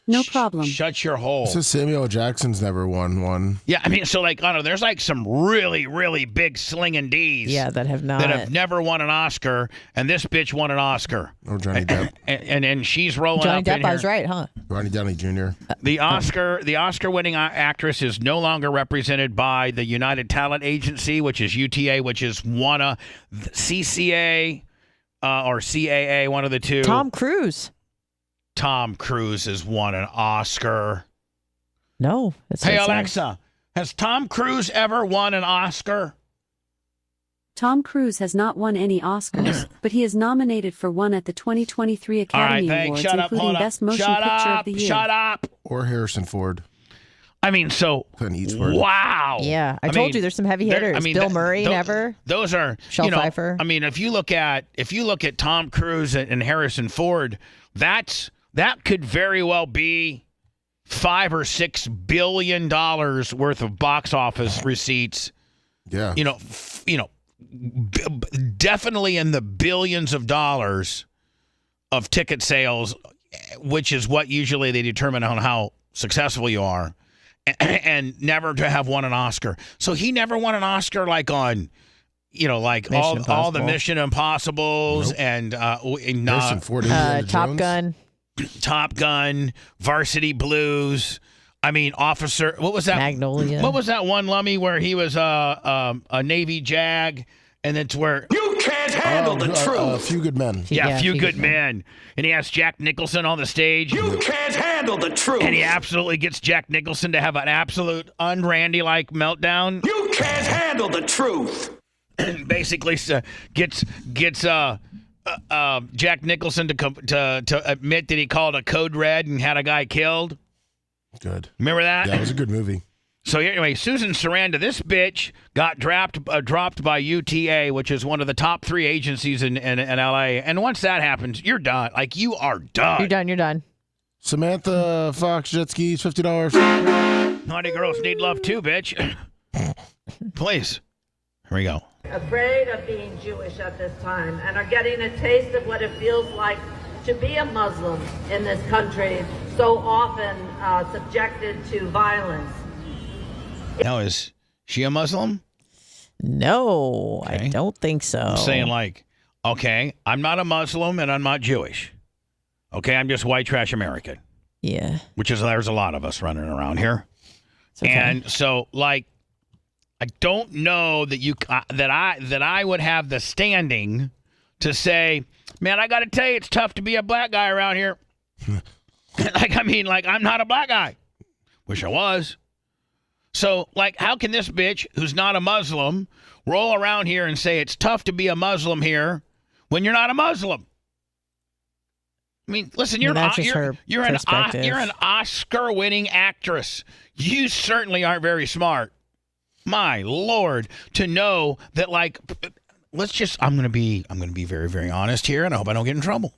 No problem. Shut your hole. So Samuel Jackson's never won one. Yeah, I mean, so like, Anna, there's like some really, really big slinging D's. Yeah, that have never won an Oscar, and this bitch won an Oscar. Or Johnny Depp. And she's rolling Johnny up Depp, in here. I was right, huh? Ronnie Downey Jr. The Oscar-winning actress is no longer represented by the United Talent Agency, which is UTA, which is one of CCA or CAA, one of the two. Tom Cruise has won an Oscar. No. Hey, Alexa, has Tom Cruise ever won an Oscar? Tom Cruise has not won any Oscars, but he is nominated for one at the 2023 Academy Awards, including Best Motion Picture of the Year. Shut up! Or Harrison Ford. I mean, so wow. Yeah, I told you there's some heavy hitters. Bill Murray, never. Those are Shel Pfeiffer. I mean, if you look at Tom Cruise and Harrison Ford, that could very well be $5 or $6 billion worth of box office receipts. Yeah. Definitely in the billions of dollars of ticket sales, which is what usually they determine on how successful you are, and never to have won an Oscar. So he never won an Oscar like on, like all the Mission Impossibles and Top Gun. Top Gun, Varsity Blues. I mean, Officer. What was that? Magnolia. What was that one, Lummy, where he was a Navy JAG, and it's where you can't handle the truth. A Few Good Men. Yeah, Few Good Men. And he has Jack Nicholson on the stage. You can't handle the truth. And he absolutely gets Jack Nicholson to have an absolute un-Randy-like meltdown. You can't handle the truth. Basically, gets Jack Nicholson to admit that he called a code red and had a guy killed. Good. Remember that? Yeah, it was a good movie. So anyway, Susan Sarandon, this bitch got dropped by UTA, which is one of the top 3 agencies in LA. And once that happens, you're done. Like, you are done. You're done. Samantha Fox jet skis, $50. Naughty girls need love too, bitch. Please. Here we go. Afraid of being Jewish at this time and are getting a taste of what it feels like to be a Muslim in this country, so often subjected to violence. Now, is she a Muslim? No, okay. I don't think so. I'm saying okay, I'm not a Muslim and I'm not Jewish. Okay, I'm just white trash American. Yeah. There's a lot of us running around here. Okay. And so, I don't know that I would have the standing to say, man, I got to tell you, it's tough to be a black guy around here. I'm not a black guy. Wish I was. So, how can this bitch, who's not a Muslim, roll around here and say it's tough to be a Muslim here when you're not a Muslim? I mean, listen, you're an Oscar-winning actress. You certainly aren't very smart. My Lord, to know that, like, I'm going to be very, very honest here, and I hope I don't get in trouble.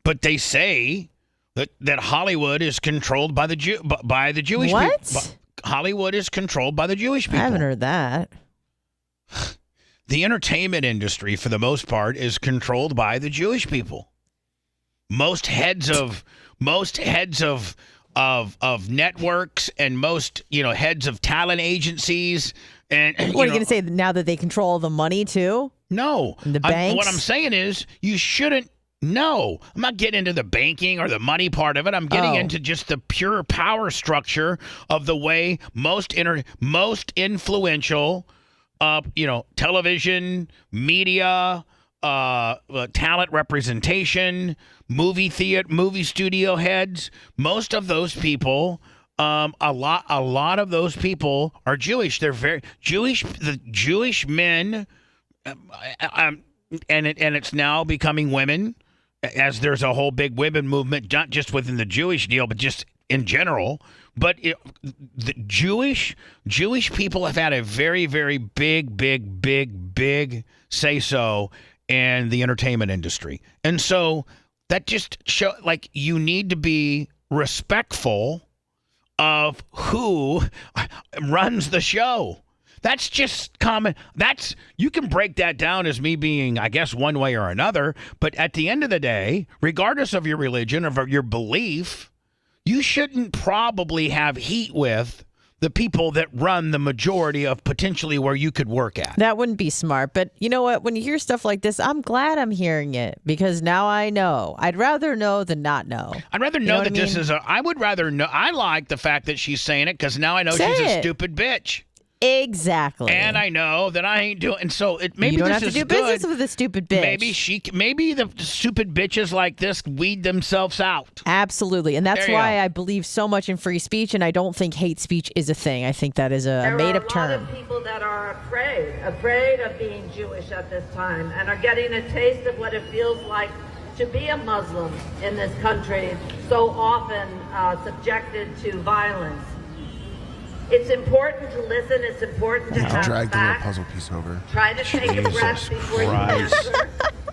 But they say that Hollywood is controlled by the Jewish people. What? Hollywood is controlled by the Jewish people. I haven't heard that. The entertainment industry, for the most part, is controlled by the Jewish people. Most heads of networks and most heads of talent agencies and what are you going to say now that they control the money too? No, the banks. What I'm saying is you shouldn't. No, I'm not getting into the banking or the money part of it. I'm getting into just the pure power structure of the way most influential, television, media, talent representation, movie studio heads. Most of those people, a lot of those people are Jewish. They're very Jewish. The Jewish men, and it's now becoming women, as there's a whole big women movement, not just within the Jewish deal, but just in general. But the Jewish people have had a very, very big say-so in the entertainment industry. And so that just show like you need to be respectful of who runs the show. That's just common. You can break that down as me being, I guess, one way or another. But at the end of the day, regardless of your religion or your belief, you shouldn't probably have heat with the people that run the majority of potentially where you could work at. That wouldn't be smart. But you know what? When you hear stuff like this, I'm glad I'm hearing it because now I know. I'd rather know than not know. I'd rather know that this is I would rather know. I like the fact that she's saying it because now I know she's a stupid bitch. Exactly. And I know that I ain't doing. And so maybe you don't this have to is do good. business with a stupid bitch. Maybe the stupid bitches like this weed themselves out. Absolutely, and that's why I believe so much in free speech, and I don't think hate speech is a thing. I think that is a made-up term. There are a lot of people that are afraid of being Jewish at this time, and are getting a taste of what it feels like to be a Muslim in this country, so often subjected to violence. It's important to listen. It's important to have drag the little facts. puzzle piece over. Try to take a breath before you answer.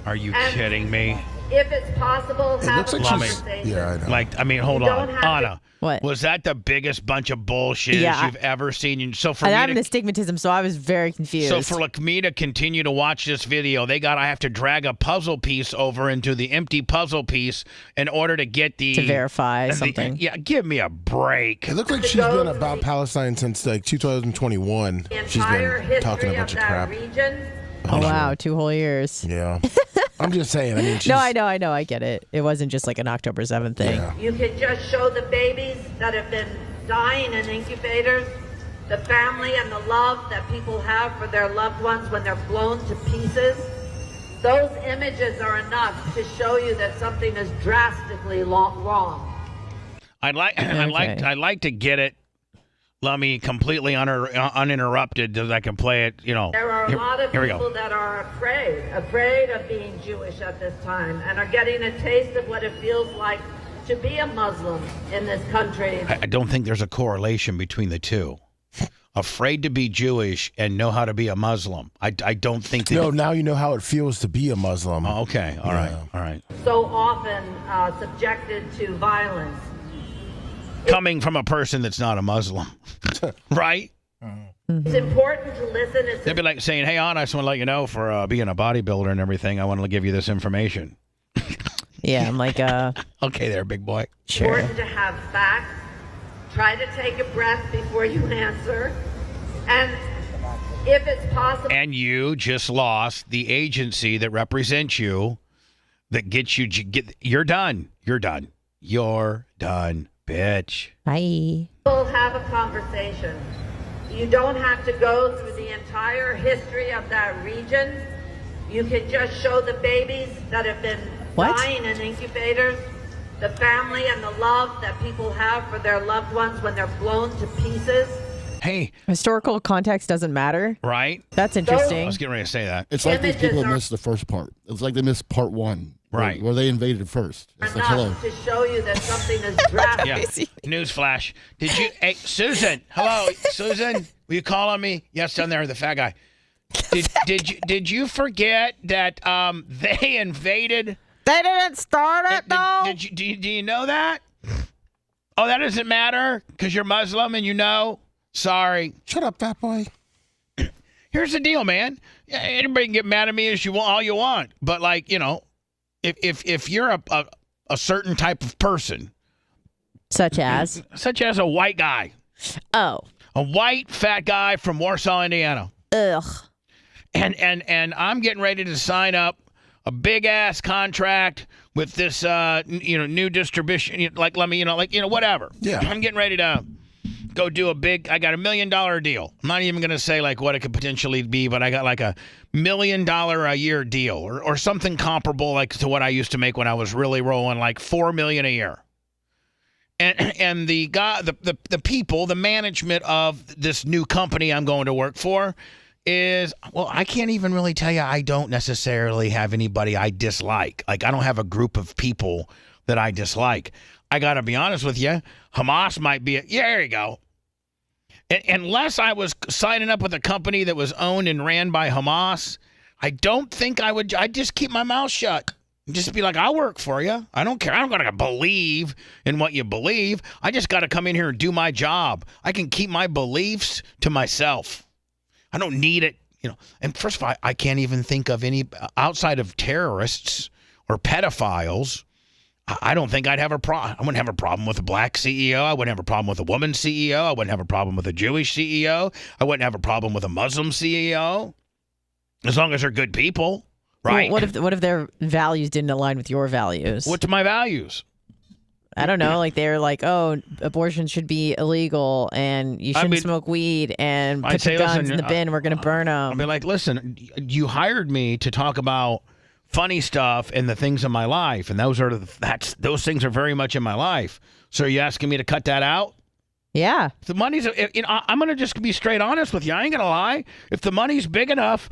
Are you kidding me? If it's possible, have a conversation. Yeah, I know. Hold on. Anna. What? Was that the biggest bunch of bullshit you've ever seen? So for I'm an astigmatism, so I was very confused. So for me to continue to watch this video, I have to drag a puzzle piece over into the empty puzzle piece in order to get to verify something. Yeah, give me a break. It looks like she's been about Palestine since like 2021. She's been talking a bunch of crap. Oh wow, 2 whole years. Yeah. I'm just saying. I mean, no, I know. I get it. It wasn't just like an October 7th thing. Yeah. You can just show the babies that have been dying in incubators, the family and the love that people have for their loved ones when they're blown to pieces. Those images are enough to show you that something is drastically wrong. I'd like to get it, Lummy, completely uninterrupted so I can play it, There are a lot of people that are afraid of being Jewish at this time, and are getting a taste of what it feels like to be a Muslim in this country. I don't think there's a correlation between the two. Afraid to be Jewish and know how to be a Muslim. I don't think that. No, now you know how it feels to be a Muslim. Oh, okay. All right. So often subjected to violence. Coming from a person that's not a Muslim, right? It's important to listen. They'd be like saying, "Hey, Anna, I just want to let you know for being a bodybuilder and everything, I want to give you this information." Yeah, I'm like, okay, there, big boy. Sure. Important to have facts. Try to take a breath before you answer, and if it's possible. And you just lost the agency that represents you, that gets you. You're done. You're done. You're done. Bitch. Bye. We'll have a conversation. You don't have to go through the entire history of that region. You can just show the babies that have been dying in incubators, the family and the love that people have for their loved ones when they're blown to pieces. Hey. Historical context doesn't matter. Right? That's interesting. I was getting ready to say that. It's like these people missed the first part. It's like they missed part 1. Right. Where they invaded first. It's like, hello. To show you that something is drastic. Yeah. Newsflash. Did you? Hey, Susan. Hello, Susan. Will you call on me? Yes, down there, the fat guy. Did you forget that they invaded? They didn't start it though. Do you know that? Oh, that doesn't matter because you're Muslim and you know. Sorry. Shut up, fat boy. Here's the deal, man. Anybody can get mad at me as you want, all you want, but like if you're a certain type of person, such as a white guy. Oh. A white fat guy from Warsaw, Indiana. Ugh. And I'm getting ready to sign up a big ass contract with this new distribution, whatever. Yeah. I'm getting ready to go do I got $1 million deal. I'm not even gonna say like what it could potentially be, but I got like $1 million a year deal or something comparable like to what I used to make when I was really rolling like $4 million a year. And the guy, the people, the management of this new company I'm going to work for is, well, I can't even really tell you. I don't necessarily have anybody I dislike. Like, I don't have a group of people that I dislike. I got to be honest with you. Hamas might be there you go. Unless I was signing up with a company that was owned and ran by Hamas, I don't think I would. I'd just keep my mouth shut. Just be like, I'll work for you. I don't care. I don't got to believe in what you believe. I just got to come in here and do my job. I can keep my beliefs to myself. I don't need it, And first of all, I can't even think of any outside of terrorists or pedophiles. I don't think I'd have a problem. I wouldn't have a problem with a black CEO. I wouldn't have a problem with a woman CEO. I wouldn't have a problem with a Jewish CEO. I wouldn't have a problem with a Muslim CEO. As long as they're good people, right? Well, what if their values didn't align with your values? What's my values? I don't know. Like they're like, oh, abortion should be illegal, and you shouldn't smoke weed, and put your guns in the bin. We're gonna burn them. I'd be like, listen, you hired me to talk about funny stuff and the things in my life, and those things are very much in my life. So are you asking me to cut that out? Yeah. If the money's, I'm gonna just be straight honest with you. I ain't gonna lie. If the money's big enough,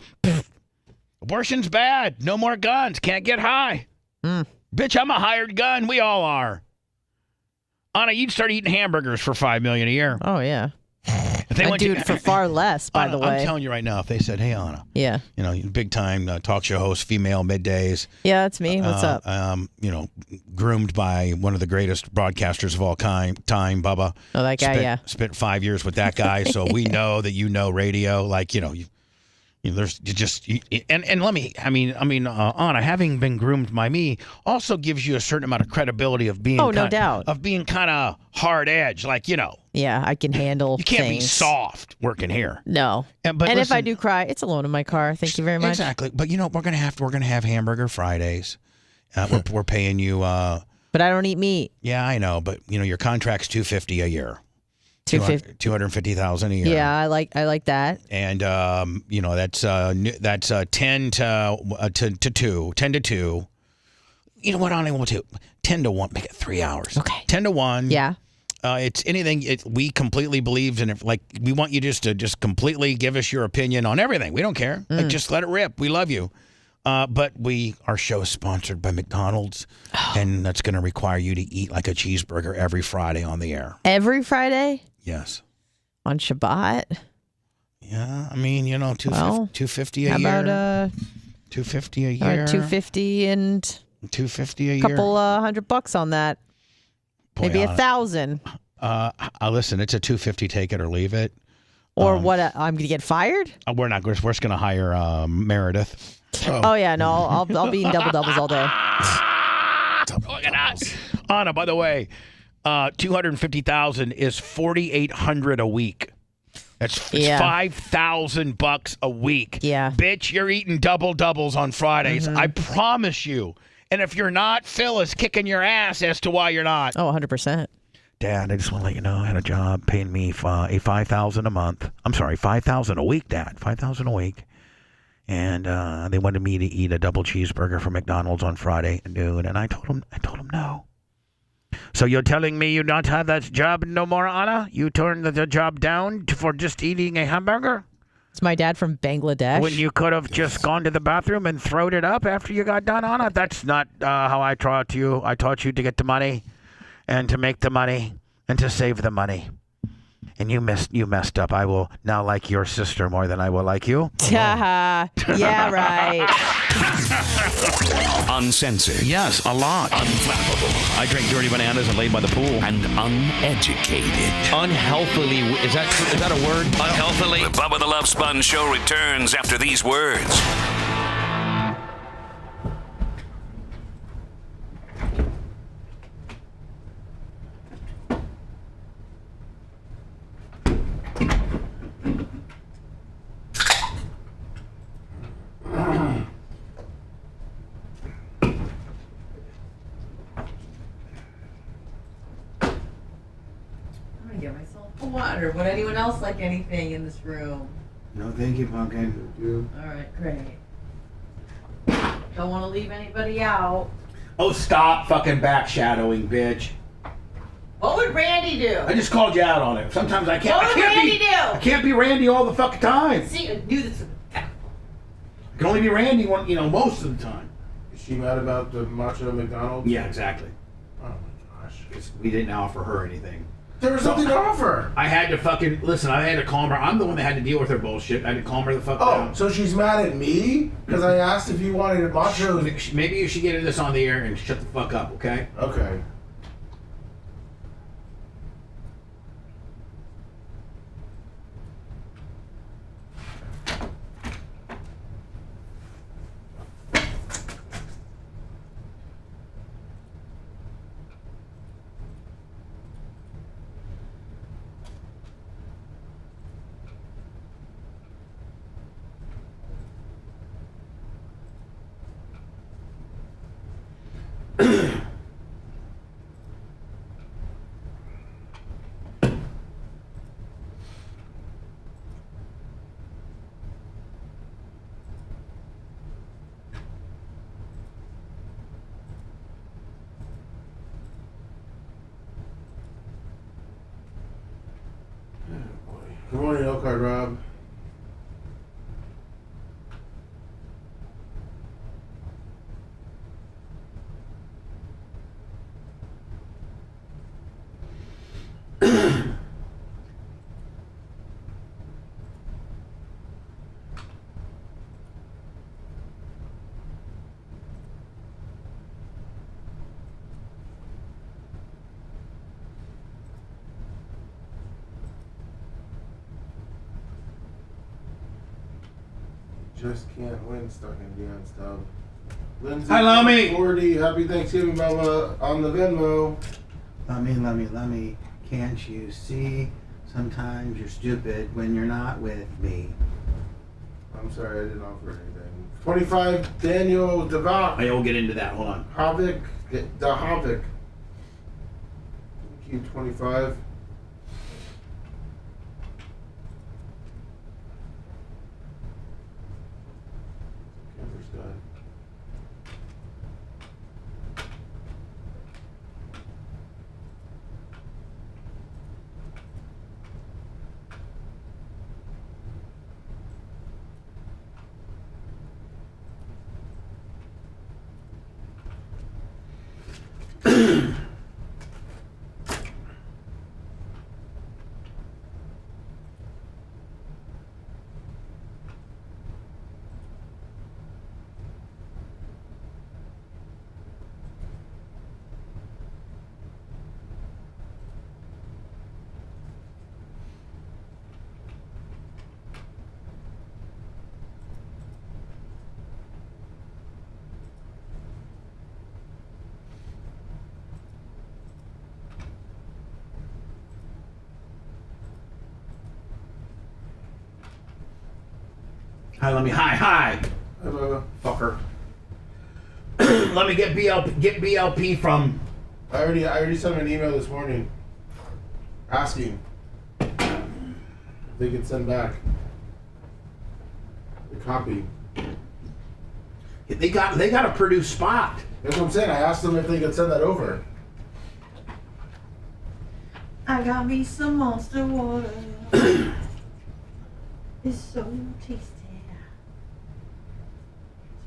abortion's bad. No more guns. Can't get high. Bitch, I'm a hired gun. We all are. Anna, you'd start eating hamburgers for $5 million a year. Oh yeah. If they I do it for far less, by the way. I'm telling you right now, if they said, "Hey, Anna," yeah, big time talk show host, female middays. Yeah, that's me. What's up? Groomed by one of the greatest broadcasters of all time, Bubba. Oh, that guy. Spent 5 years with that guy, so we know that radio. Like there's just and let me. Anna, having been groomed by me, also gives you a certain amount of credibility of being. Oh, no doubt. Of being kind of hard edge, like Yeah, I can handle. You can't things. be soft working here. No. And listen, if I do cry, it's a loan in my car. Thank you very much. Exactly. But we're gonna have Hamburger Fridays. We're paying you. But I don't eat meat. Yeah, I know. But your contract's $250 a year. $250,000 a year. Yeah, I like that. And that's 10 to 2. You know what? I don't want to 10 to 1. Make it 3 hours. Okay. 10 to 1. Yeah. It's anything. We completely believe in it. Like we want you to completely give us your opinion on everything. We don't care. Like just let it rip. We love you. But our show is sponsored by McDonald's, and that's going to require you to eat like a cheeseburger every Friday on the air. Every Friday? Yes. On Shabbat? Yeah, $250 a year. How about $250 a year? $250 and $250 a year. Couple $100 on that. Boy, maybe 1,000. Listen, it's a $250. Take it or leave it. Or what? I'm going to get fired? We're not. We're just going to hire Meredith. Oh yeah, no, I'll be in double doubles all day. Look at that, Anna. By the way, $250,000 is $4,800 a week. That's $5,000 a week. Yeah, bitch, you're eating double doubles on Fridays. I promise you. And if you're not, Phil is kicking your ass as to why you're not. Oh, 100%. Dad, I just want to let you know I had a job paying me $5,000 a month. I'm sorry, $5,000 a week, Dad. $5,000 a week. And they wanted me to eat a double cheeseburger from McDonald's on Friday at noon, and I told them no. So you're telling me you not have that job no more, Anna? You turned the job down for just eating a hamburger? It's my dad from Bangladesh. When you could have just gone to the bathroom and thrown it up after you got done on it. That's not how I taught you. I taught you to get the money and to make the money and to save the money. And you messed up. I will now like your sister more than I will like you. Yeah, right. Uncensored. Yes, a lot. Unflappable. I drink dirty bananas and laid by the pool. And uneducated. Unhealthily. Is that a word? Unhealthily. The Bubba the Love Sponge show returns after these words. Get myself a water. Would anyone else like anything in this room? No, thank you, Pumpkin. All right, great. Don't want to leave anybody out. Oh, stop fucking backshadowing, bitch. What would Randy do? I just called you out on it. Sometimes I can't. What would Randy do? I can't be Randy all the fucking time. See, I knew this. I can only be Randy most of the time. Is she mad about the macho McDonald's? Yeah, exactly. Oh my gosh. We didn't offer her anything. There was nothing to offer. I had to fucking listen. I had to calm her. I'm the one that had to deal with her bullshit. I had to calm her the fuck down. Oh, so she's mad at me because I asked if you wanted nachos. Maybe you should get this on the air and shut the fuck up, okay? Okay. Good morning, Elkhart Rob. Just can't win, stuck in Dion's tub. Lindsay, Hi, Lummy. 40, happy Thanksgiving, Bubba, on the Venmo. Lummy, can't you see? Sometimes you're stupid when you're not with me. I'm sorry, I didn't offer anything. 25, Daniel Devout. I will get into that. Hold on. Havik, the Havik. Thank you, 25. Camper's done. Hi, Lummy. Hi. Hi, Bubba. Fucker. Let me get BLP from. I already sent an email this morning asking if they could send back the copy. They got a Purdue spot. That's what I'm saying. I asked them if they could send that over. I got me some Monster water. is so tasty.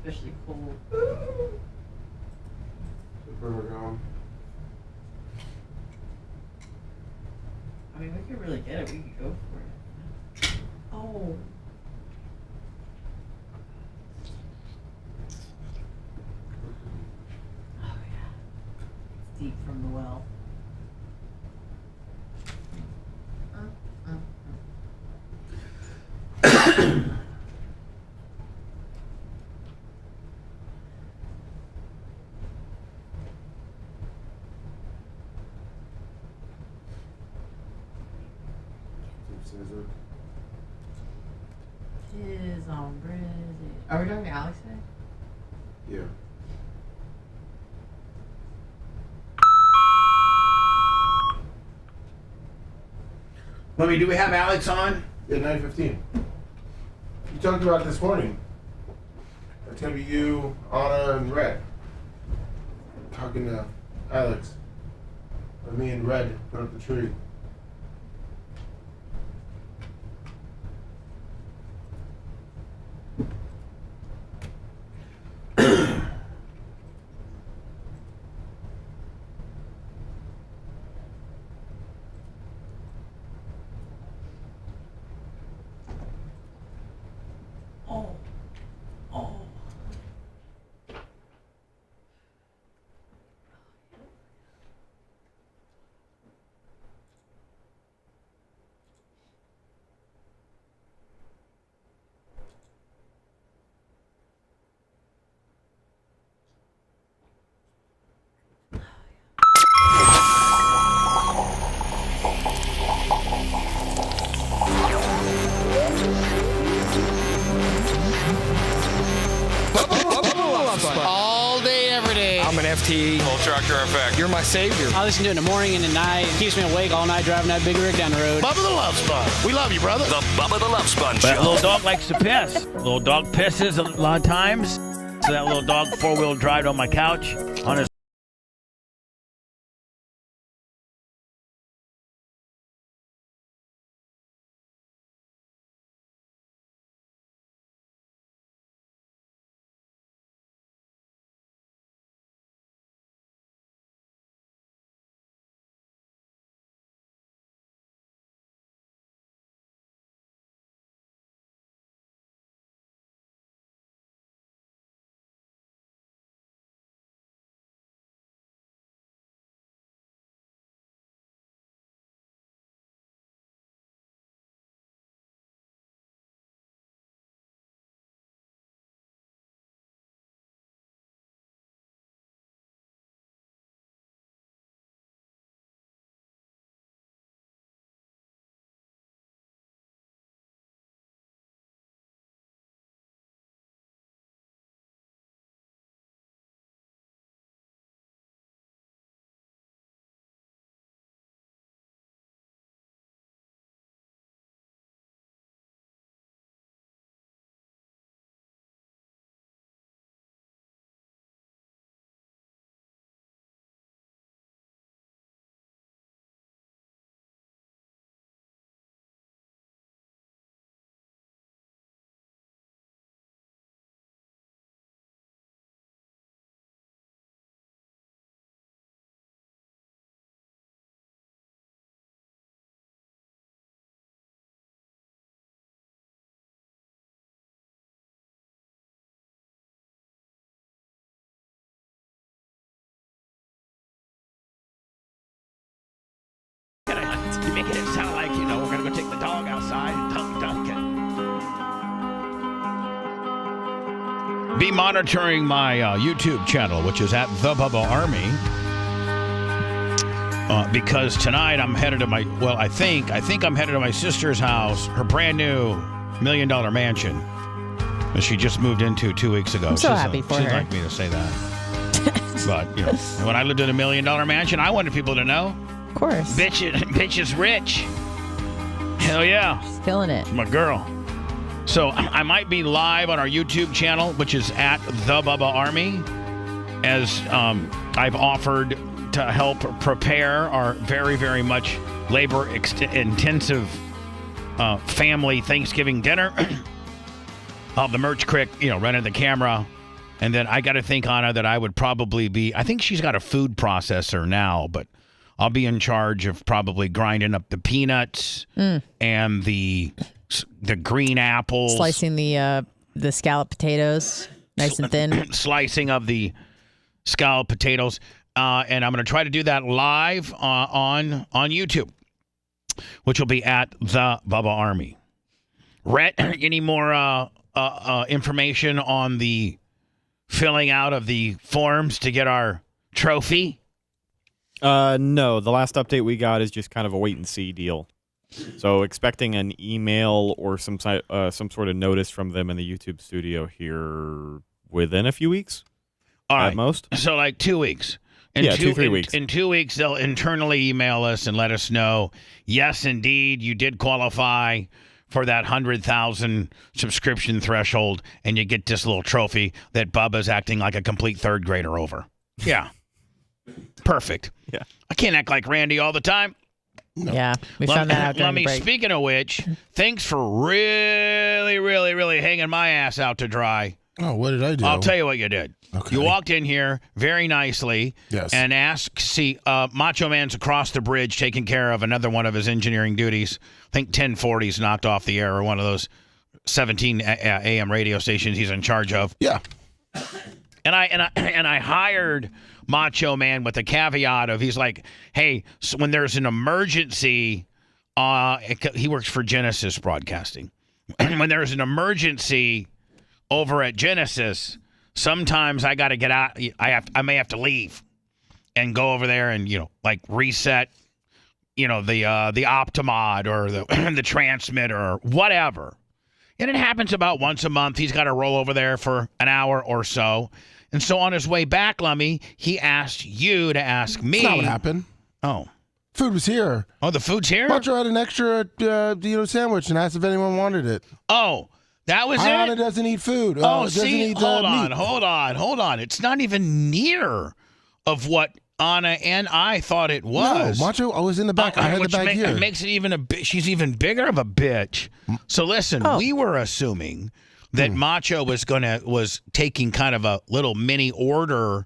Especially cold. I mean, we could really get it. We could go for it. Oh. Oh, yeah. It's deep from the well. Is on Brizzy. Are we talking to Alex today? Yeah. Let me. Do we have Alex on? Yeah, 9:15. You talked about it this morning. It's gonna be you, Anna, and Red. Talking to Alex. Or me and Red put up the tree. All day, every day. I'm an FTE. Full tractor effect. You're my savior. I listen to it in the morning and at night. It keeps me awake all night driving that big rig down the road. Bubba the Love Sponge. We love you, brother. The Bubba the Love Sponge That Show. little dog likes to piss. Little dog pisses a lot of times. So that little dog four-wheel drive on my couch on his. You're making it sound like, we're going to go take the dog outside and dunk it. Be monitoring my YouTube channel, which is at The Bubba Army. Because tonight I'm headed to I think I'm headed to my sister's house, her brand new $1 million mansion that she just moved into 2 weeks ago. I'm so happy for her. She'd like me to say that. But, when I lived in $1 million mansion, I wanted people to know. Of course. Bitch is rich. Hell yeah. She's killing it. My girl. So I might be live on our YouTube channel, which is at The Bubba Army, as I've offered to help prepare our very, very much labor-intensive family Thanksgiving dinner. I'll have the merch crick, running the camera. And then I got to think, Anna, that I would probably be, I think she's got a food processor now, but I'll be in charge of probably grinding up the peanuts and the green apples. Slicing the scalloped potatoes nice and thin. Slicing of the scalloped potatoes. And I'm going to try to do that live on YouTube, which will be at the Bubba Army. Rhett, any more information on the filling out of the forms to get our trophy? No, the last update we got is just kind of a wait and see deal. So expecting an email or some sort of notice from them in the YouTube studio here within a few weeks. All right. At most. So like 2 weeks. In 2-3 weeks. In 2 weeks, they'll internally email us and let us know, yes, indeed, you did qualify for that 100,000 subscription threshold, and you get this little trophy that Bubba's acting like a complete third grader over. Yeah. Perfect. Yeah. I can't act like Randy all the time. No. Yeah, we found that out during the break. Speaking of which, thanks for really, really, really hanging my ass out to dry. Oh, what did I do? I'll tell you what you did. Okay. You walked in here very nicely and asked, Macho Man's across the bridge taking care of another one of his engineering duties. I think 1040's knocked off the air, or one of those 17 AM radio stations he's in charge of. Yeah. And I hired Macho Man with the caveat of, he's like, hey, so when there's an emergency, he works for Genesis Broadcasting. When there's an emergency over at Genesis, sometimes I got to get out. I may have to leave and go over there and reset, the Optimod or the transmitter or whatever. And it happens about once a month. He's got to roll over there for an hour or so. And so on his way back, Lummy, he asked you to ask me. That's not what happened. Oh. Food was here. Oh, the food's here? Macho had an extra sandwich and asked if anyone wanted it. Oh. That was Anna it? doesn't eat food. Hold on. It's not even near of what Anna and I thought it was. No, Macho, I was in the back. I had the bag here. It makes it even a bit. She's even bigger of a bitch. So listen, we were assuming that Macho was taking kind of a little mini order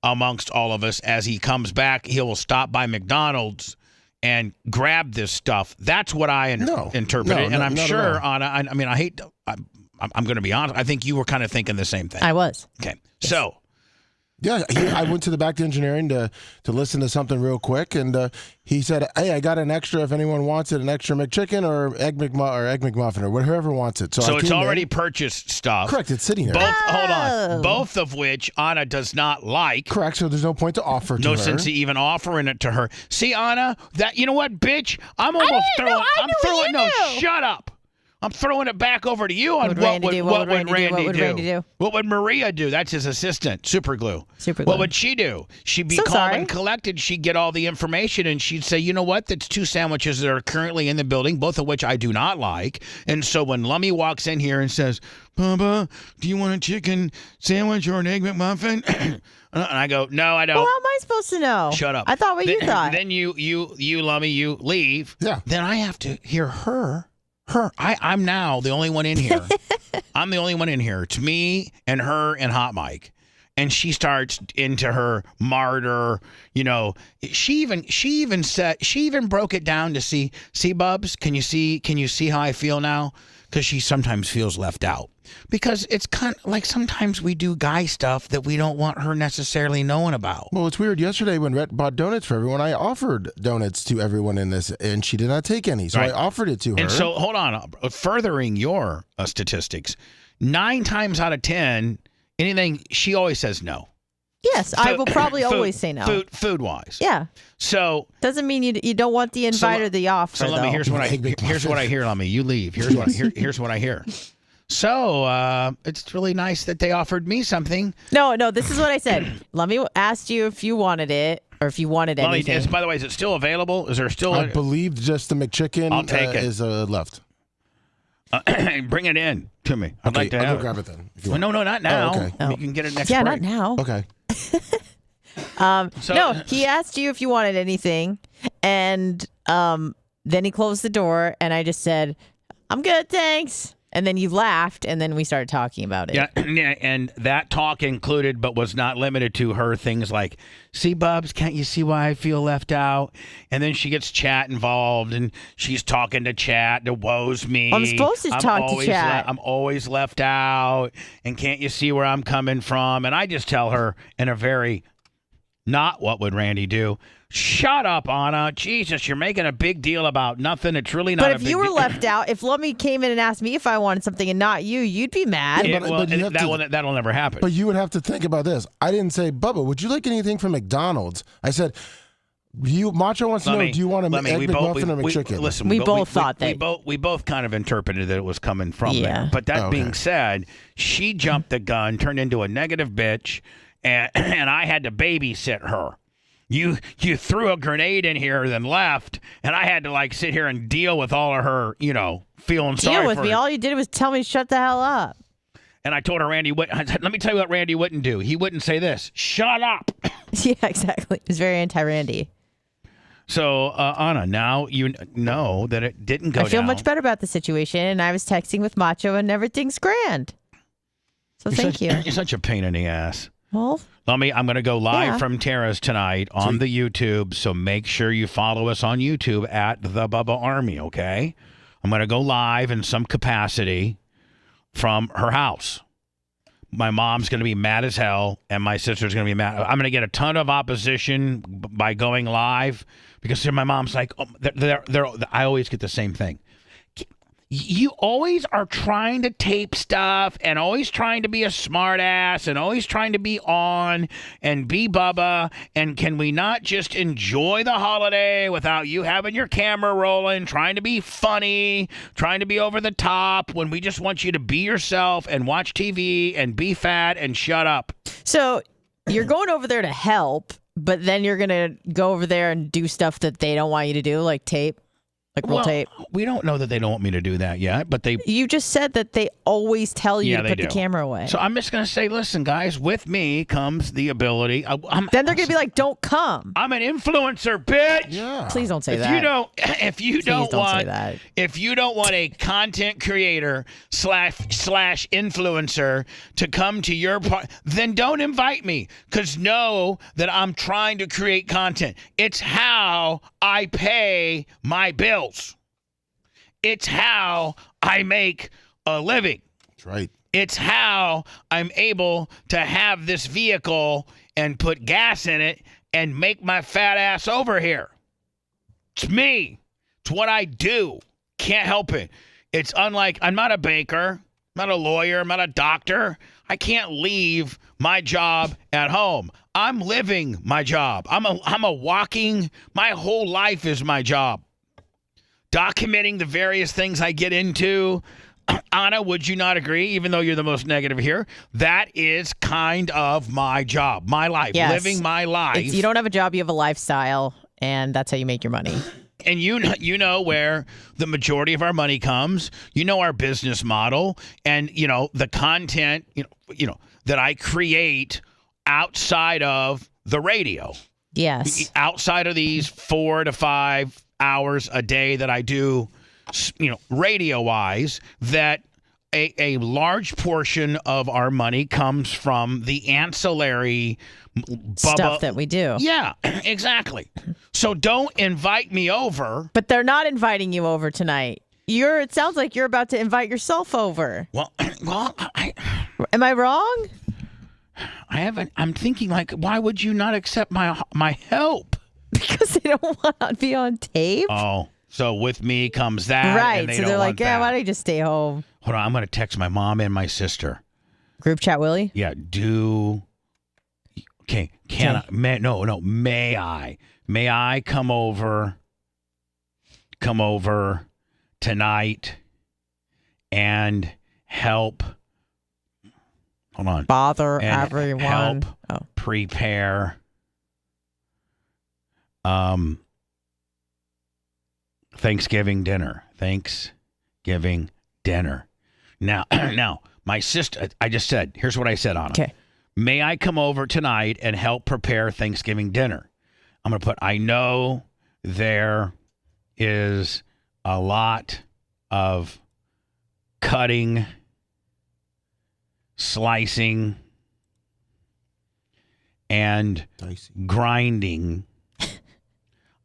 amongst all of us. As he comes back, he will stop by McDonald's and grab this stuff. That's what I interpreted. And I'm sure, Anna, I'm going to be honest, I think you were kind of thinking the same thing. I was. Okay. Yes. So. Yeah, I went to the back to engineering to listen to something real quick, and he said, hey, I got an extra if anyone wants it, an extra McChicken or egg McMuffin or whoever wants it. So it's already purchased stuff. Correct, it's sitting there. Hold on. Both of which Anna does not like. Correct, so there's no point to offer to her. No sense to even offering it to her. See, Anna, you know what, bitch? I'm almost throwing. No, shut up. I'm throwing it back over to you on what would Randy do? What would Maria do? That's his assistant, Super Glue. What would she do? She'd be calm and collected. She'd get all the information, and she'd say, you know what? That's 2 sandwiches that are currently in the building, both of which I do not like. And so when Lummy walks in here and says, Bubba, do you want a chicken sandwich or an egg McMuffin? And I go, no, I don't. Well, how am I supposed to know? Shut up. I thought what you thought. Then you, Lummy, you leave. Yeah. Then I have to hear her. I'm now the only one in here. I'm the only one in here. It's me and her and Hot Mike. And she starts into her martyr, she even broke it down to see Bubs, can you see how I feel now? Because she sometimes feels left out. Because it's kind of like sometimes we do guy stuff that we don't want her necessarily knowing about. Well, it's weird. Yesterday when Rhett bought donuts for everyone, I offered donuts to everyone in this, and she did not take any. So I offered it to her. And so, hold on. Furthering your statistics, 9 times out of 10, anything, she always says no. Yes, I will probably always say no. Food-wise. Yeah. So doesn't mean you don't want the invite or the offer. So let me. Here's what I hear. Let me. You leave. Here's what I hear. So it's really nice that they offered me something. No. This is what I said. Let me ask you if you wanted it or if you wanted anything. By the way, is it still available? Is there still? I believe just the McChicken. I'll take it. Is left. Bring it in to me. I'd like to have I'll go grab it then. If you want. No, not now. Oh, okay. You can get it next Yeah, break. not now. Okay. No, he asked you if you wanted anything, and then he closed the door, and I just said, I'm good, thanks. And then you laughed, and then we started talking about it. Yeah, and that talk included, but was not limited to her things like, see, Bubs, can't you see why I feel left out? And then she gets Chat involved, and she's talking to Chat to woes me. I'm supposed to talk to Chat. I'm always left out, and can't you see where I'm coming from? And I just tell her in a very not what would Randy do. Shut up, Anna. Jesus, you're making a big deal about nothing. It's really not But a if big you were deal. left out, if Lummy came in and asked me if I wanted something and not you, you'd be mad. That'll never happen. But you would have to think about this. I didn't say, Bubba, would you like anything from McDonald's? I said, Macho wants to know, do you want an egg McMuffin or McChicken? Listen, we both thought that. We both kind of interpreted that it was coming from there. But that being said, she jumped the gun, turned into a negative bitch, and I had to babysit her. You threw a grenade in here, then left, and I had to sit here and deal with all of her, feeling sorry Deal with for me. her. All you did was tell me to shut the hell up. And I told her I said, let me tell you what Randy wouldn't do. He wouldn't say this. Shut up. Yeah, exactly. It was very anti-Randy. So, Anna, now you know that it didn't go down. I feel much better about the situation, and I was texting with Macho, and everything's grand. So thank you. You're such a pain in the ass. Well, I'm going to go live from Tara's tonight on the YouTube, so make sure you follow us on YouTube at the Bubba Army, okay? I'm going to go live in some capacity from her house. My mom's going to be mad as hell, and my sister's going to be mad. I'm going to get a ton of opposition by going live because my mom's like, I always get the same thing. You always are trying to tape stuff and always trying to be a smart ass and always trying to be on and be Bubba. And can we not just enjoy the holiday without you having your camera rolling, trying to be funny, trying to be over the top when we just want you to be yourself and watch TV and be fat and shut up? So you're going over there to help, but then you're going to go over there and do stuff that they don't want you to do, like tape? Like roll tape? We don't know that they don't want me to do that yet, but they... You just said that they always tell you to put the camera away. So I'm just going to say, listen, guys, with me comes the ability... Then they're going to be like, don't come. I'm an influencer, bitch! Yeah. Please don't say If that. you don't want a content creator / influencer to come to your part, then don't invite me, because know that I'm trying to create content. It's how I pay my bills. It's how I make a living. That's right. It's how I'm able to have this vehicle and put gas in it and make my fat ass over here. It's me. It's what I do. Can't help it. It's unlike, I'm not a banker, I'm not a lawyer, I'm not a doctor. I can't leave my job at home. I'm living my job. I'm a walking, my whole life is my job. Documenting the various things I get into. Anna, would you not agree, even though you're the most negative here? That is kind of my job, my life, living my life. You don't have a job, you have a lifestyle, and that's how you make your money. And you know where the majority of our money comes. You know our business model, and the content that I create outside of the radio. Yes. Outside of these 4 to 5 hours a day that I do, radio-wise, that a large portion of our money comes from the ancillary stuff that we do. Yeah, exactly. So don't invite me over. But they're not inviting you over tonight. It sounds like you're about to invite yourself over. Well, am I wrong? I haven't. I'm thinking, why would you not accept my help? Because they don't want to be on tape. Oh, so with me comes that. Right. And they so don't they're want like, yeah, that. why don't you just stay home? Hold on. I'm going to text my mom and my sister. Group chat, Willie? Yeah. Okay. May I come over tonight and help? Hold on. Bother and everyone. Help prepare Thanksgiving dinner. Now, my sister, I just said, here's what I said on it. Okay. May I come over tonight and help prepare Thanksgiving dinner? I'm going to put, I know there is a lot of cutting, slicing, and grinding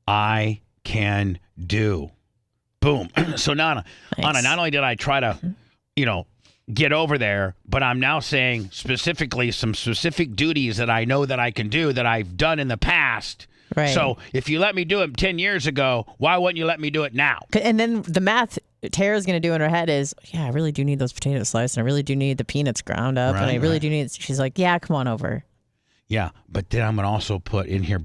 I can do. Boom. So Anna, not only did I try to, get over there, but I'm now saying specifically some specific duties that I know that I can do that I've done in the past. Right. So if you let me do it 10 years ago, why wouldn't you let me do it now? And then the math Tara's going to do in her head is, yeah, I really do need those potatoes sliced, and I really do need the peanuts ground up, and I really do need. She's like, yeah, come on over. Yeah, but then I'm going to also put in here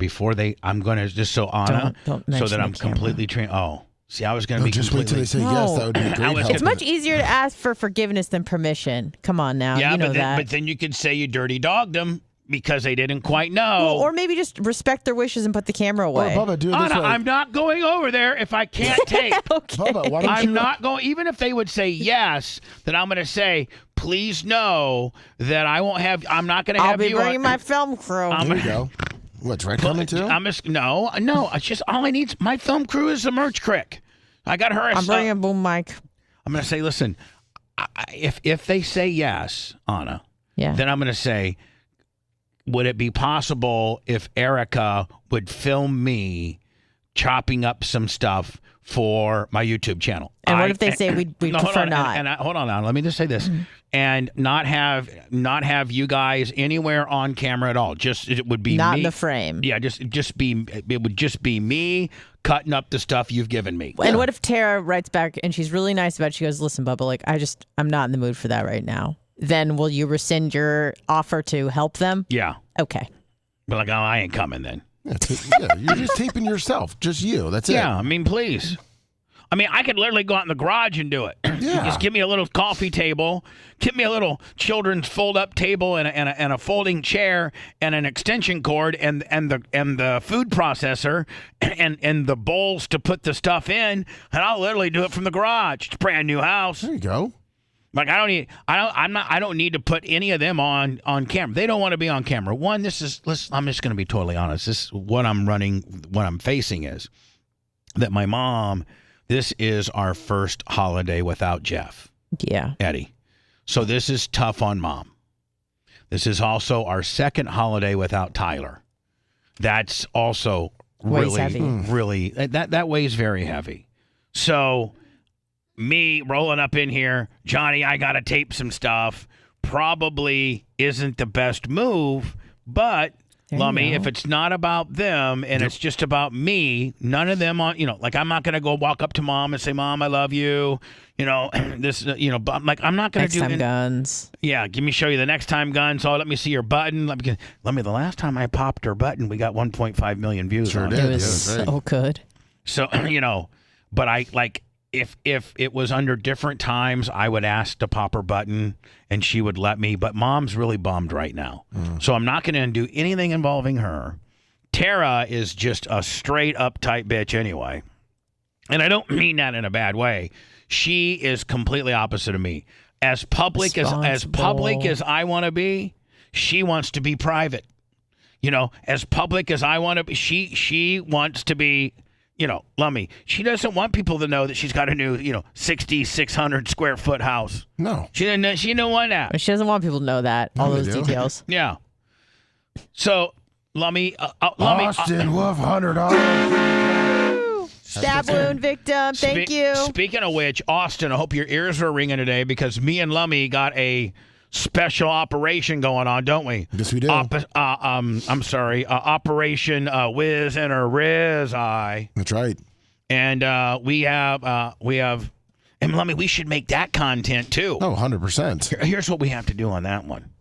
I'm going to just so Anna, so that I'm completely trained. Oh, see, I was going to be just wait till they say yes. That would be great help. It's much easier to ask for forgiveness than permission. Come on now, yeah, you know that. But then you could say you dirty dogged them because they didn't quite know. Well, or maybe just respect their wishes and put the camera away. Or Bubba, do it this Anna, way. I'm not going over there if I can't tape. Okay. Bubba, why don't I'm you not going. Even if they would say yes, then I'm going to say, please know that I won't have. I'm not going to have you. I'll be bringing my film crew. There you go. What, Drake coming too? No. It's just all I need. My film crew is the merch crick. I got her. I'm bringing a boom mic. I'm going to say, listen, if they say yes, Anna, then I'm going to say, would it be possible if Erica would film me chopping up some stuff for my YouTube channel? And what if they say we'd prefer not? Hold on now. Let me just say this. And not have you guys anywhere on camera at all. Just it would be not me. in the frame. Yeah, it would just be me cutting up the stuff you've given me. And what if Tara writes back and she's really nice about it? She goes, listen, Bubba, like I'm not in the mood for that right now. Then will you rescind your offer to help them? Yeah. Okay. But like, oh, I ain't coming then. Yeah, you're just taping yourself. Just you. That's it. Yeah, I mean, please. I mean, I could literally go out in the garage and do it. Yeah. Just give me a little coffee table, give me a little children's fold-up table and a folding chair and an extension cord and the food processor and the bowls to put the stuff in, and I'll literally do it from the garage. It's a brand new house. There you go. Like I don't need to put any of them on camera. They don't want to be on camera. One, I'm just going to be totally honest. This what I'm facing is that my mom. This is our first holiday without Jeff. Yeah. Eddie. So this is tough on Mom. This is also our second holiday without Tyler. That's also really that weighs very heavy. So me rolling up in here, Johnny, I got to tape some stuff, probably isn't the best move, but Lummy, if it's not about them and it's just about me, none of them on, like I'm not going to go walk up to Mom and say, Mom, I love you. But like I'm not going to do next time guns. Yeah, show you the next time guns. Oh, let me see your button. Let me the last time I popped her button, we got 1.5 million views. Sure on did. it. It was so good. So, but I like if it was under different times, I would ask to pop her button and she would let me. But Mom's really bummed right now. So I'm not going to do anything involving her. Tara is just a straight uptight bitch anyway. And I don't mean that in a bad way. She is completely opposite of me. As public as I want to be, she wants to be private. As public as I want to be, she wants to be Lummy. She doesn't want people to know that she's got a new, 6,600 square foot house. No. She didn't want that. She doesn't want people to know that, all those details. Yeah. So, Lummy. Austin Wolf, $100. Stab wound victim. Thank you. Speaking of which, Austin, I hope your ears are ringing today because me and Lummy got a special operation going on, don't we? Yes, we do. I'm sorry. Operation Whiz and a Riz Eye. That's right. And we have, and Lummy, we should make that content too. Oh, 100%. Here's what we have to do on that one.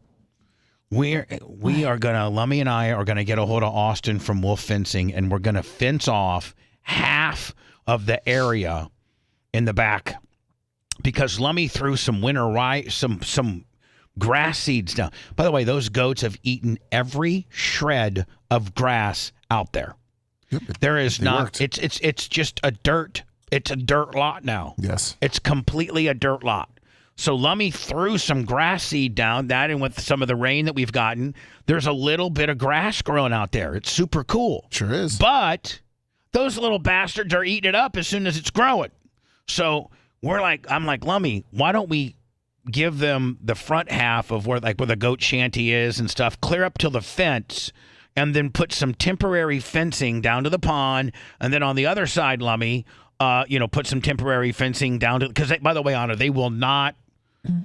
Lummy and I are gonna get a hold of Austin from Wolf Fencing, and we're gonna fence off half of the area in the back because Lummy threw some some grass seeds down. By the way, those goats have eaten every shred of grass out there. Yep, there is not. It's just a dirt. It's a dirt lot now. Yes, it's completely a dirt lot. So Lummy threw some grass seed down. That and with some of the rain that we've gotten, there's a little bit of grass growing out there. It's super cool. Sure is. But those little bastards are eating it up as soon as it's growing. So I'm like, Lummy, why don't we give them the front half of where the goat shanty is and stuff, clear up till the fence, and then put some temporary fencing down to the pond, and then on the other side, Lummy, put some temporary fencing down to, because by the way, Anna, they will not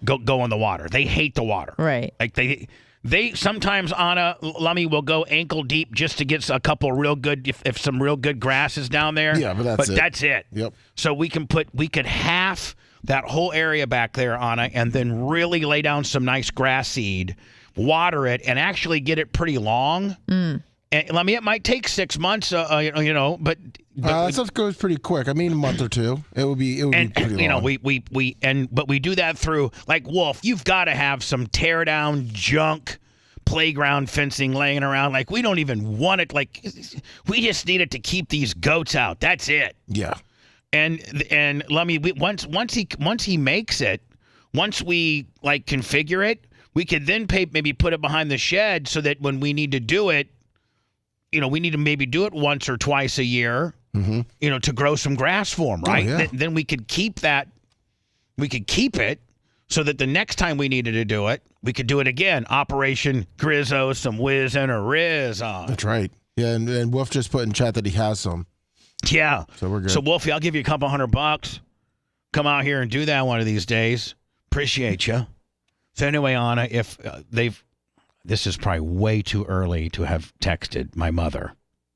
go in the water. They hate the water. Right. Like they sometimes, Anna, Lummy will go ankle deep just to get a couple real good, if some real good grass is down there. Yeah, but that's it. Yep. So we could half that whole area back there, Anna, and then really lay down some nice grass seed, water it, and actually get it pretty long. And it might take 6 months, but that stuff goes pretty quick. I mean, a month or two. It would be pretty long. But we do that through, like, Wolf, you've got to have some tear down junk playground fencing laying around. Like, we don't even want it. Like, we just need it to keep these goats out. That's it. Yeah. And Lummy, once he makes it, once we configure it, we could then maybe put it behind the shed so that when we need to do it, we need to maybe do it once or twice a year, to grow some grass for them, right? Oh, yeah. Then we could keep that. We could keep it so that the next time we needed to do it, we could do it again. Operation Grizzo, some whiz and a riz on. That's right. Yeah, and Wolf just put in chat that he has some. Yeah. So we're good. So, Wolfie, I'll give you a couple $100. Come out here and do that one of these days. Appreciate you. So anyway, Anna, if this is probably way too early to have texted my mother.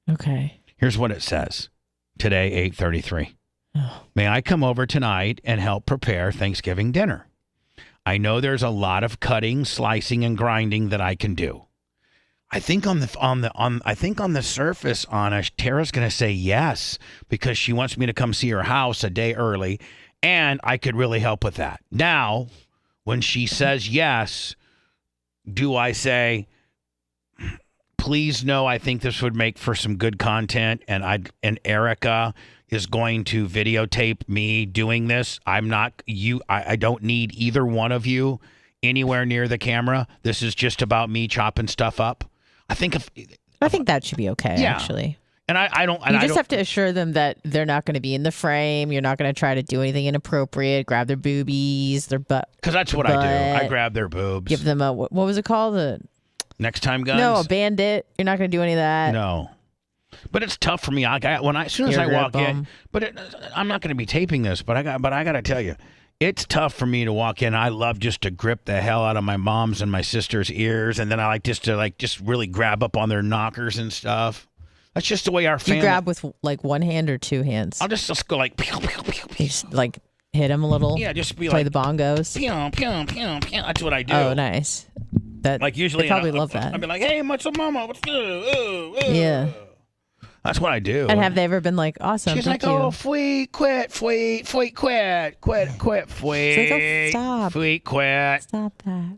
Okay. Here's what it says. Today, 8:33. May I come over tonight and help prepare Thanksgiving dinner? I know there's a lot of cutting, slicing, and grinding that I can do. I think on the surface, Anna, Tara's going to say yes because she wants me to come see her house a day early, and I could really help with that. Now, when she says yes, do I say, please no, I think this would make for some good content, and Erica is going to videotape me doing this. I don't need either one of you anywhere near the camera. This is just about me chopping stuff up. I think that should be okay, actually. And I don't. You just have to assure them that they're not going to be in the frame. You're not going to try to do anything inappropriate. Grab their boobies, their butt. Because that's what I do. I grab their boobs. Give them what was it called? Next time guns. No, a bandit. You're not going to do any of that. No. But it's tough for me. As soon as I walk in, I'm not going to be taping this. But I got to tell you, it's tough for me to walk in. I love just to grip the hell out of my mom's and my sister's ears, and then I like just to just really grab up on their knockers and stuff. That's just the way our family. You grab with one hand or two hands. I'll just go like. Pew, pew, pew, pew. You just hit them a little. Yeah, just be play the bongos. Pew, pew, pew, pew. That's what I do. Oh, nice. That usually they probably love that. I'd be like, "Hey, what's up, Mama? What's good?" Yeah. That's what I do. And have they ever been like, awesome? She's like, "Oh, quit, quit, quit, quit, quit, quit, stop, quit. Stop that."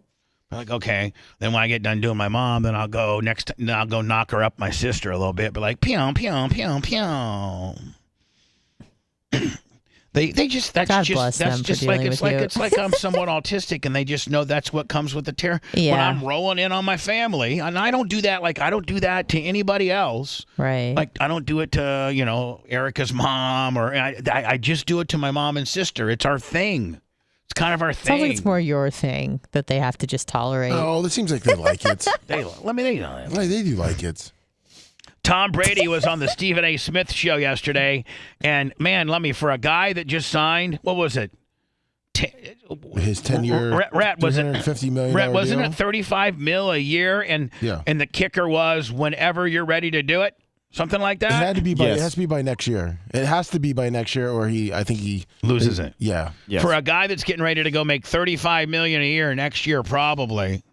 I'm like, okay. Then when I get done doing my mom, then I'll go I'll go knock her up my sister a little bit. But like, pew, pew, pew, pew. It's like I'm somewhat autistic, and they just know that's what comes with the terror. Yeah. When I'm rolling in on my family, and I don't do that. I don't do that to anybody else. Right. Like I don't do it to Erica's mom, or I just do it to my mom and sister. It's our thing. It's kind of our thing. Sounds like it's more your thing that they have to just tolerate. Oh, it seems like they like it. They do like it. Tom Brady was on the Stephen A. Smith show yesterday, and man, for a guy that just signed, what was it? His 10-year, $250 million. Wasn't it $35 million a year? And the kicker was whenever you're ready to do it, something like that. It had to be It has to be by next year. It has to be by next year, or I think he loses it. Yeah. Yes. For a guy that's getting ready to go make $35 million a year next year, probably,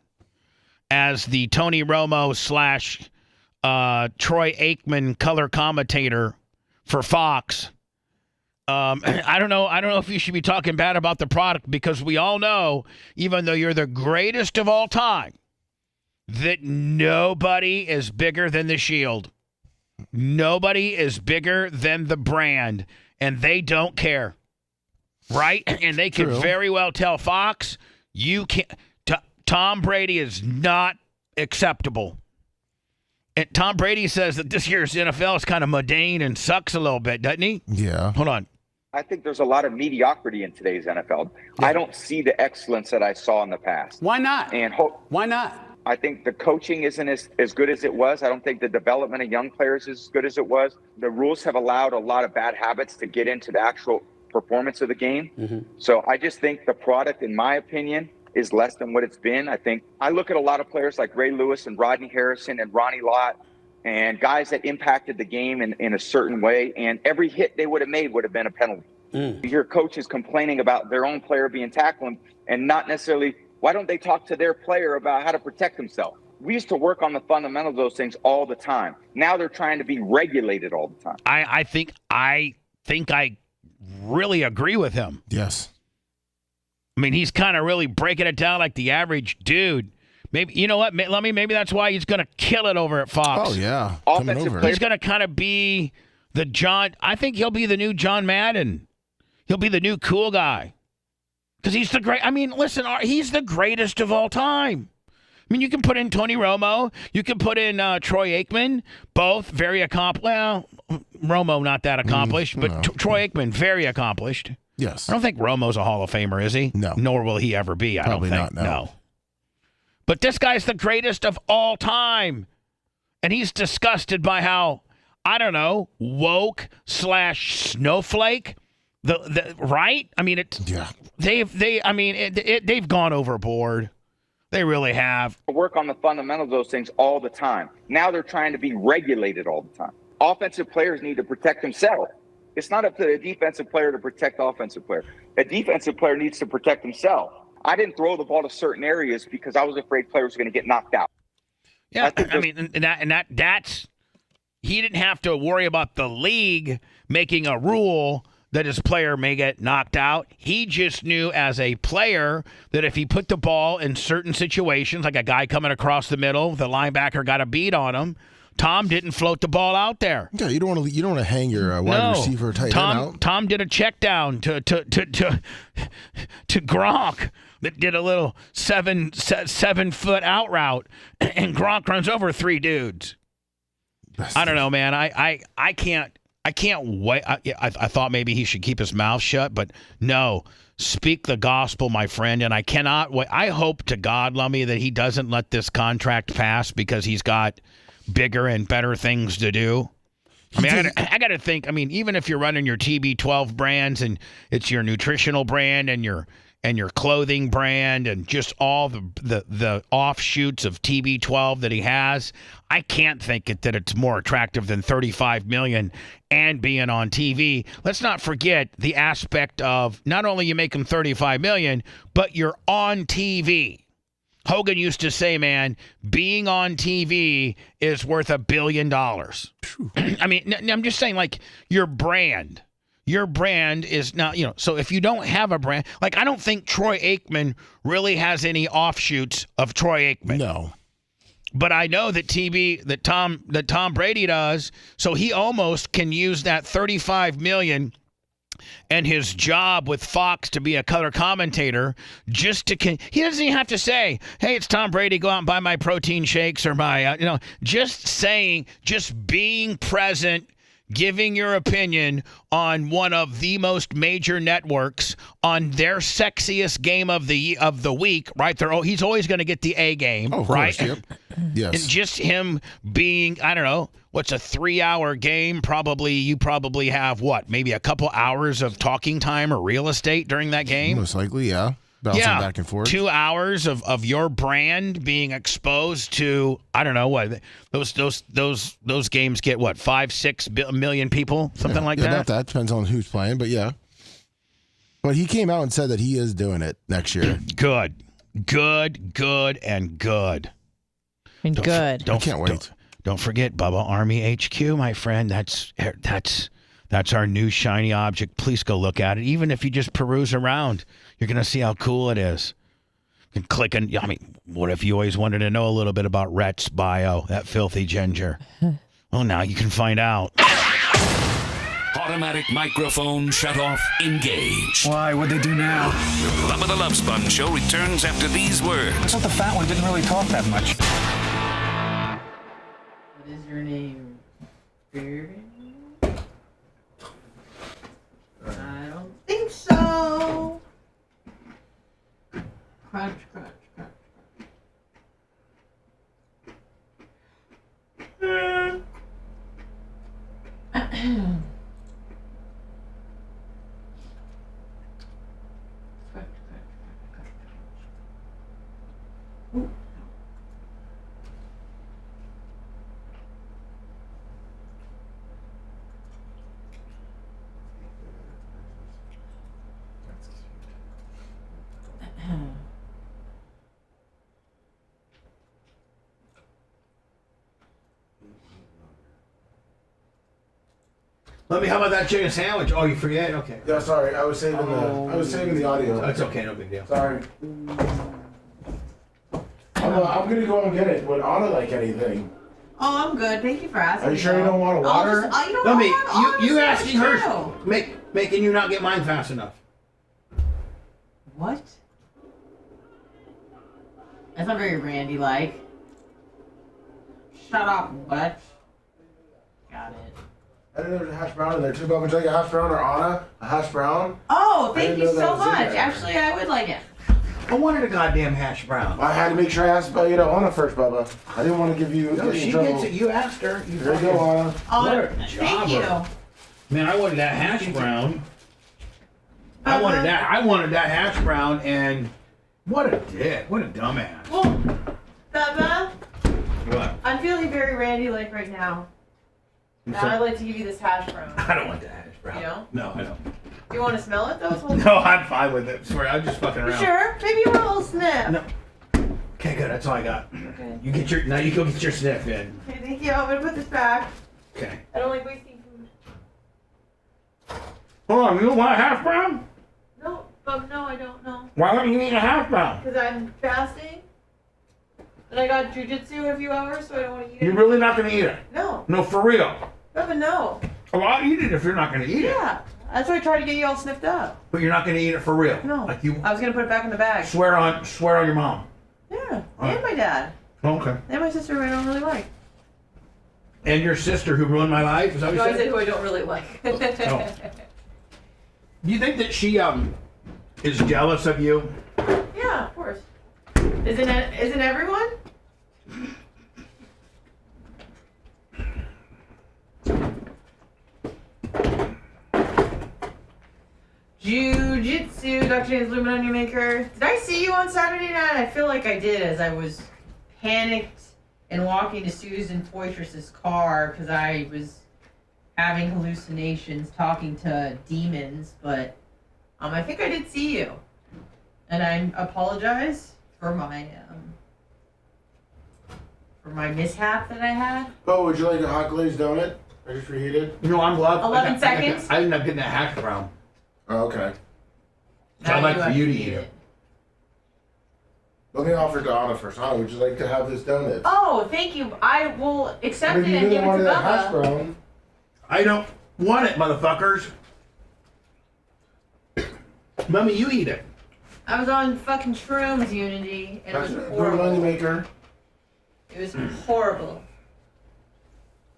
as the Tony Romo / Troy Aikman color commentator for Fox. I don't know if you should be talking bad about the product, because we all know, even though you're the greatest of all time, that nobody is bigger than the Shield. Nobody is bigger than the brand, and they don't care. Right? And they can very well tell Fox, you can't. Tom Brady is not acceptable. And Tom Brady says that this year's NFL is kind of mundane and sucks a little bit, doesn't he? Yeah. Hold on. I think there's a lot of mediocrity in today's NFL. Yeah. I don't see the excellence that I saw in the past. Why not? And why not? I think the coaching isn't as good as it was. I don't think the development of young players is as good as it was. The rules have allowed a lot of bad habits to get into the actual performance of the game. Mm-hmm. So I just think the product, in my opinion, is less than what it's been. I look at a lot of players like Ray Lewis and Rodney Harrison and Ronnie Lott and guys that impacted the game in a certain way, and every hit they would have made would have been a penalty. You hear coaches complaining about their own player being tackled and not necessarily, why don't they talk to their player about how to protect himself? We used to work on the fundamentals of those things all the time. Now they're trying to be regulated all the time. I think I really agree with him. Yes. I mean, he's kind of really breaking it down like the average dude. Maybe, you know what, maybe that's why he's going to kill it over at Fox. Oh, yeah. He's going to kind of be I think he'll be the new John Madden. He'll be the new cool guy. Because he's he's the greatest of all time. I mean, you can put in Tony Romo. You can put in Troy Aikman. Both very accomplished. Well, Romo not that accomplished, but Troy Aikman, very accomplished. Yes. I don't think Romo's a Hall of Famer, is he? No. Nor will he ever be, Probably I don't think. Not, no. But this guy's the greatest of all time. And he's disgusted by how, I don't know, woke / snowflake, right? I mean, they've gone overboard. They really have. Work on the fundamentals of those things all the time. Now they're trying to be regulated all the time. Offensive players need to protect themselves. It's not up to a defensive player to protect the offensive player. A defensive player needs to protect himself. I didn't throw the ball to certain areas because I was afraid players were going to get knocked out. Yeah, that's he didn't have to worry about the league making a rule that his player may get knocked out. He just knew as a player that if he put the ball in certain situations, like a guy coming across the middle, the linebacker got a beat on him. Tom didn't float the ball out there. Yeah, you don't want to hang your wide receiver tight end out. Tom did a check down to Gronk that did a little 7-foot out route, and Gronk runs over 3 dudes. I don't know, man. I can't wait. I thought maybe he should keep his mouth shut, but no. Speak the gospel, my friend, and I cannot wait. I hope to God, Lummy, that he doesn't let this contract pass because he's got bigger and better things to do. I mean, I got to think. I mean, even if you're running your TB12 brands and it's your nutritional brand and your clothing brand and just all the offshoots of TB12 that he has, I can't think that it's more attractive than $35 million and being on TV. Let's not forget the aspect of not only you make him $35 million, but you're on TV. Hogan used to say, man, being on TV is worth $1 billion. I mean, I'm just saying, like, your brand is not, so if you don't have a brand, like, I don't think Troy Aikman really has any offshoots of Troy Aikman. No. But I know that Tom Brady does, so he almost can use that $35 million and his job with Fox to be a color commentator just to he doesn't even have to say, hey, it's Tom Brady, go out and buy my protein shakes or my just being present, giving your opinion on one of the most major networks on their sexiest game of the week, right? He's always going to get the A game, right? Course, yep. Yes. And just him being, I don't know, what's a 3-hour game? You probably have maybe a couple hours of talking time or real estate during that game? Most likely, yeah. Bouncing back and forth. 2 hours of your brand being exposed to, I don't know what, those games get 5-6 million people, something like that? About that. Depends on who's playing, but yeah. But he came out and said that he is doing it next year. Good. I can't wait. Don't forget Bubba Army HQ, my friend. That's our new shiny object. Please go look at it. Even if you just peruse around, you're going to see how cool it is. You can click on, what if you always wanted to know a little bit about Rhett's bio, that filthy ginger? Well, now you can find out. Automatic microphone shut off. Engage. Why? What'd they do now? Bubba the Love Sponge Show returns after these words. I thought the fat one didn't really talk that much. What is your name? I Let me. How about that chicken sandwich? Oh, you forget? Okay. Yeah, sorry. I was saving the audio. That's okay. No big deal. Sorry. I'm gonna go and get it. Would Anna like anything? Oh, I'm good. Thank you for asking. Are you sure you don't want water? Let me. You asking her, making you not get mine fast enough. What? That's not very Randy-like. Shut up, what? Got it. I didn't know there was a hash brown in there too. But would you like a hash brown or Anna? A hash brown? Oh, thank you so much. Actually, I would like it. I wanted a goddamn hash brown. I had to make sure I asked Anna first, Bubba. I didn't want to give you. No, she gets it. You asked her. There you go, Anna. Oh, thank you. Man, I wanted that hash brown. I wanted that hash brown, and what a dick. What a dumbass. Well, Bubba, What? I'm feeling very Randy-like right now. And I'd like to give you this hash brown. I don't want that hash brown. You don't? No, I don't. Do you want to smell it though? No, I'm fine with it. Swear, I'm just fucking around. Sure. Maybe you want a little sniff. No. Okay, good. That's all I got. Okay. You go get your sniff in. Okay, thank you. I'm gonna put this back. Okay. I don't like wasting food. Hold on. You don't want a hash brown? No, but no, I don't know. Why don't you eat a hash brown? Because I'm fasting. And I got jujitsu in a few hours, so I don't want to eat it. You're really not gonna eat it? No. No, for real. No, but no. Well, I'll eat it if you're not gonna eat it. Yeah. That's why I tried to get you all sniffed up. But you're not gonna eat it for real. No. Like you I was gonna put it back in the bag. swear on your mom. Yeah. All right. And my dad. Okay. And my sister, who I don't really like. And your sister who ruined my life? Is that what No, you I said? said who I don't really like. Oh. Do you think that she is jealous of you? Yeah, of course. Isn't everyone? Jiu-Jitsu, Dr. James Lumen Onion Maker. Did I see you on Saturday night? I feel like I did, as I was panicked and walking to Susan Poitras's car because I was having hallucinations, talking to demons, but I think I did see you. And I apologize for my mishap that I had. Oh, would you like a hot glazed donut? I just reheated. No, I'm glad. 11 seconds? I ended up getting that hash brown. Oh, okay. So I'd like for you to eat it. Let me offer it to Anna first. Anna, would you like to have this donut? Oh, thank you. I will accept But it you and give didn't it want to that hash Bubba. brown. I don't want it, motherfuckers. Mommy, you eat it. I was on fucking shrooms, Unity, and it was Money horrible. maker. It was horrible.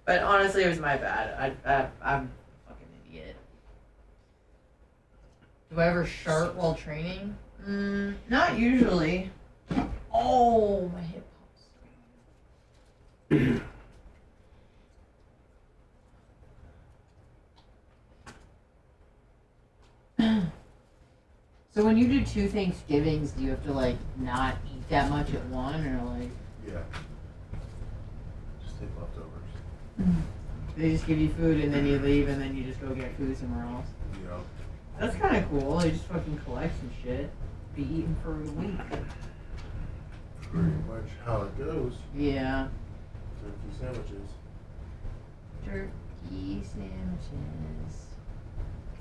But honestly, it was my bad. I'm a fucking idiot. Do I ever shart while training? Not usually. Oh, my hip pops. So when you do 2 Thanksgivings, do you have to like not eat that much at one, or like? Yeah. Just take leftovers. They just give you food and then you leave and then you just go get food somewhere else. Yeah. That's kind of cool. You just fucking collect some shit. Be eating for a week. Pretty much how it goes. Yeah. Turkey sandwiches. Turkey sandwiches.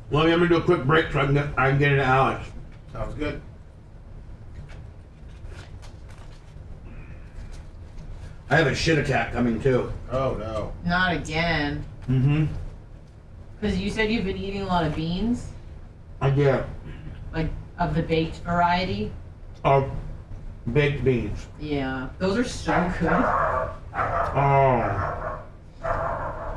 Well, I'm gonna do a quick break so I can get into Alex. Sounds good. I have a shit attack coming too. Oh no. Not again. Mm-hmm. Because you said you've been eating a lot of beans? I did. Like, of the baked variety? Of baked beans. Yeah. Those are so good. Oh.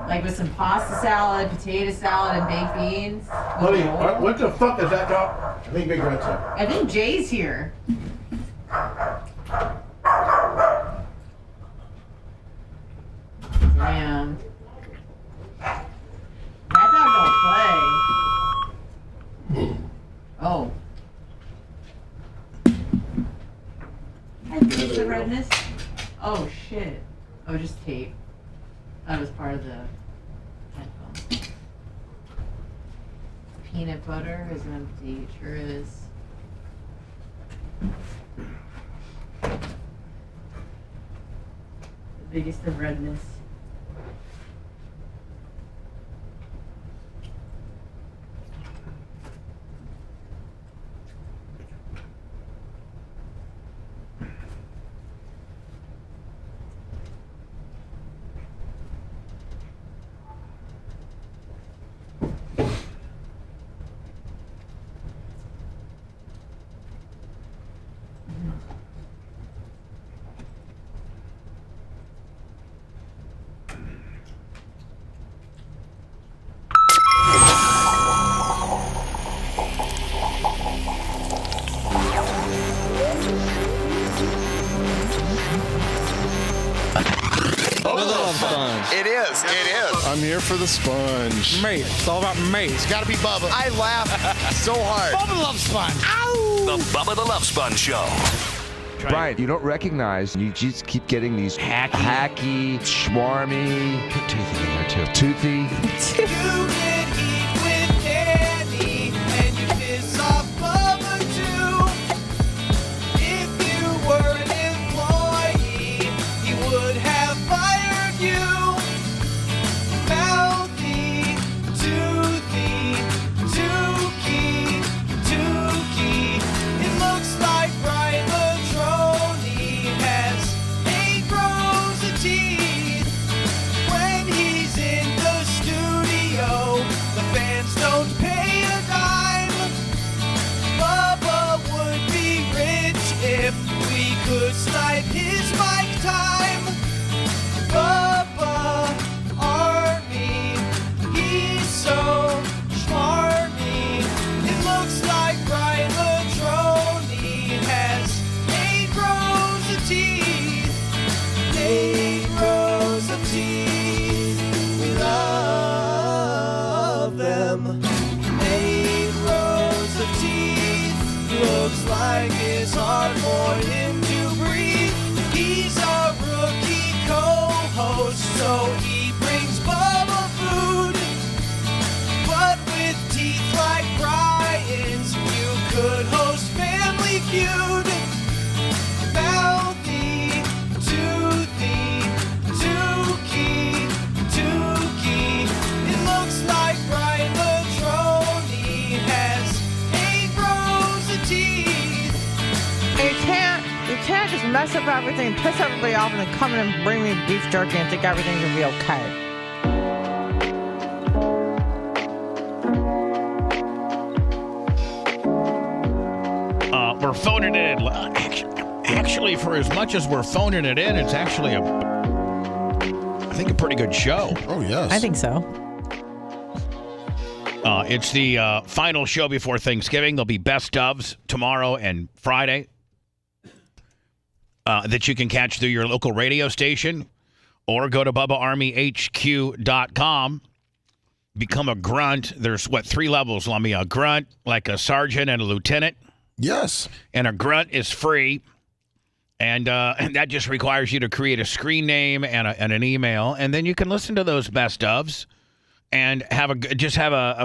Like with some pasta salad, potato salad, and baked beans. Honey, what the fuck is that dog? I think Big Red's here. I think Jay's here. Damn. That dog don't play. Oh. I think the redness. Oh shit. Oh, just tape. That was part of the headphones. Peanut butter is empty. It sure is. The biggest of redness. It is. I'm here for the sponge. Me. It's all about me. It's got to be Bubba. I laugh so hard. Bubba the Love Sponge. The Bubba the Love Sponge Show. Brian, you don't recognize, you just keep getting these hacky, schwarmy, put toothy in there too. Toothy. You can eat with Danny, and you piss off Bubba too. If you were an employee, he would have fired you. Mouthy, toothy, dookie, dookie. It looks like Brian Latroni has 8 rows of teeth. When he's in the studio, the fans don't pay a dime. Bubba would be rich if we could snipe his mic time. Bubba Army, he's so smarmy. It looks like Brian Latroni has 8 rows of teeth. 8 rows of teeth. We love them. 8 rows of teeth. Looks like it's hard for him to breathe. He's a rookie co-host, so he brings Bubba food. But with teeth like Brian's, you could host Family Feud. Mouthy, toothy, dookie, dookie. It looks like Brian Latroni has 8 rows of teeth. You can't just mess up everything, piss everybody off, and then come in and bring me beef jerky and think everything's gonna be okay. We're phoning it in. Actually, for as much as we're phoning it in, it's actually I think a pretty good show. Oh, yes. I think so. It's the final show before Thanksgiving. There'll be best ofs tomorrow and Friday that you can catch through your local radio station or go to BubbaArmyHQ.com. Become a grunt. There's, 3 levels, Lummy? A grunt, like a sergeant and a lieutenant. Yes. And a grunt is free. And that just requires you to create a screen name and an email. And then you can listen to those best ofs and have a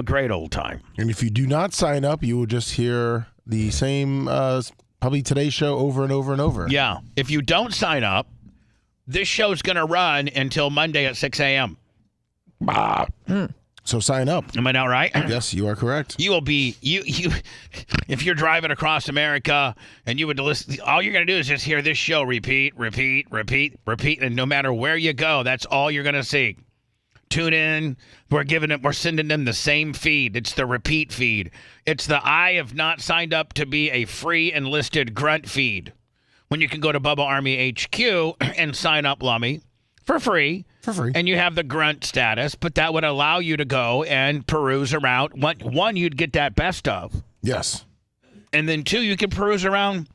great old time. And if you do not sign up, you will just hear the same, probably today's show over and over and over. Yeah. If you don't sign up, this show's going to run until Monday at 6 a.m. So sign up. Am I not right? Yes, you are correct. You will be you if you're driving across America and you would listen, all you're going to do is just hear this show repeat, and no matter where you go, that's all you're going to see. Tune in. We're sending them the same feed. It's the repeat feed. It's the I have not signed up to be a free enlisted grunt feed. When you can go to Bubba Army HQ and sign up, Lummy, for free. For free. And you have the grunt status, but that would allow you to go and peruse around. One, you'd get that best of. Yes. And then 2, you could peruse around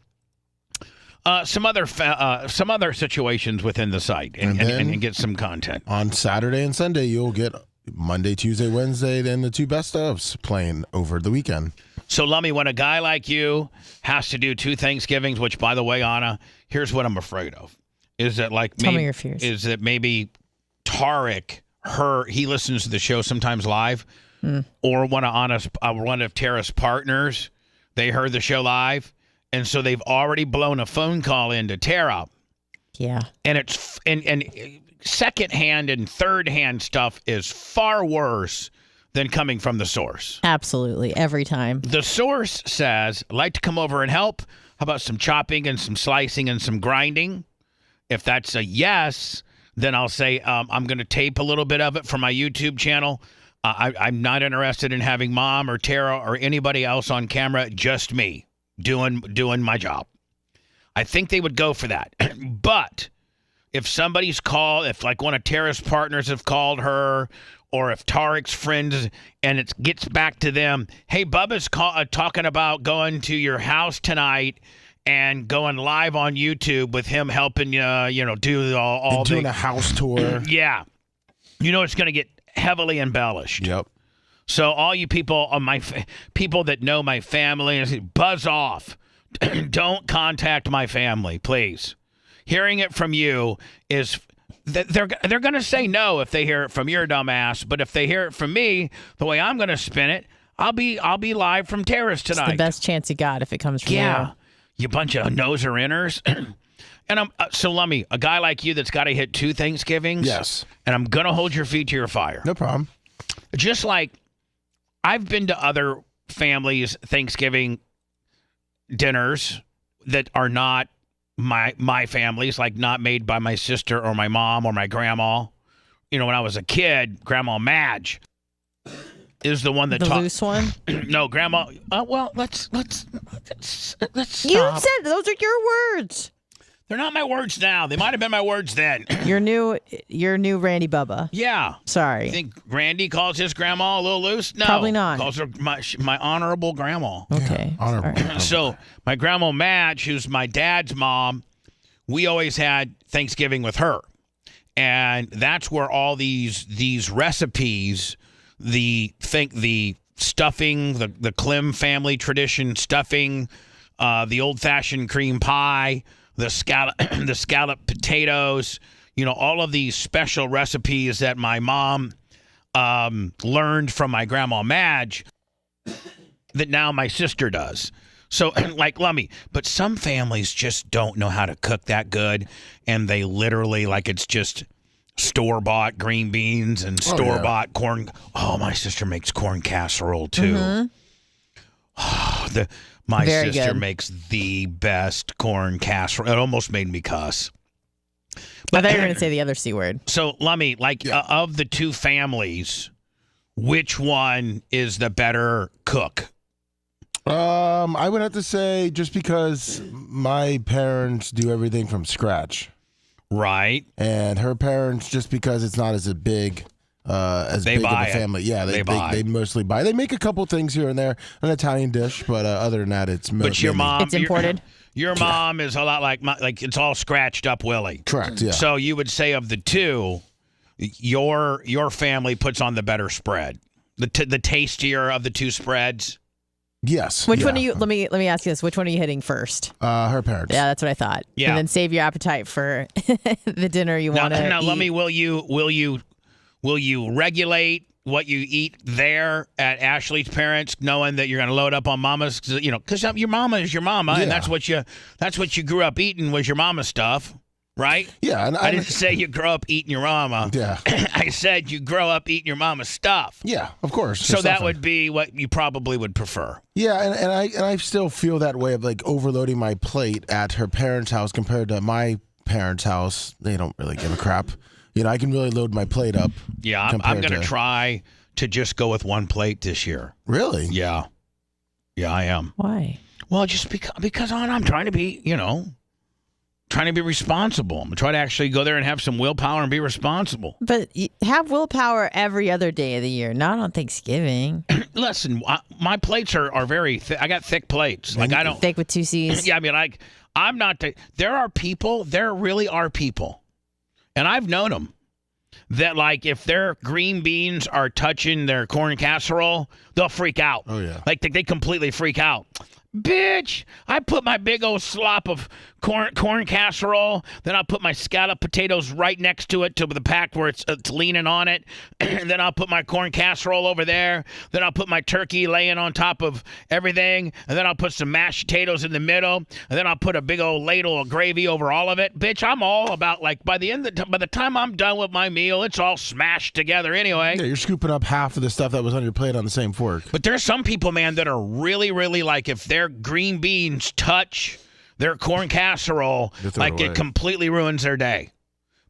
some other situations within the site and get some content. On Saturday and Sunday, you'll get Monday, Tuesday, Wednesday, then the 2 best ofs playing over the weekend. So, Lummy, when a guy like you has to do 2 Thanksgivings, which, by the way, Anna, here's what I'm afraid of. Is that Tell me your fears. Is that maybe Tarek, he listens to the show sometimes live, or one of Tara's partners, they heard the show live, and so they've already blown a phone call into Tara. Yeah. And it's and secondhand and third-hand stuff is far worse than coming from the source. Absolutely, every time. The source says, I'd like to come over and help. How about some chopping and some slicing and some grinding? If that's a yes, then I'll say I'm going to tape a little bit of it for my YouTube channel. I'm not interested in having Mom or Tara or anybody else on camera, just me doing my job. I think they would go for that. But if somebody's called, if like one of Tara's partners have called her, or if Tarek's friends, and it gets back to them, hey, Bubba's talking about going to your house tonight and going live on YouTube with him helping do all doing a house tour. Yeah. you know it's going to get heavily embellished. Yep. So all you people on people that know my family, buzz off. Don't contact my family, please. Hearing it from you is they're going to say no if they hear it from your dumb ass, but if they hear it from me, the way I'm going to spin it, I'll be live from Terrace tonight. It's the best chance you got if it comes from you bunch of noser-inners. And so Lummy, a guy like you that's got to hit 2 Thanksgivings. Yes. And I'm going to hold your feet to your fire. No problem. Just like I've been to other families' Thanksgiving dinners that are not my family's, like not made by my sister or my mom or my grandma. You know, when I was a kid, Grandma Madge is the one that the loose one. No, Grandma. Well, let's stop. You said those are your words. They're not my words now. They might have been my words then. Your new Randy Bubba. Yeah. Sorry. You think Randy calls his grandma a little loose? No. Probably not. Calls her my honorable grandma. Okay. Yeah, honorable. So my grandma Madge, who's my dad's mom, we always had Thanksgiving with her. And that's where all these recipes, the stuffing, the Klim family tradition stuffing, the old-fashioned cream pie, the scallop potatoes, you know, all of these special recipes that my mom learned from my grandma Madge that now my sister does. So, like Lummy, but some families just don't know how to cook that good, and they literally, like, it's just store-bought green beans and store-bought corn. Oh, my sister makes corn casserole, too. Mm-hmm. My Very sister good. makes the best corn casserole. It almost made me cuss. I thought you were going to say the other C word. So, Lummy, like, of the 2 families, which one is the better cook? I would have to say just because my parents do everything from scratch. Right. And her parents, just because it's not as big as They big of buy a it. family. Yeah, They they mostly buy. They make a couple things here and there, an Italian dish, but other than that, it's But your mom, It's imported. Your mom is a lot like it's all scratched up Willie. Correct. Yeah. So you would say of the 2, your family puts on the better spread, the tastier of the 2 spreads. Yes. Which one are you? Let me ask you this. Which one are you hitting first? Her parents. Yeah, that's what I thought. Yeah. And then save your appetite for the dinner you want to eat. Now, let me. Will you regulate what you eat there at Ashley's parents, knowing that you're going to load up on Mama's? You know, because your mama is your mama, and that's what you grew up eating was your mama's stuff, right? Yeah. And I didn't say you grow up eating your mama. Yeah. I said you grow up eating your mama's stuff. Yeah, of course. So that would be what you probably would prefer. Yeah, and I still feel that way of like overloading my plate at her parents' house compared to my parents' house. They don't really give a crap. You know, I can really load my plate up. Yeah, I'm going to try to just go with 1 plate this year. Really? Yeah. Yeah, I am. Why? Well, just because I'm trying to be, trying to be responsible. I'm trying to actually go there and have some willpower and be responsible. But you have willpower every other day of the year, not on Thanksgiving. Listen, my plates are very thick. I got thick plates. Like I don't thick with 2 C's. Yeah, I mean, like I'm not. There really are people, and I've known them that like if their green beans are touching their corn casserole, they'll freak out. Oh yeah, like they completely freak out. Bitch, I put my big old slop of corn casserole, then I'll put my scallop potatoes right next to it to the pack where it's leaning on it, and then I'll put my corn casserole over there, then I'll put my turkey laying on top of everything, and then I'll put some mashed potatoes in the middle, and then I'll put a big old ladle of gravy over all of it. Bitch, I'm all about like by the time I'm done with my meal, it's all smashed together anyway. Yeah, you're scooping up half of the stuff that was on your plate on the same fork. But there's some people, man, that are really, really like if their green beans touch their corn casserole, like it completely ruins their day.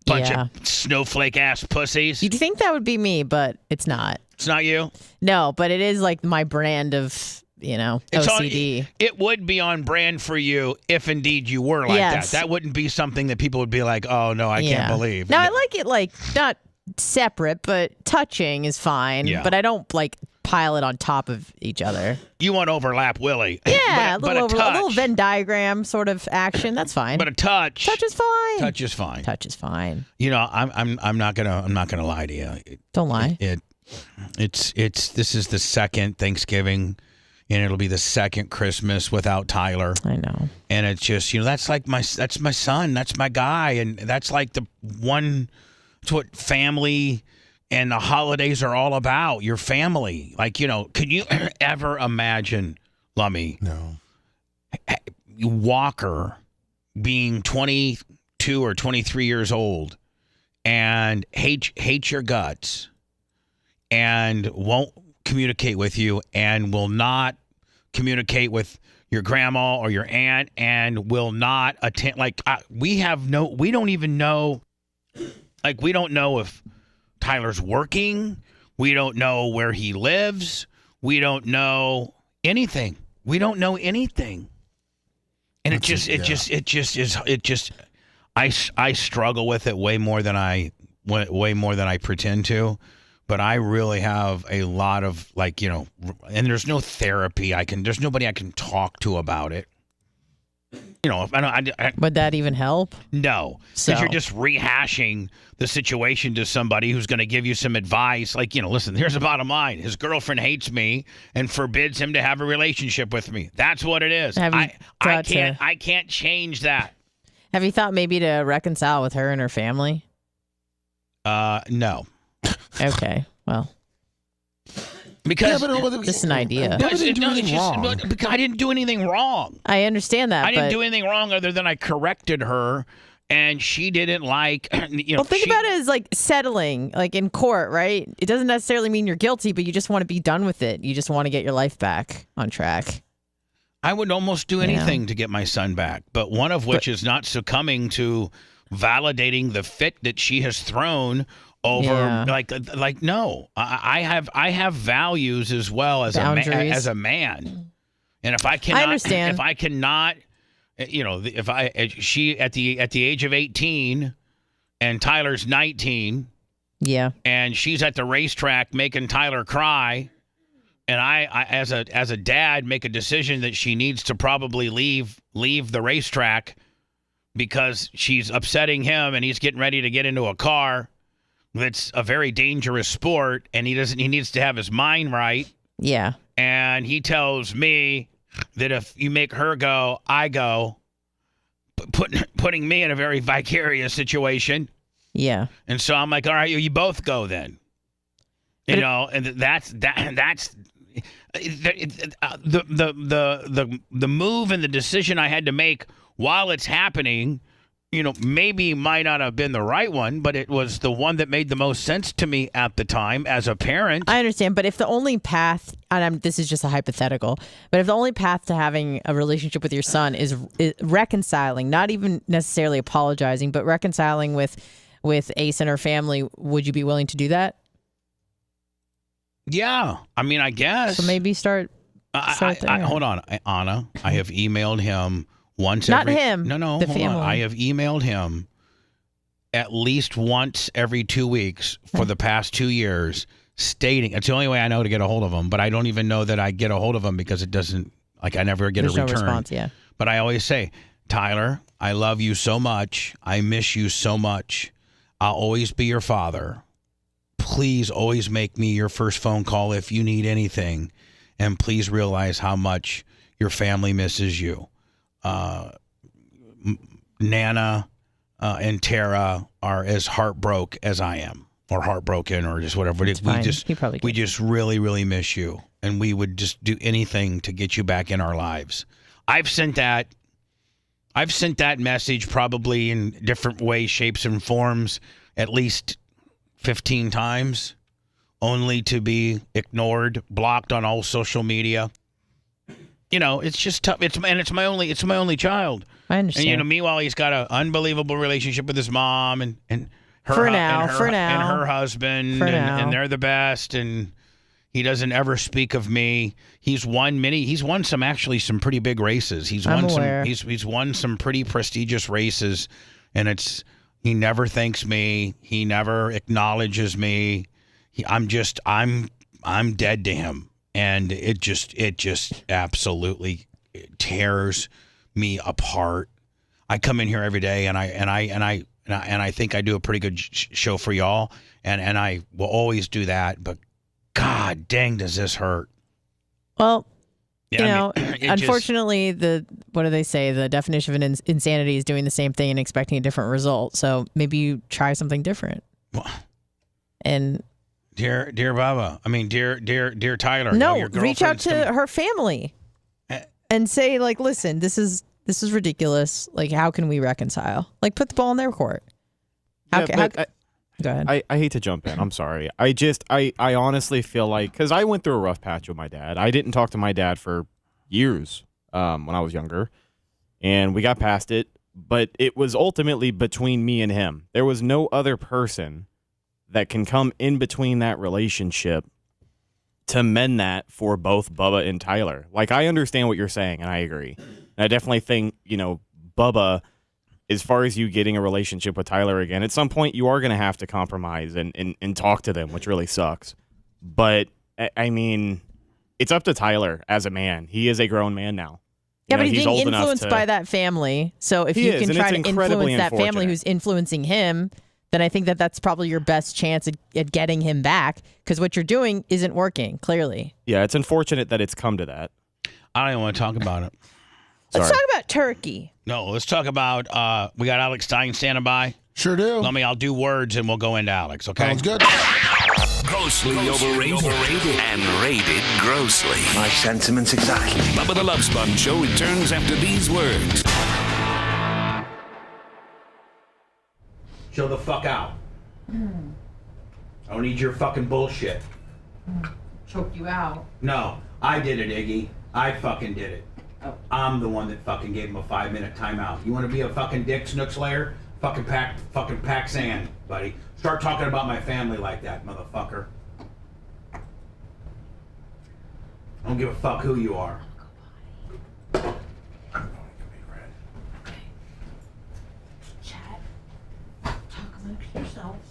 Bunch of snowflake ass pussies. You'd think that would be me, but it's not. It's not you? No, but it is like my brand of, OCD. It would be on brand for you if indeed you were like that. That wouldn't be something that people would be like, oh no, I can't believe. Now I like it like not separate, but touching is fine. Yeah. But I don't like pile it on top of each other. You want overlap Willie. Yeah, but a a touch. little Venn diagram sort of action. That's fine. But a touch. Touch is fine. Touch is fine. Touch is fine. You know, I'm not gonna lie to you. Don't lie. This is the second Thanksgiving, and it'll be the second Christmas without Tyler. I know. And it's just, you know, that's my son, that's my guy, and that's like it's what family and the holidays are all about. Your family. Like, you know, could you ever imagine, Lummy? No. Walker being 22 or 23 years old and hates your guts and won't communicate with you and will not communicate with your grandma or your aunt and will not attend. Like, we don't even know. Like, we don't know if Tyler's working. We don't know where he lives. We don't know anything. We don't know anything. And I struggle with it way more than I pretend to. But I really have a lot of, like, you know, and there's no therapy there's nobody I can talk to about it. You know, would that even help? No, because you're just rehashing the situation to somebody who's going to give you some advice. Like, you know, listen, here's the bottom line. His girlfriend hates me and forbids him to have a relationship with me. That's what it is. I can't change that. Have you thought maybe to reconcile with her and her family? No. Okay, well. Because just an idea. Because I didn't do anything wrong. I understand that. I didn't do anything wrong other than I corrected her, and she didn't like. You know, well, think about it as like settling, like in court, right? It doesn't necessarily mean you're guilty, but you just want to be done with it. You just want to get your life back on track. I would almost do anything to get my son back, but one of which is not succumbing to validating the fit that she has thrown over. Like no, I have values as well as a man, and if I cannot, you know, she at the age of 18 and Tyler's 19, and she's at the racetrack making Tyler cry, and I as a dad make a decision that she needs to probably leave the racetrack because she's upsetting him and he's getting ready to get into a car. It's a very dangerous sport, and he needs to have his mind right. Yeah. And he tells me that if you make her go, I go, putting me in a very vicarious situation. Yeah. And so I'm like, all right, you both go then. You know, and that's the move and the decision I had to make while it's happening. You know, maybe might not have been the right one, but it was the one that made the most sense to me at the time as a parent. I understand, but if the only path, and this is just a hypothetical, but if the only path to having a relationship with your son is reconciling, not even necessarily apologizing, but reconciling with Ace and her family, would you be willing to do that? Yeah, I mean, I guess. So maybe start there. Hold on, Anna. I have emailed him once. Not him. No. The hold family. on. I have emailed him at least once every 2 weeks for the past 2 years, stating it's the only way I know to get a hold of him. But I don't even know that I get a hold of him because it doesn't. Like, I never get There's a return. No response, yeah. But I always say, Tyler, I love you so much. I miss you so much. I'll always be your father. Please always make me your first phone call if you need anything. And please realize how much your family misses you. Nana and Tara are as heartbroken as I am, or heartbroken, or just whatever. We just really, really miss you. And we would just do anything to get you back in our lives. I've sent that message probably in different ways, shapes, and forms at least 15 times, only to be ignored, blocked on all social media. You know, it's just tough. It's my only child. I understand. And you know, meanwhile, he's got an unbelievable relationship with his mom and her and her husband, and they're the best. And he doesn't ever speak of me. He's won some pretty big races. He's won some pretty prestigious races, and he never thanks me. He never acknowledges me. I'm I'm dead to him, and it just absolutely tears me apart. I come in here every day, and I think I do a pretty good show for y'all, and I will always do that. But God dang, does this hurt? Well, Yeah, unfortunately, what do they say? The definition of insanity is doing the same thing and expecting a different result. So maybe you try something different. And dear Bubba, dear Tyler. No, your reach out to her family and say, like, listen, this is ridiculous. Like, how can we reconcile? Like, put the ball in their court. Go ahead. I hate to jump in. I'm sorry. I honestly feel like, because I went through a rough patch with my dad. I didn't talk to my dad for years when I was younger, and we got past it. But it was ultimately between me and him. There was no other person that can come in between that relationship to mend that for both Bubba and Tyler. Like, I understand what you're saying, and I agree. And I definitely think, Bubba, as far as you getting a relationship with Tyler again, at some point you are going to have to compromise and talk to them, which really sucks. But, I mean, it's up to Tyler as a man. He is a grown man now. Yeah, but he's being influenced by that family. So if you can try to influence that family who's influencing him, then I think that's probably your best chance at getting him back, because what you're doing isn't working, clearly. Yeah, it's unfortunate that it's come to that. I don't even want to talk about it. Let's talk about Turkey. No, let's talk about, we got Alex Stein standing by. Sure do. I'll do words and we'll go into Alex, okay? Sounds good. Grossly overrated and rated grossly. My sentiments exactly. Bubba the Love Sponge Show returns after these words. Chill the fuck out. I don't need your fucking bullshit. Choke you out. No, I did it, Iggy. I fucking did it. I'm the one that fucking gave him a 5-minute timeout. You want to be a fucking dick snook slayer? Fucking pack sand, buddy. Start talking about my family like that, motherfucker. I don't give a fuck who you are. Chat. Talk amongst yourselves.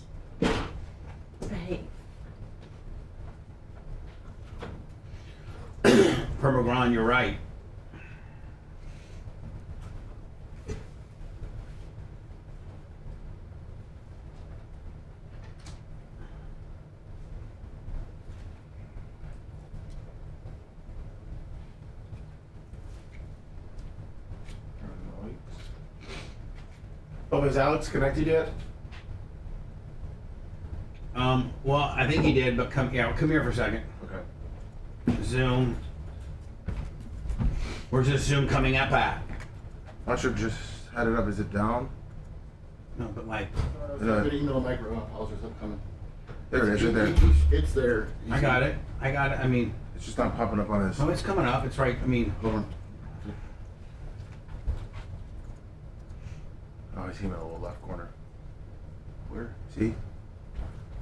Behave. Permagron, you're right. Oh, is Alex connected yet? Well, I think he did, but come here for a second. Okay. Zoom. Where's this Zoom coming up at? I should just had it up. Is it down? No, but like. Email micro up. How's it coming? There it is, right there. It's there. I got it. I mean. It's just not popping up on this. Oh, it's coming up. It's right. I mean. Hold on. Oh, I see him in the little left corner. Where? See?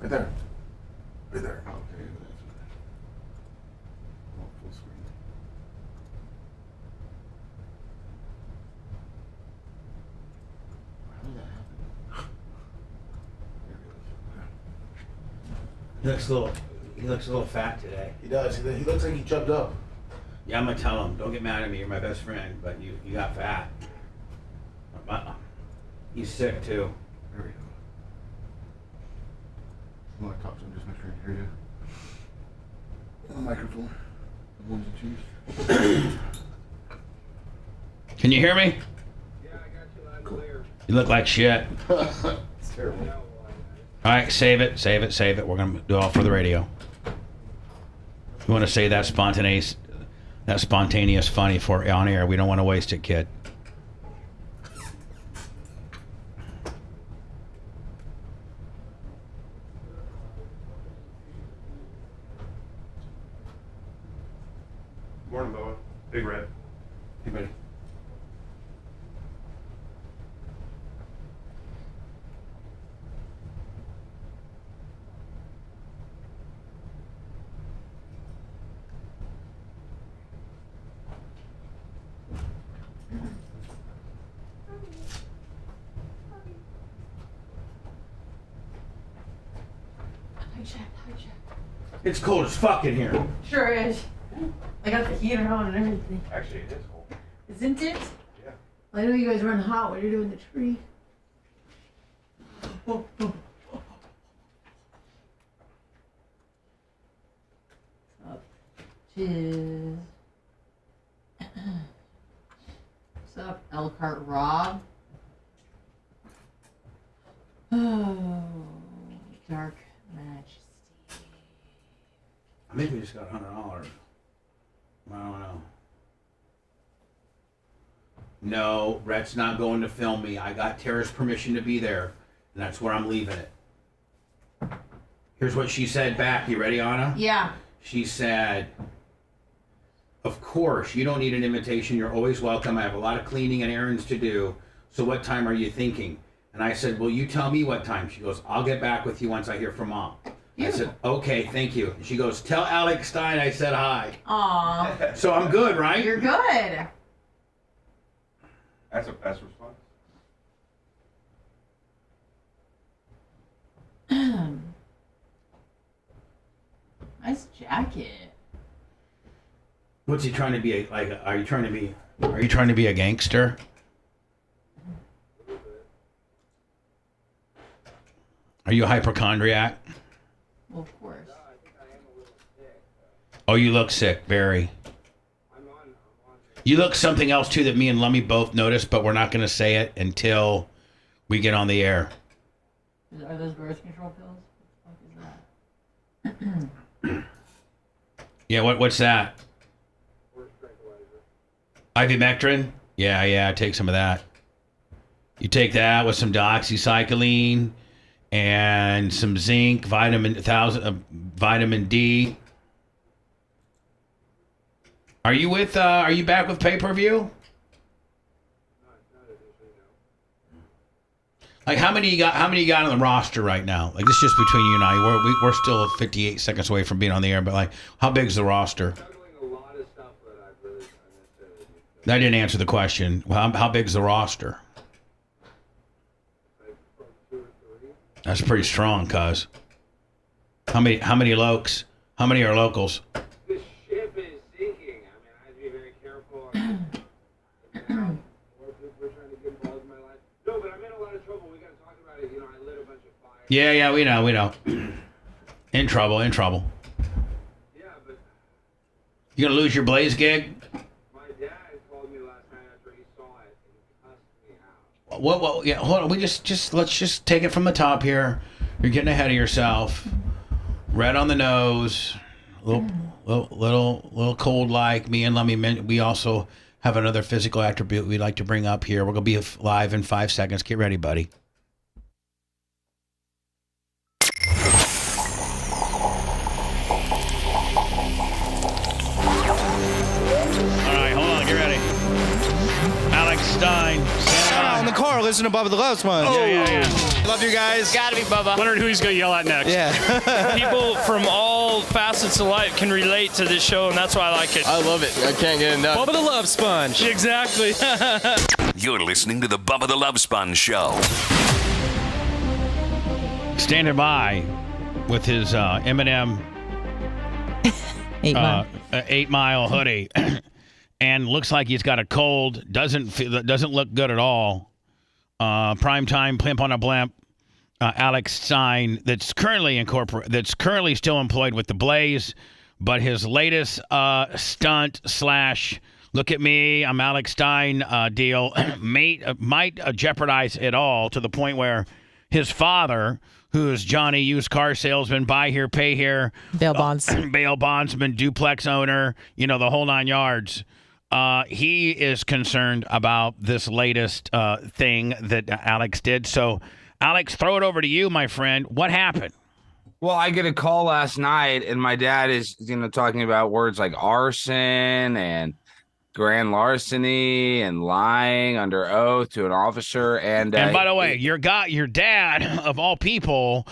Right there. Right there. Okay. Full screen. How did that happen? There it goes. He looks a little fat today. He does. He looks like he jumped up. Yeah, I'm gonna tell him. Don't get mad at me. You're my best friend, but you got fat. He's sick too. There we go. I want to talk to him, just make sure he can hear you. On the microphone. The ones and twos. Can you hear me? Yeah, I got you loud and clear. You look like shit. It's terrible. All right, save it. We're going to do it all for the radio. You want to say that spontaneous funny for on air. We don't want to waste it, kid. Morning, Bubba. Big Red. Hey, buddy. Hi, Chat. It's cold as fuck in here. Sure is. I got the heater on and everything. Actually, it is cold. Isn't it? Yeah. I know you guys run hot when you're doing the tree. Cheers. What's up, Elkhart Rob? Oh, Dark Majesty. I think we just got $100. I don't know. No, Rhett's not going to film me. I got Tara's permission to be there, and that's where I'm leaving it. Here's what she said back. You ready, Anna? Yeah. She said, of course, you don't need an invitation. You're always welcome. I have a lot of cleaning and errands to do. So what time are you thinking? And I said, well, you tell me what time. She goes, I'll get back with you once I hear from Mom. I said, okay, thank you. She goes, tell Alex Stein I said hi. Aw. So I'm good, right? You're good. That's a best response. Nice jacket. What's he trying to be like? Are you trying to be a gangster? Are you a hypochondriac? Well, of course. Oh, you look sick, very. You look something else too that me and Lummy both noticed, but we're not going to say it until we get on the air. Are those birth control pills? What the fuck is that? Yeah, what's that? Ivermectin? Yeah, take some of that. You take that with some doxycycline and some zinc, vitamin D. Are you back with pay-per-view? Like how many you got on the roster right now? Like this is just between you and I. We're still 58 seconds away from being on the air, but like how big's the roster? That didn't answer the question. Well, how big's the roster? That's pretty strong, cuz. How many lokes? How many are locals? The ship is sinking. I mean, I have to be very careful. We're trying to get involved in my life. No, but I'm in a lot of trouble. We got to talk about it. You know, I lit a bunch of fires. Yeah, we know. In trouble. Yeah, but You gonna lose your Blaze gig? my dad called me last night after he saw it and cussed me out. What? Yeah, hold on. Let's just take it from the top here. You're getting ahead of yourself. Red on the nose. Little cold like me and Lummy. We also have another physical attribute we'd like to bring up here. We're gonna be live in 5 seconds. Get ready, buddy. All right, hold on. Get ready. Alex Stein. In the car, listen to Bubba the Love Sponge. Oh. Yeah. Love you guys. Gotta be Bubba. Wondering who he's going to yell at next. Yeah. People from all facets of life can relate to this show, and that's why I like it. I love it. I can't get enough. Bubba the Love Sponge. Exactly. You're listening to the Bubba the Love Sponge Show. Standing by with his Eminem 8 Mile hoodie, and looks like he's got a cold. Doesn't look good at all. Primetime Plimp on a Blimp. Alex Stein, that's currently still employed with the Blaze, but his latest stunt / look at me, I'm Alex Stein deal might jeopardize it all to the point where his father, who is Johnny, used car salesman, buy here, pay here, bail bonds, bail bondsman, duplex owner, the whole 9 yards. He is concerned about this latest thing that Alex did. So, Alex, throw it over to you, my friend. What happened? Well, I get a call last night, and my dad is, talking about words like arson and grand larceny and lying under oath to an officer. And by the way, your dad, of all people,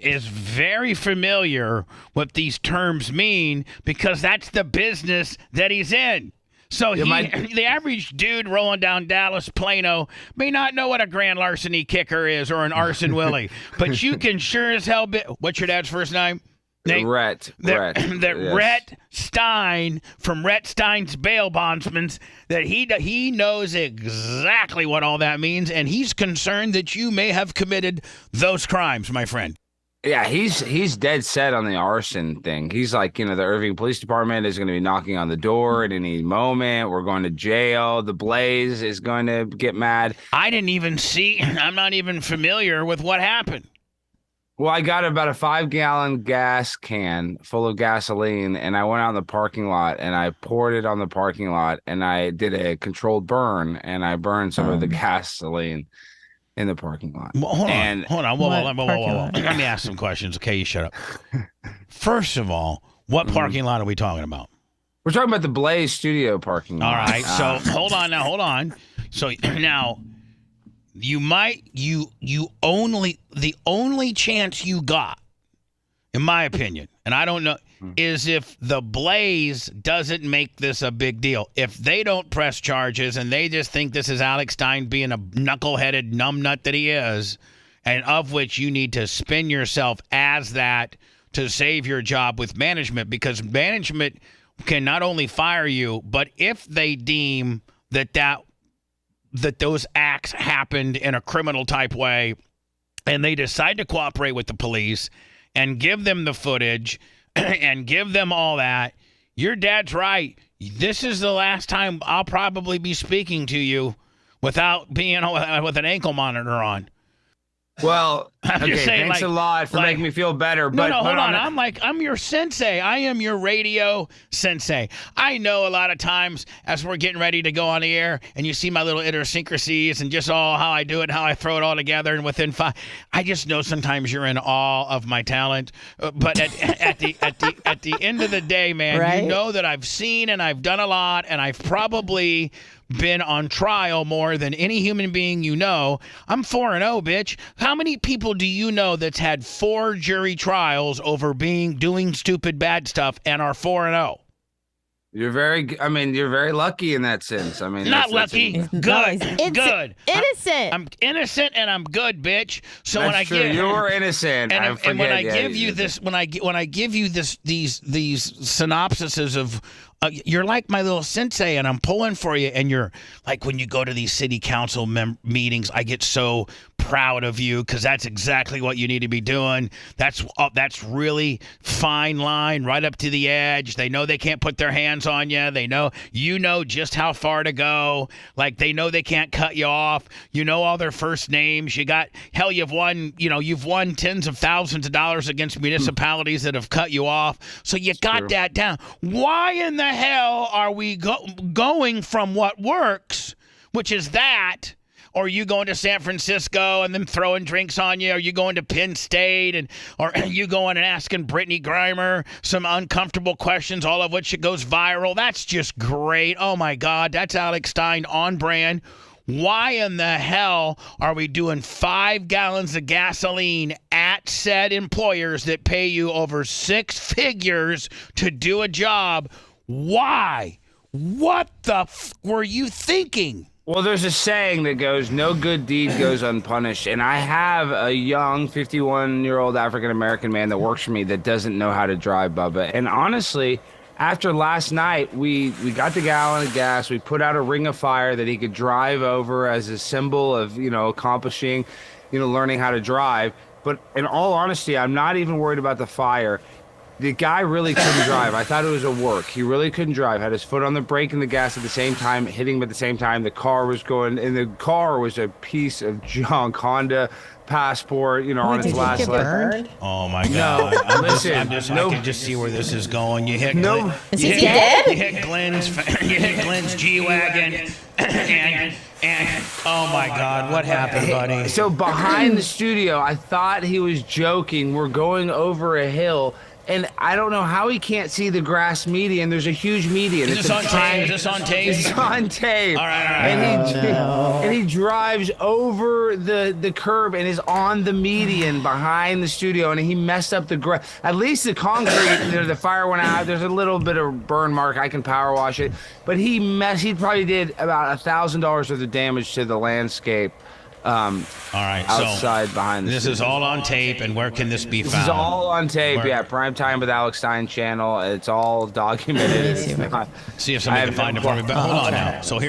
is very familiar what these terms mean because that's the business that he's in. So the average dude rolling down Dallas, Plano, may not know what a grand larceny kicker is or an arson willie, but you can sure as hell. What's your dad's first name? Rhett. Yes. Rhett Stein from Rhett Stein's bail bondsmen, that he knows exactly what all that means, and he's concerned that you may have committed those crimes, my friend. Yeah, he's dead set on the arson thing. He's like, the Irving Police Department is going to be knocking on the door at any moment. We're going to jail. The Blaze is going to get mad. I didn't even see. I'm not even familiar with what happened. Well, I got about a 5-gallon gas can full of gasoline, and I went out in the parking lot, and I poured it on the parking lot, and I did a controlled burn, and I burned some of the gasoline in the parking lot. Well, hold on. Whoa. Let me ask some questions. Okay, you shut up. First of all, what parking lot are we talking about? We're talking about the Blaze studio parking lot. All right, so hold on. So now, the only chance you got, in my opinion, and I don't know, is if the Blaze doesn't make this a big deal. If they don't press charges and they just think this is Alex Stein being a knuckleheaded numbnut that he is, and of which you need to spin yourself as that to save your job with management, because management can not only fire you, but if they deem that those acts happened in a criminal type way and they decide to cooperate with the police and give them the footage and give them all that, your dad's right. This is the last time I'll probably be speaking to you without being with an ankle monitor on. Well, okay, saying, thanks a lot for making me feel better. No, hold on. I'm your sensei. I am your radio sensei. I know a lot of times as we're getting ready to go on the air and you see my little idiosyncrasies and just all how I do it, how I throw it all together, and within 5, I just know sometimes you're in awe of my talent. But at the end of the day, man, right? You know that I've seen and I've done a lot, and I've probably been on trial more than any human being you know. I'm 4-0, bitch. How many people do you know that's had 4 jury trials over doing stupid bad stuff and are 4-0? You're very lucky in that sense. I mean, not lucky. Good. Innocent. I'm innocent and I'm good, bitch. So that's when I true. give You're innocent. and when I give you this, when I give you these synopsises of. You're like my little sensei, and I'm pulling for you. And you're like, when you go to these city council meetings, I get so proud of you because that's exactly what you need to be doing. That's really fine line, right up to the edge. They know they can't put their hands on you. They know you know just how far to go. Like they know they can't cut you off. You know all their first names. You've won tens of thousands of dollars against municipalities that have cut you off. So you got that down. Why in the hell are we going from what works, which is that, or are you going to San Francisco and them throwing drinks on you? Are you going to Penn State or are you going and asking Brittany Grimer some uncomfortable questions, all of which it goes viral? That's just great. Oh my God, that's Alex Stein on brand. Why in the hell are we doing 5 gallons of gasoline at said employers that pay you over 6 figures to do a job? Why? What the were you thinking? Well, there's a saying that goes, no good deed goes unpunished. And I have a young 51-year-old African-American man that works for me that doesn't know how to drive, Bubba. And honestly, after last night, we got the gallon of gas. We put out a ring of fire that he could drive over as a symbol of, accomplishing, learning how to drive. But in all honesty, I'm not even worried about the fire. The guy really couldn't drive. I thought it was a work. He really couldn't drive. Had his foot on the brake and the gas at the same time, hitting him at the same time. The car was going, and the car was a piece of junk. Honda Passport, on its last leg. Oh my God! No, listen. I can just see where this is going. You hit Is he dead? You hit Glenn's G-Wagon, and oh my God, what happened, buddy? So behind the studio, I thought he was joking. We're going over a hill. And I don't know how he can't see the grass median. There's a huge median. Is this on tape? It's on tape. All right. And he drives over the curb and is on the median behind the studio. And he messed up the grass. At least the concrete, the fire went out. There's a little bit of burn mark. I can power wash it. But he probably did about $1,000 worth of damage to the landscape All right. Outside behind the This studio. is all on tape, and where can this be found? This is all on tape. Yeah, Prime Time with Alex Stein channel. It's all documented. See if somebody can find it for me. But hold on now. So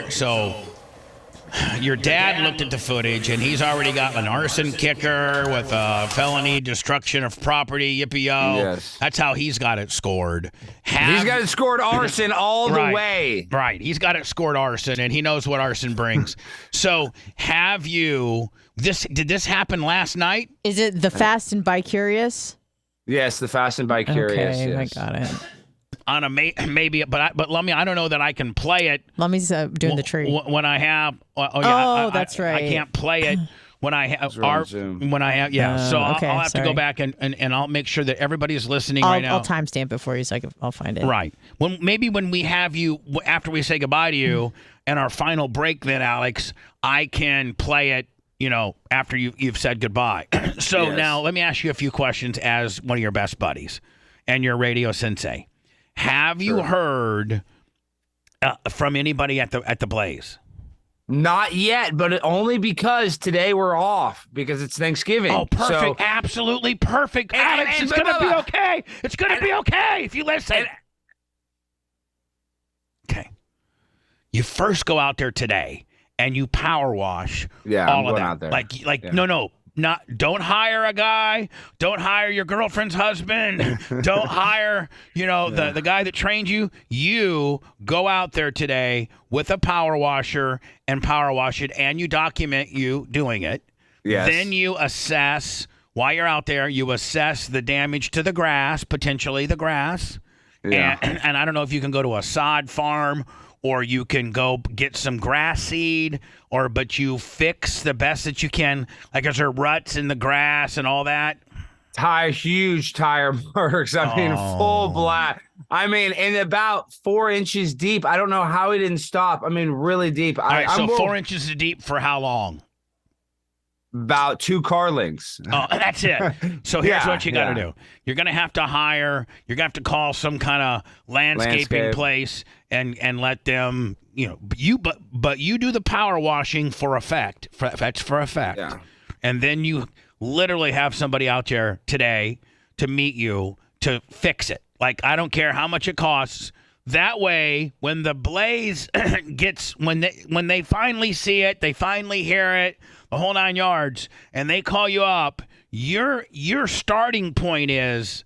your dad looked at the footage, and he's already got an arson kicker with a felony destruction of property. Yippee-yo. Yes. That's how he's got it scored. He's got it scored arson all the way. Right. He's got it scored arson, and he knows what arson brings. So have you... Did this happen last night? Is it the Fast and Bi-Curious? Yes, the Fast and Bi-Curious. Okay, yes. I got it. On a maybe, but Lummy, I don't know that I can play it. Lummy's doing the tree. When I have. That's right. I can't play it when I have. So I'll have to go back and I'll make sure that everybody's listening right now. I'll timestamp it for you so I'll find it. Right. When we have you after we say goodbye to you and our final break, then Alex, I can play it. After you've said goodbye. So now let me ask you a few questions as one of your best buddies and your radio sensei. Have you heard from anybody at the Blaze? Not yet, but only because today we're off because it's Thanksgiving. Oh, perfect. Absolutely perfect. Alex, it's going to be okay. It's going to be okay if you listen. Okay. You first go out there today. And you power wash all of that. Out there. Don't hire a guy. Don't hire your girlfriend's husband. Don't hire, the guy that trained you. You go out there today with a power washer and power wash it, and you document you doing it. Yes. Then you assess, while you're out there, you assess the damage to the grass, potentially the grass. Yeah. And I don't know if you can go to a sod farm or you can go get some grass seed, but you fix the best that you can. Like, is there ruts in the grass and all that? Huge tire marks. I mean, full black. I mean, and about 4 inches deep. I don't know how he didn't stop. I mean, really deep. All right, 4 inches deep for how long? About 2 car lengths. Oh, that's it. So here's what you got to do. You're going to have to call some kind of landscaping place and let them, but you do the power washing for effect. That's for effect. Yeah. And then you literally have somebody out there today to meet you to fix it. Like, I don't care how much it costs. That way, when the Blaze when they finally see it, they finally hear it, the whole 9 yards, and they call you up, your starting point is,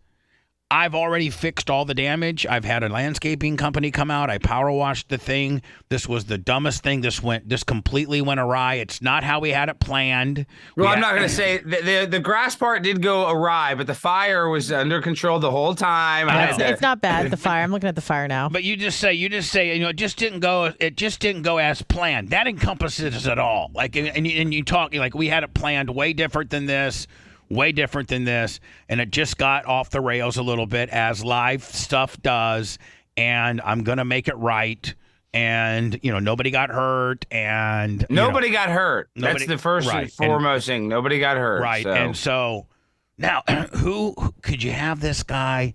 I've already fixed all the damage. I've had a landscaping company come out. I power washed the thing. This was the dumbest thing. This completely went awry. It's not how we had it planned. Well, I'm not going to say the grass part did go awry, but the fire was under control the whole time. It's not bad. The fire. I'm looking at the fire now. But you just say, it just didn't go as planned. That encompasses it all. Like, and you talk like we had it planned way different than this. And it just got off the rails a little bit, as live stuff does, and I'm going to make it right, and, nobody got hurt, and... Nobody got hurt. That's the first and foremost thing. Nobody got hurt. Right, so. And so, now, who could you have this guy,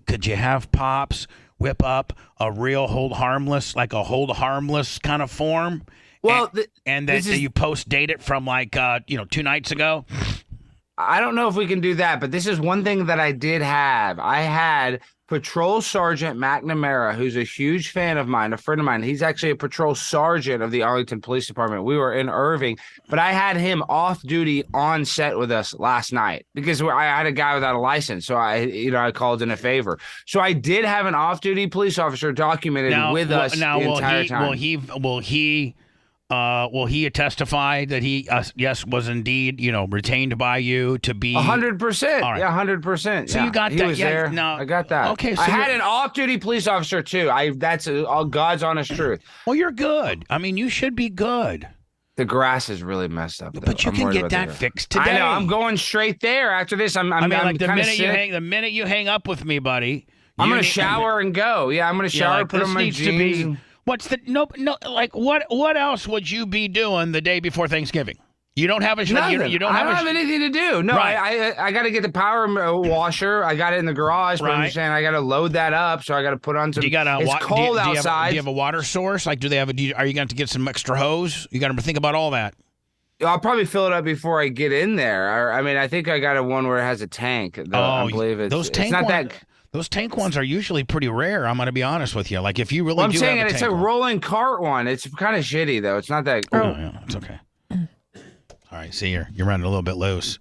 could you have Pops whip up a real hold harmless kind of form? Well, and then you post-date it from, 2 nights ago? I don't know if we can do that, but this is one thing that I did have. I had Patrol Sergeant McNamara, who's a huge fan of mine, a friend of mine. He's actually a patrol sergeant of the Arlington Police Department. We were in Irving, but I had him off duty on set with us last night because I had a guy without a license. So I called in a favor. So I did have an off-duty police officer documented with us the entire time. Will he testify that he, was indeed, retained by you to be 100%? Right. Yeah, 100%. So you got that? He was there. No, I got that. Okay, so I had an off-duty police officer too. That's all God's honest truth. Well, you're good. I mean, you should be good. The grass is really messed up, though. But you can get that fixed today. I know. I'm going straight there after this. The minute you hang up with me, buddy, I'm gonna shower and go. Yeah, I'm gonna shower, put on my jeans. What else would you be doing the day before Thanksgiving? You don't have a Nothing. You don't have anything to do. No, right. I got to get the power washer. I got it in the garage, but I'm saying I got to load that up, so I got to put on some. It's cold outside. Do you have a water source? Like, are you going to get some extra hose? You got to think about all that. I'll probably fill it up before I get in there. I mean, I think I got a one where it has a tank. I believe those tank it's not ones, those tank ones are usually pretty rare. I'm going to be honest with you. Like if you really well, I'm do saying have a it's tank a one. rolling cart one. It's kind of shitty though. It's not that. Oh, yeah, it's okay. All right, see, you're running a little bit loose.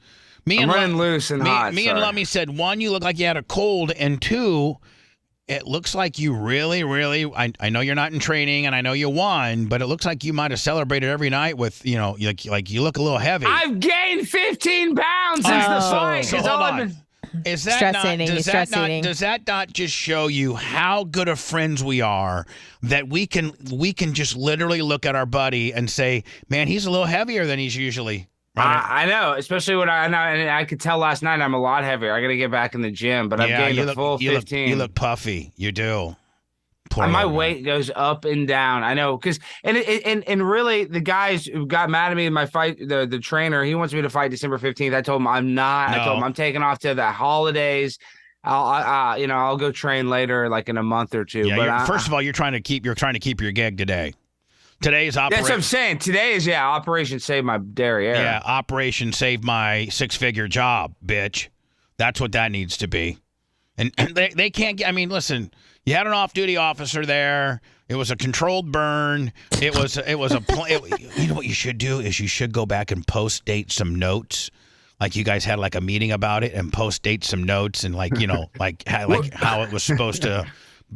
I'm running loose and hot. Me and Lummy said, one, you look like you had a cold, and two, it looks like you really, really. I know you're not in training, and I know you won, but it looks like you might have celebrated every night with, like you look a little heavy. I've gained 15 pounds since the fight. So hold on. Is that Stress not, eating, does that not just show you how good of friends we are that we can just literally look at our buddy and say, man, he's a little heavier than he's usually. I know, especially when I could tell last night I'm a lot heavier. I got to get back in the gym, but I've gained a full 15. You look puffy. You do. My weight goes up and down. I know, because and really the guys who got mad at me in my fight, the trainer, he wants me to fight December 15th. I told him I'm not. No. I told him I'm taking off to the holidays. I'll go train later, like in a month or two. Yeah, but first of all, you're trying to keep your gig today. Today's operation. That's what I'm saying. Today is Operation Save My Derriere. Yeah, Operation Save My Six-Figure Job, bitch. That's what that needs to be. And they can't get. I mean, listen. You had an off-duty officer there. It was a controlled burn. It was a. You know what you should do is you should go back and post-date some notes. Like you guys had like a meeting about it and post-date some notes and like how it was supposed to.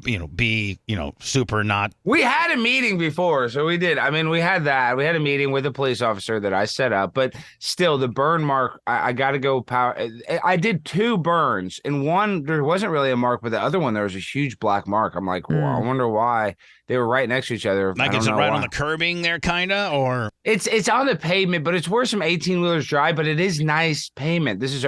Be super not. We had a meeting before, so we did. I mean, we had that. We had a meeting with a police officer that I set up, but still, the burn mark. I got to go power. I did 2 burns, and one there wasn't really a mark, but the other one there was a huge black mark. I'm like, well, I wonder why they were right next to each other. Like, is it right on the curbing there, kinda, or it's on the pavement, but it's where some 18-wheelers drive. But it is nice pavement. This is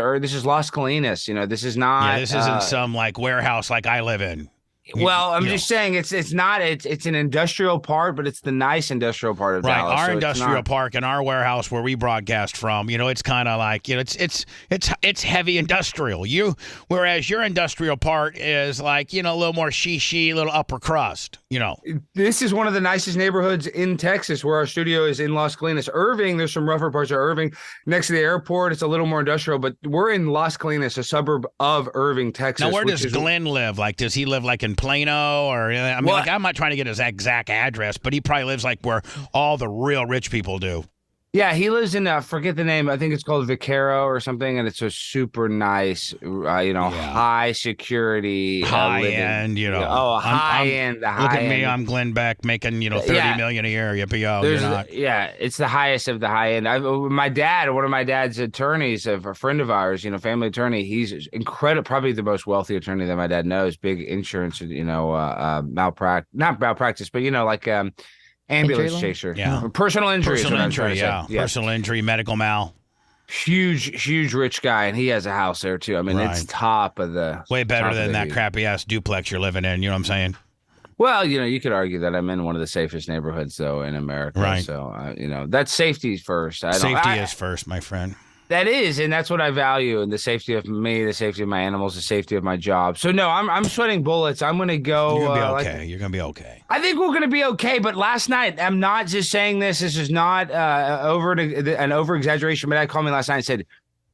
Las Colinas. This is not. Yeah, this isn't some like warehouse like I live in. Well, I'm just saying it's not it's an industrial part, but it's the nice industrial part of Dallas. Right, our industrial park and our warehouse where we broadcast from, it's kind of like it's heavy industrial. Whereas your industrial part is like a little more she, a little upper crust. This is one of the nicest neighborhoods in Texas, where our studio is in Las Colinas. Irving, there's some rougher parts of Irving next to the airport. It's a little more industrial, but we're in Las Colinas, a suburb of Irving, Texas. Now, where does Glenn live? Like, does he live like in Plano, or I'm not trying to get his exact address, but he probably lives like where all the real rich people do. Yeah, he lives in forget the name. I think it's called Vaquero or something, and it's a super nice, high security, high end. High end. Look at me, I'm Glenn Beck making $30 million a year. Yippee you're not. Yeah, it's the highest of the high end. My dad, one of my dad's attorneys, a friend of ours, family attorney. He's incredible, probably the most wealthy attorney that my dad knows. Big insurance, not malpractice, but like. Ambulance chaser. Yeah. Personal injury. Yeah. Personal injury, medical mal. Huge rich guy, and he has a house there too. I mean, it's top of the. Way better than that crappy ass duplex you're living in. You know what I'm saying? Well, you could argue that I'm in one of the safest neighborhoods though in America. Right. So, that's safety first. Safety is first, my friend. That is, and that's what I value, and the safety of me, the safety of my animals, the safety of my job. So no, I'm sweating bullets. I'm gonna go. You're gonna be okay. You're gonna be okay. I think we're gonna be okay. But last night, I'm not just saying this. This is not an over exaggeration. My dad called me last night and said,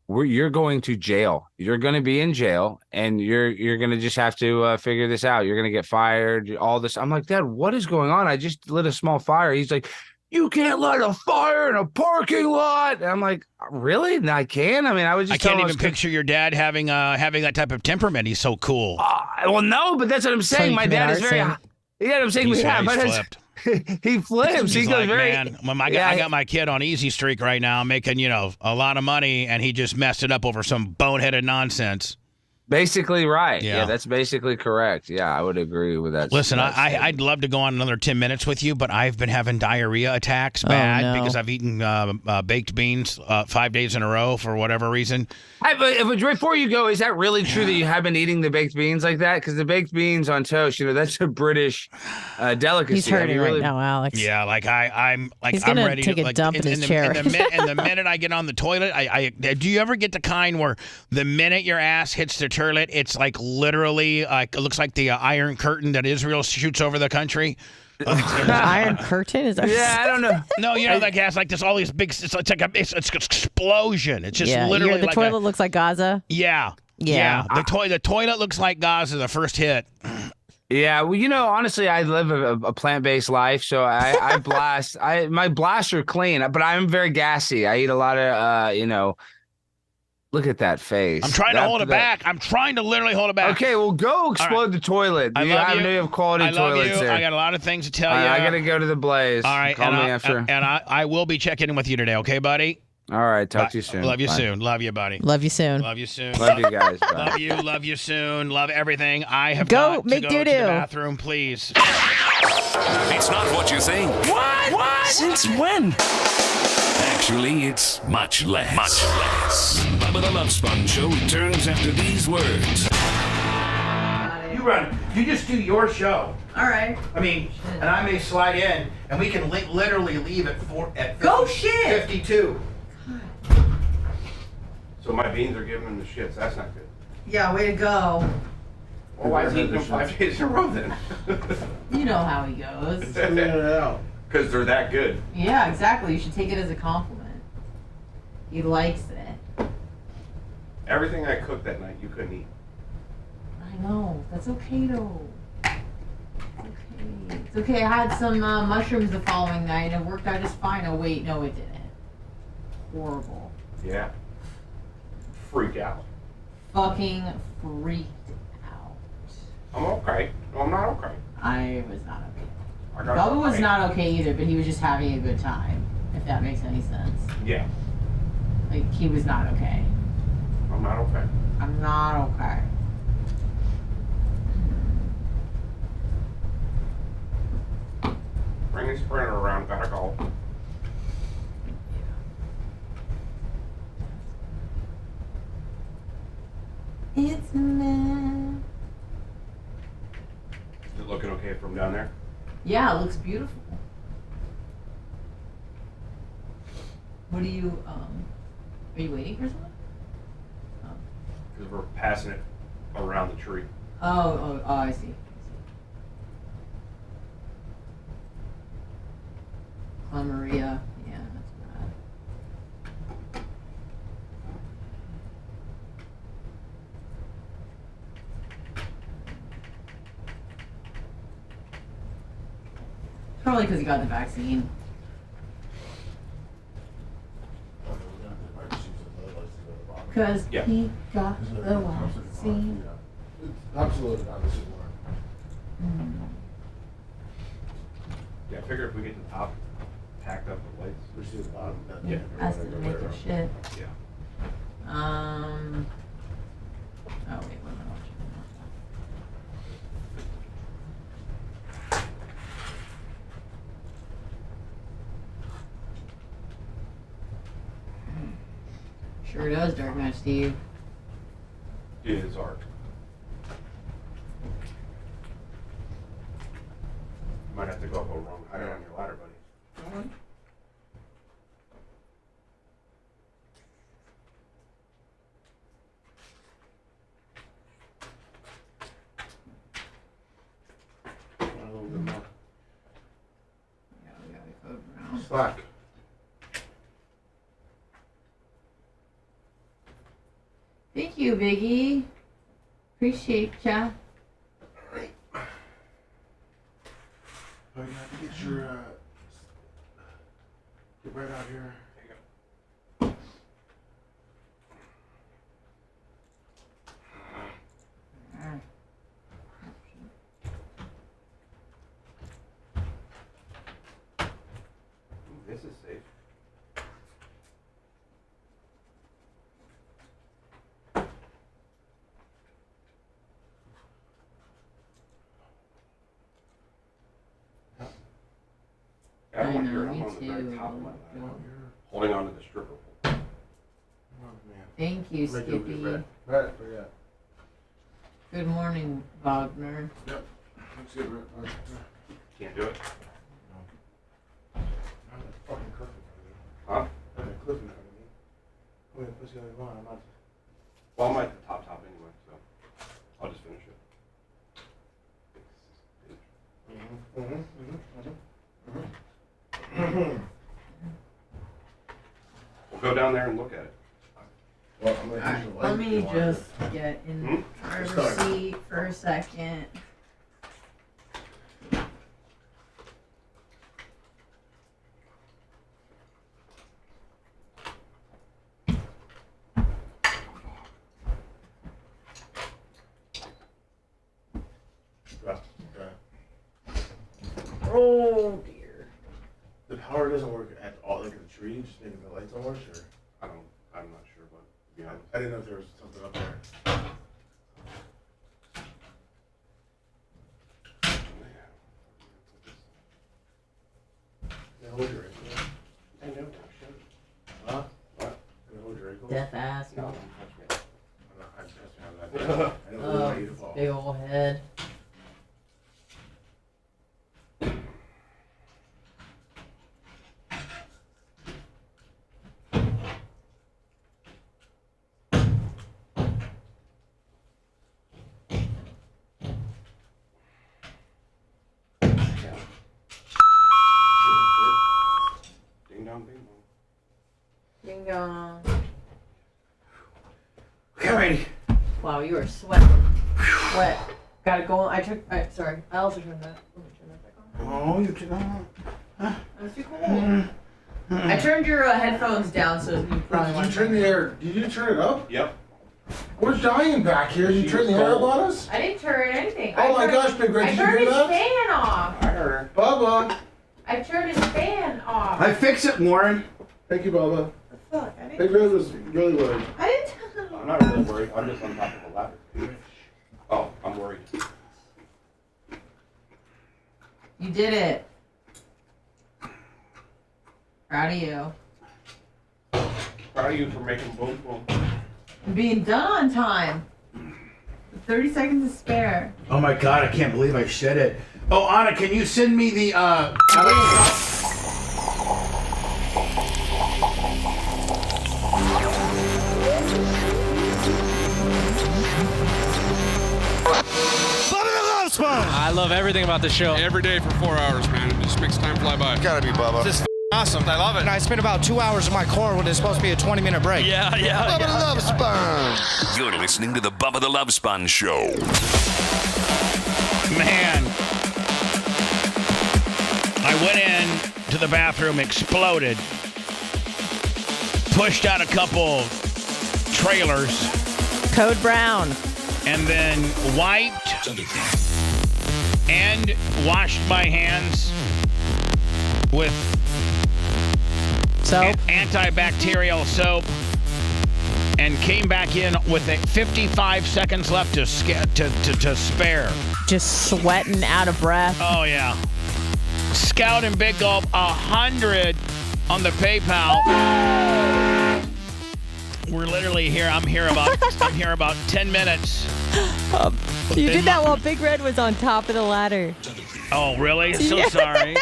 "You're going to jail. You're gonna be in jail, and you're gonna just have to figure this out. You're gonna get fired. All this." I'm like, Dad, what is going on? I just lit a small fire. He's like, you can't light a fire in a parking lot. And I'm like, really? And I can? I mean, I was just. I can't even picture your dad having that type of temperament. He's so cool. Well, no, but that's what I'm saying. My dad is very. Yeah, I'm saying he flipped. He flips. He goes like, man, I got my kid on easy streak right now, making a lot of money, and he just messed it up over some boneheaded nonsense. Basically right. Yeah, that's basically correct. Yeah, I would agree with that. Listen, I'd love to go on another 10 minutes with you, but I've been having diarrhea attacks because I've eaten baked beans 5 days in a row for whatever reason. But before you go, is that really true that you have been eating the baked beans like that? Because the baked beans on toast, that's a British delicacy. He's hurting right now, Alex. Yeah, like I'm He's gonna ready take to a dump in his chair. And the minute I get on the toilet, do you ever get the kind where the minute your ass hits the turlet. It's like literally, it looks like the Iron Curtain that Israel shoots over the country. The Iron Curtain is that? Yeah, I don't know. No, you know, like it has like this all these big. It's like it's an explosion. It's just literally the like toilet looks like Gaza. Yeah. The toilet looks like Gaza. The first hit. Yeah, well, you know, honestly, I live a plant-based life, so I blast. My blasts are clean, but I'm very gassy. I eat a lot of, you know. Look at that face. I'm trying to hold it back. I'm trying to literally hold it back. Okay, well, go explode the toilet. I you have quality toilets there. I got a lot of things to tell you. I got to go to the Blaze. All right, Call me after. And I will be checking in with you today, okay, buddy? All right, talk to you soon. Love you Bye. soon. Love you, buddy. Love you soon. Love you soon. Love you guys. Bye. Love you soon. Love everything. I have go got make to go doo-doo. to the bathroom, please. It's not what you think. What? Since when? Actually, it's much less. Much less. Bubba the Love Sponge Show returns after these words. You run. You just do your show. All right. I mean, and I may slide in, and we can literally leave at 52. So my beans are giving him the shits. That's not good. Yeah, way to go. Well, why is he eating them 5 days in a row then? You know how he goes. Because they're that good. Yeah, exactly. You should take it as a compliment. He likes it. Everything I cooked that night, you couldn't eat. I know. That's okay, though. It's okay. I had some mushrooms the following night, and it worked out just fine. Oh, wait. No, it didn't. Horrible. Yeah. Freak out. Fucking freaked out. I'm okay. No, I'm not okay. I was not okay. Bubba was not okay either, but he was just having a good time, if that makes any sense. Yeah. Like, he was not okay. I'm not okay. I'm not okay. Bring the sprinter around. Gotta go. It's me. Is it looking okay from down there? Yeah, it looks beautiful. What are you waiting for someone? Because we're passing it around the tree. Oh, I see. Maria. Yeah, that's bad. Probably because he got the vaccine. Because he got the vaccine. Absolutely not. This is more. Yeah, I figure if we get the top packed up with lights, we see the bottom. Yeah, that's to make it shit. Yeah. Oh wait, what am I watching? Sure does, Dark Match Steve. It is art. You might have to go up a wrong height on your ladder, buddy. A little bit more. Yeah, we gotta go around. Slack. Thank you, Biggie. Appreciate ya. Alright. Oh, you have to get your, get right out here. There you go. This is safe. I don't want to hear it. I'm on the very top of my ladder. Holding on to the stripper pole. Oh, man. Thank you, Skippy. Right, yeah. Good morning, Wagner. Yep. Looks good, right? Can't do it. No. I'm a fucking cliff in front of me. Huh? I'm a cliff in front of me. Wait, what's the other one? Well, I'm at the top anyway, so. We'll go down there and look at it. Well, I'm gonna use the light Let if me you want just it. get in driver's seat for a second. Oh dear. The power doesn't work at all, like the tree, just maybe the lights don't work, or? I'm not sure, but yeah. I didn't know if there was something up there. Now hold your ankle. I know. Huh? What? Can I hold your ankle? Death ass. No, don't touch me. I'm just having that. I don't want you to fall. Big ol' head. Ding dong, ding dong. Ding dong. Okay, ready. Wow, you are sweating. Wet. Gotta go. Sorry. I also turned that. Let me turn that back on. Oh, you did not. That was too cold. I turned your headphones down, so you probably Did want you turn the air? Did you turn it up? Yep. We're dying back here. Did you turn the air up on us? I didn't turn anything. Oh my gosh, Big Red, I did you turned do his that? fan off. I heard her. Bubba. I turned his fan off. I fix it, Warren. Thank you, Bubba. Fuck, I Big didn't. Red was really worried. I didn't tell him. I'm not really worried. I'm just on top of the ladder. Oh, I'm worried. You did it. Proud of you. Proud of you for making boom boom. And being done on time. 30 seconds to spare. Oh my god, I can't believe I said it. Oh, Anna, can you send me the Bubba the Love Sponge! I love everything about the show. Every day for 4 hours, man. It just makes time fly by. Gotta be Bubba. This is awesome. I love it. I spent about 2 hours in my car when it's supposed to be a 20-minute break. Yeah. Bubba the Love Sponge. You're listening to the Bubba the Love Sponge Show. Man, I went in to the bathroom, exploded, pushed out a couple trailers, Code Brown. and then wiped and washed my hands with soap, antibacterial soap, and came back in with 55 seconds left to spare. Just sweating out of breath. Oh, yeah. Scout and Big Gulp, 100 on the PayPal. We're literally here. I'm here about 10 minutes. You did that while Big Red was on top of the ladder. Oh, really? So sorry.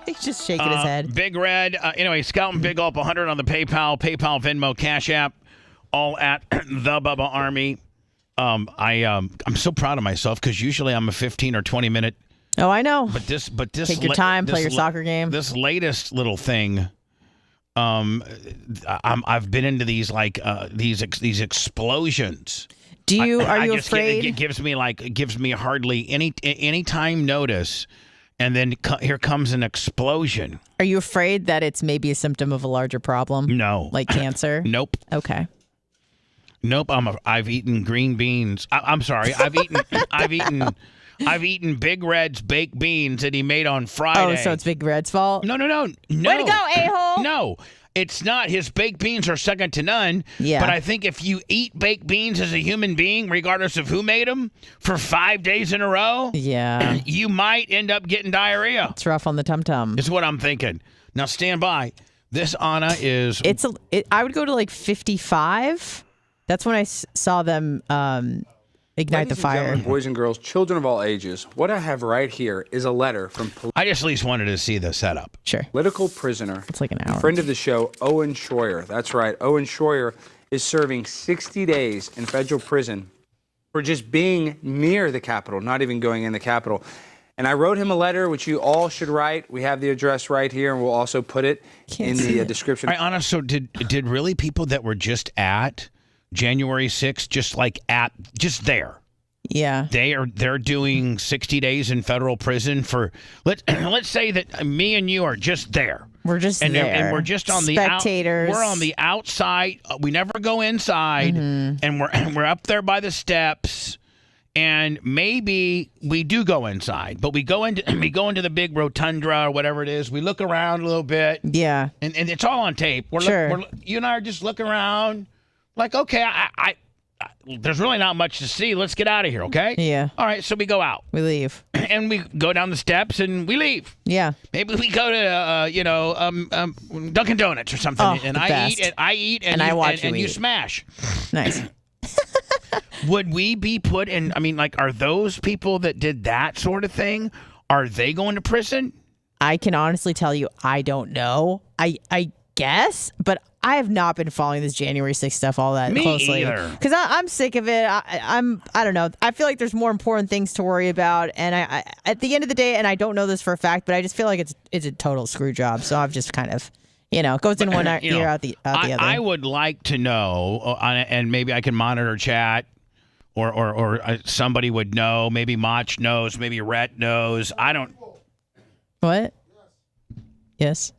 He's just shaking his head. Big Red. Anyway, Scout and Big Gulp, 100 on the PayPal, Venmo, Cash App, all at the Bubba Army. I'm so proud of myself because usually I'm a 15 or 20 minute. Oh, I know. But this take your time, play your soccer game. This latest little thing, I've been into these these explosions. Are you afraid? It gives me hardly any time notice, and then here comes an explosion. Are you afraid that it's maybe a symptom of a larger problem? No, like cancer. Nope. Okay. Nope. I've eaten green beans. I'm sorry. I've eaten Big Red's baked beans that he made on Friday. Oh, so it's Big Red's fault? No. Way to go, a-hole! No, it's not. His baked beans are second to none. Yeah. But I think if you eat baked beans as a human being, regardless of who made them, for 5 days in a row, yeah, you might end up getting diarrhea. It's rough on the tum-tum. Is what I'm thinking. Now, stand by. This, Anna, is... I would go to like 55. That's when I saw them ignite the fire. Boys and girls, children of all ages, what I have right here is a letter from I just at least wanted to see the setup. Sure. Political prisoner. It's like an hour. Friend of the show, Owen Schroyer. That's right. Owen Schroyer is serving 60 days in federal prison for just being near the Capitol, not even going in the Capitol. And I wrote him a letter, which you all should write. We have the address right here, and we'll also put it in the description. All right, Anna, so did really people that were just at January 6th, just there? Yeah. They're doing 60 days in federal prison for let's say that me and you are just there. We're just there. And we're just on spectators. We're on the outside. We never go inside, and we're up there by the steps. And maybe we do go inside, but we go into the big rotunda or whatever it is. We look around a little bit. Yeah. And it's all on tape. You and I are just looking around like, okay, I there's really not much to see. Let's get out of here, okay? Yeah. All right, so we go out. We leave. And we go down the steps and we leave. Yeah. Maybe we go to Dunkin' Donuts or something, and I eat, and I you, watch and you you eat. smash. Nice. Would we be put in? I mean, like, are those people that did that sort of thing? Are they going to prison? I can honestly tell you, I don't know. I guess, but I have not been following this January 6th stuff all that closely. Either. Because I'm sick of it. I don't know. I feel like there's more important things to worry about. And I at the end of the day, and I don't know this for a fact, but I just feel like it's a total screw job. So I've just kind of, goes in one ear out the other. I would like to know, and maybe I can monitor chat, or somebody would know. Maybe Mach knows. Maybe Rhett knows. I don't. What? Yes.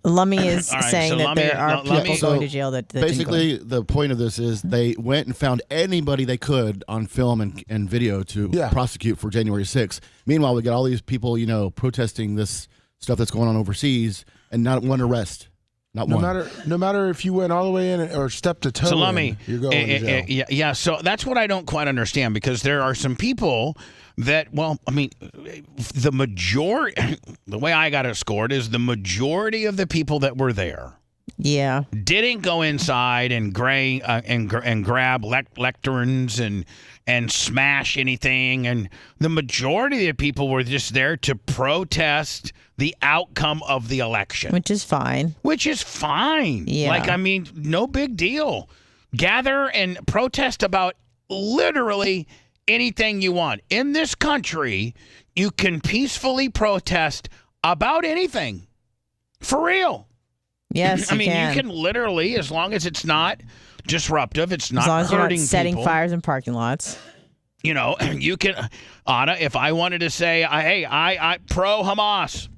Lummy is saying that there are people going to jail that basically the point of this is they went and found anybody they could on film and video to prosecute for January 6th. Meanwhile, we got all these people, protesting this stuff that's going on overseas, and not one arrest. Not one. No matter if you went all the way in or stepped a toe So let me, you're going to jail. Yeah. So that's what I don't quite understand, because there are some people that, well, I mean, the majority, the way I got it scored is the majority of the people that were there, didn't go inside and grab lecterns and smash anything, and the majority of the people were just there to protest the outcome of the election, which is fine. Yeah, like, I mean, no big deal. Gather and protest about literally anything you want. In this country, you can peacefully protest about anything. For real. Yes, I mean, you can literally, as long as it's not disruptive, it's not as long as you're hurting not setting people. fires in parking lots. You can, Anna, if I wanted to say, hey, I pro Hamas.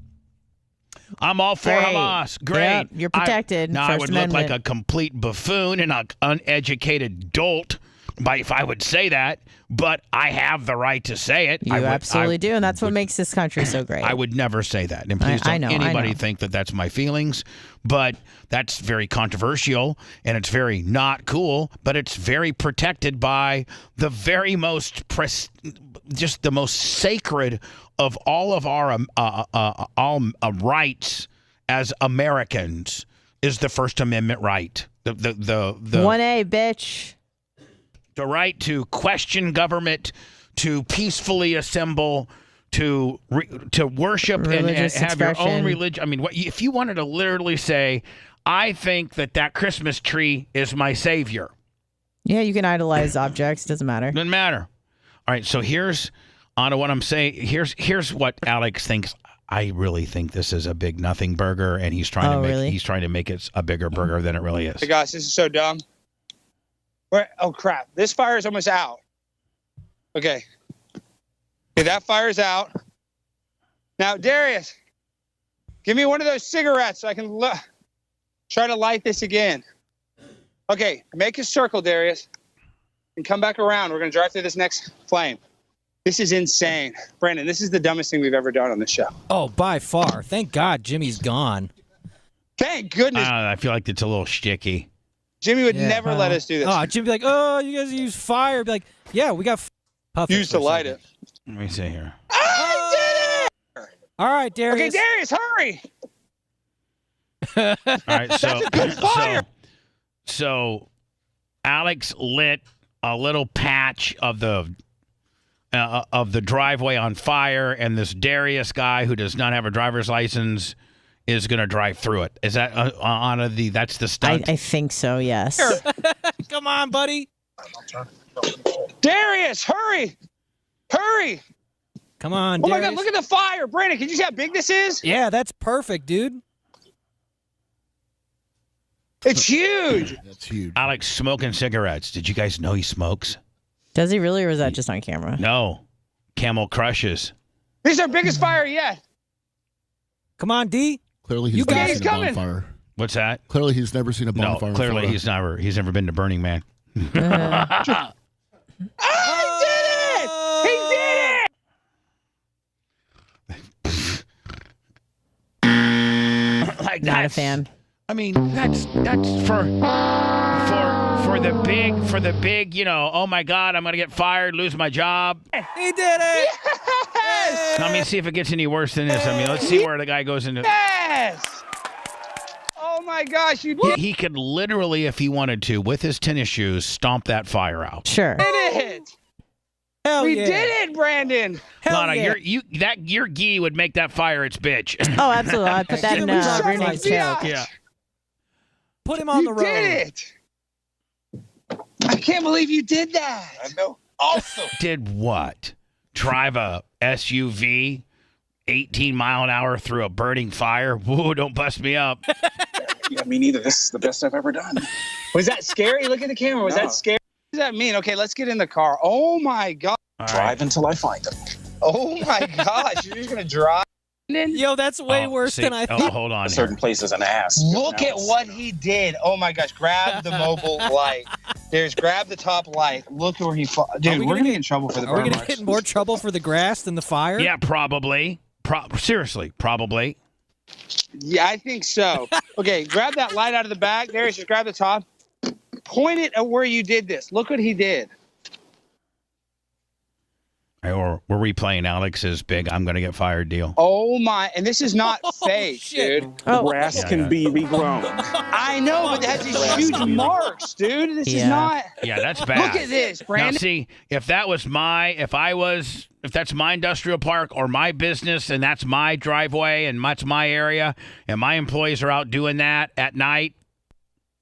I'm all for Hamas. Great. Yep, you're protected. Now, I would look like a complete buffoon and an uneducated dolt if I would say that, but I have the right to say it. You absolutely do, and that's what makes this country so great. I would never say that. And please don't anybody think that that's my feelings, but that's very controversial, and it's very not cool, but it's very protected by the very most, just the most sacred of all of our rights as Americans is the First Amendment right. The 1A, bitch. The right to question government, to peacefully assemble, to worship and have your own religion. I mean, if you wanted to literally say, I think that Christmas tree is my savior. Yeah, you can idolize objects. Doesn't matter. Doesn't matter. All right, so here's, Anna, what I'm saying. Here's what Alex thinks. I really think this is a big nothing burger, and he's trying to make it a bigger burger than it really is. Hey guys, this is so dumb. Oh crap! This fire is almost out. Okay, that fire's out. Now, Darius, give me one of those cigarettes so I can try to light this again. Okay, make a circle, Darius, and come back around. We're gonna drive through this next flame. This is insane, Brandon. This is the dumbest thing we've ever done on the show. Oh, by far. Thank God Jimmy's gone. Thank goodness. I feel like it's a little shticky. Jimmy would never let us do this. Oh, Jimmy'd be like, oh, you guys use fire. Be like, yeah, we got puffers. Used to light it. Let me see here. I did it! All right, Darius. Okay, Darius, hurry! All right, so that's a good fire. So Alex lit a little patch of the driveway on fire, and this Darius guy who does not have a driver's license is going to drive through it. Is that that's the stunt? I think so, yes. Come on, buddy. Darius, hurry! Hurry! Come on, Oh my Darius. God, look at the fire. Brandon, can you see how big this is? Yeah, that's perfect, dude. It's huge. That's huge. Alex smoking cigarettes. Did you guys know he smokes? Does he really, or is that just on camera? No. Camel Crushes. This is our biggest fire yet. Come on, D. Clearly, he's never seen a bonfire. What's that? Clearly, he's never seen a bonfire. No, clearly before. he's never been to Burning Man. I did it! He did it! Like Not a fan. I mean, that's for the big, you know, oh my God, I'm gonna get fired, lose my job. He did it! Yes! Let me see if it gets any worse than this. I mean, let's see where the guy goes into. Yes! Oh my gosh, you did He could literally, if he wanted to, with his tennis shoes, stomp that fire out. Sure. it! Hell We yeah. did it, Brandon! Lana, your gi would make that fire its bitch. Oh, absolutely. I put that in Renee's choke. Yeah. Put him on the road. You did it! I can't believe you did that. I know. Awesome. Did what? Drive a SUV 18 mile an hour through a burning fire? Whoa, don't bust me up. Yeah, me neither. This is the best I've ever done. Was that scary? Look at the camera. Was that scary? What does that mean? Okay, let's get in the car. Oh my God. Drive until I find them. Oh my gosh. You're just going to drive? Yo, that's way worse than I thought. Hold on. Certain places an ass. Look at what he did. Oh my gosh. Grab the mobile light. Grab the top light. Look where he dude, we're going to get in trouble for the Are we burn going to get in more trouble for the grass than the fire? Yeah, probably. Seriously, probably. Yeah, I think so. Okay, grab that light out of the back. Darius, just grab the top. Point it at where you did this. Look what he did. Or we're replaying Alex's big I'm going to get fired deal. Oh my, and this is not fake, dude. The grass can be regrown. I know, but it has these huge marks, dude. This is not. Yeah, that's bad. Look at this, Brandon. Now, see, if that's my industrial park or my business and that's my driveway and that's my area and my employees are out doing that at night,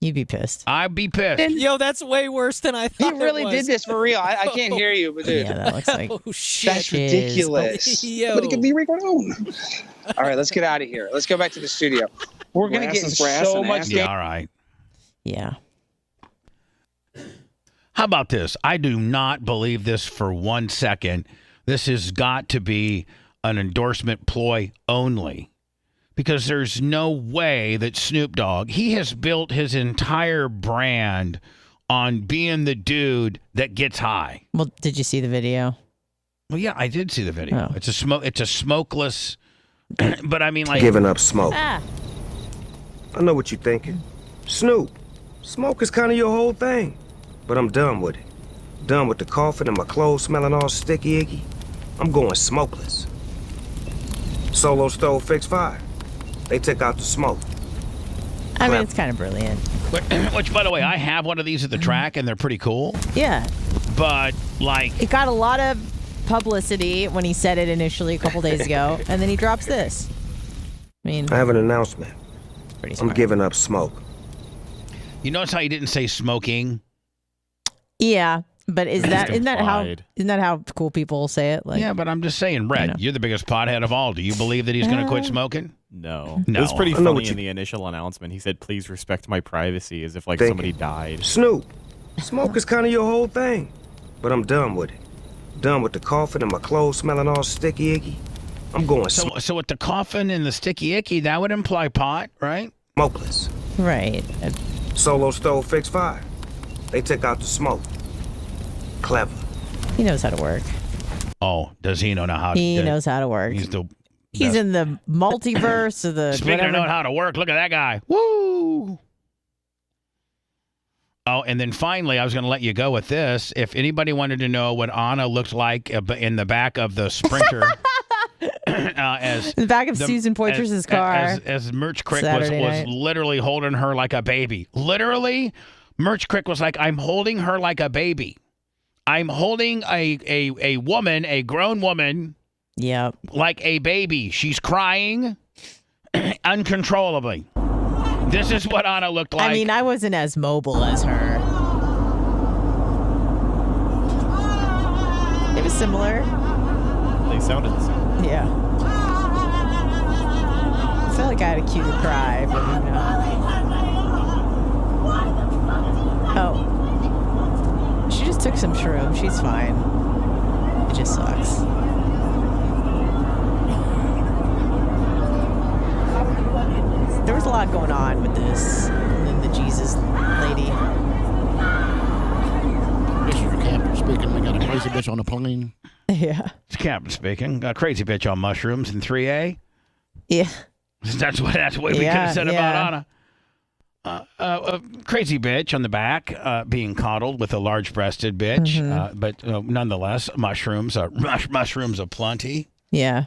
you'd be pissed. I'd be pissed. Yo, that's way worse than I thought. He really did this for real. I can't hear you, but dude. Yeah, that looks like Oh, shit. That's ridiculous. Yo. But it can be regrown. All right, let's get out of here. Let's go back to the studio. We're going to Grass get is grass so and much ass. damage. Yeah, all right. Yeah. How about this? I do not believe this for 1 second. This has got to be an endorsement ploy only. Because there's no way that Snoop Dogg, he has built his entire brand on being the dude that gets high. Well, did you see the video? Well, yeah, I did see the video. Oh. It's a smokeless, but I mean like Giving up smoke. Ah. I know what you're thinking. Snoop, smoke is kind of your whole thing. But I'm done with it. Done with the coughing and my clothes smelling all sticky icky. I'm going smokeless. Solo stove fixed fire. They took out the smoke. I mean, it's kind of brilliant. Which, by the way, I have one of these at the track, and they're pretty cool. Yeah. But, like... It got a lot of publicity when he said it initially a couple days ago, and then he drops this. I mean... I have an announcement. Pretty I'm smart. giving up smoke. You notice how he didn't say smoking? Yeah, but isn't that how cool people say it? Like, Yeah, but I'm just saying, Red, you're the biggest pothead of all. Do you believe that he's going to quit smoking? No. No. It was pretty I know funny what in the initial announcement. He said, please respect my privacy, as if like Thinking. somebody died. Snoop, smoke is kind of your whole thing. But I'm done with it. Done with the coughing and my clothes smelling all sticky icky. I'm going So with the coughing and the sticky icky, that would imply pot, right? smokeless. right. Solo stove fixed fire. They took out the smoke. Clever. He knows how to work. Oh, does he know how to He knows how to work. He's in the multiverse of the Speaking of knowing how to work, look at that guy. Woo! Oh, and then finally, I was going to let you go with this. If anybody wanted to know what Anna looked like in the back of the Sprinter, as in the back of Susan Poitras's car, as Merch Crick Saturday was night. literally holding her like a baby. Literally, Merch Crick was like, "I'm holding her like a baby. I'm holding a woman, a grown woman." Yep. Like a baby. She's crying uncontrollably. This is what Anna looked like. I mean, I wasn't as mobile as her. It was similar. sounded the same. Yeah. I feel like I had a cue to cry, but maybe not. Oh. She just took some shroom. She's fine. It just sucks. There was a lot going on with this. And then the Jesus lady. This is your captain speaking. We got a crazy bitch on the plane. Yeah. It's Captain speaking. Got a crazy bitch on mushrooms in 3A. Yeah. That's what we could have said about Anna. A crazy bitch on the back, being coddled with a large-breasted bitch, but nonetheless, mushrooms aplenty. Yeah.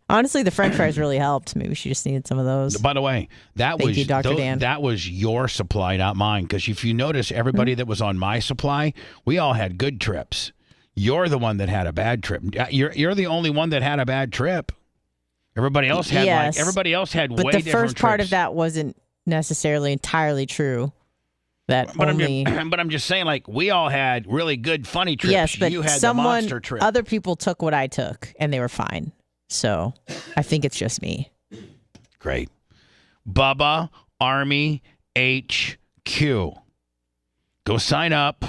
Honestly, the French fries really helped. Maybe she just needed some of those. By the way, Thank you, Dr. Dan. That was your supply, not mine. Because if you notice, everybody that was on my supply, we all had good trips. You're the one that had a bad trip. You're the only one that had a bad trip. Everybody else had way different trips. But the first part of that wasn't necessarily entirely true. But I'm just saying, like, we all had really good, funny trips. Yes, but you had the monster trip. Other people took what I took, and they were fine. So I think it's just me. Great. Bubba Army HQ. Go sign up.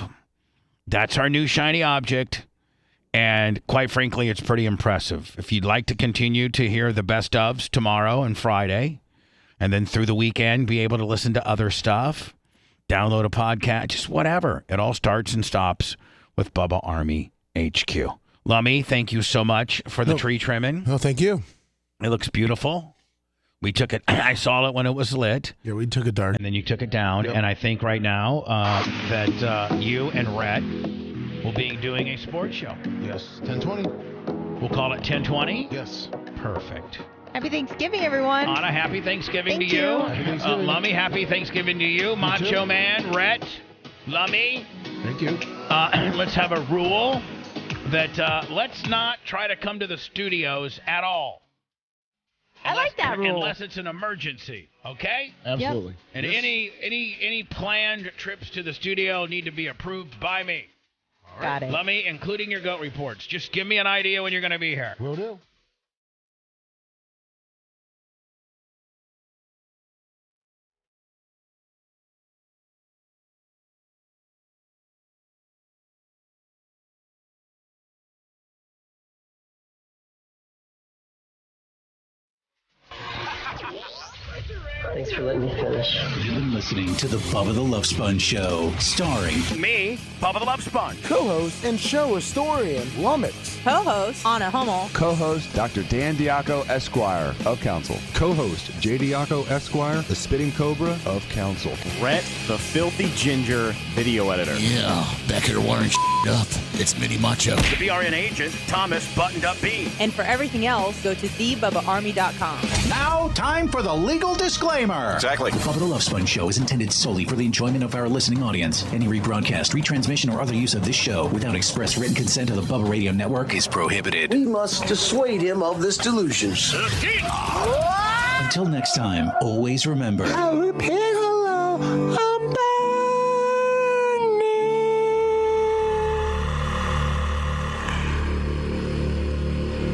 That's our new shiny object. And quite frankly, it's pretty impressive. If you'd like to continue to hear the best ofs tomorrow and Friday, and then through the weekend, be able to listen to other stuff, download a podcast, just whatever. It all starts and stops with Bubba Army HQ. Lummy, thank you so much for the tree trimming. Oh, thank you. It looks beautiful. We took it. I saw it when it was lit. Yeah, we took it dark. And then you took it down. Yep. And I think right now that you and Rhett will be doing a sports show. Yes, 10:20. We'll call it 10:20? Yes. Perfect. Happy Thanksgiving, everyone. Anna, happy Thanksgiving Thank to you. Happy Thanksgiving. Lummy, happy Thanksgiving to you. Macho Man, Rhett, Lummy. Thank you. Let's have a rule that let's not try to come to the studios at all. I like that rule. Unless it's an emergency, okay? Absolutely. And any planned trips to the studio need to be approved by me. All right. Got it. Lummy, including your goat reports. Just give me an idea when you're going to be here. Will do. Thanks for letting me finish. You've been listening to the Bubba the Love Sponge Show, starring me, Bubba the Love Sponge. Co-host and show historian, Lummox. Co-host, Anna Hummel. Co-host, Dr. Dan Diaco, Esquire, of Council. Co-host, J. Diaco, Esquire, the Spitting Cobra, of Council. Rhett, the Filthy Ginger video editor. Yeah, back here wiring up. It's Mini Macho. The BRN agent, Thomas Buttoned Up B. And for everything else, go to thebubbaarmy.com. Now, time for the legal disclaimer. Exactly. The Bubba the Love Sponge Show is intended solely for the enjoyment of our listening audience. Any rebroadcast, retransmission, or other use of this show without express written consent of the Bubba Radio Network is prohibited. We must dissuade him of this delusion. Until next time, always remember. I'll repeat hello. I'm back.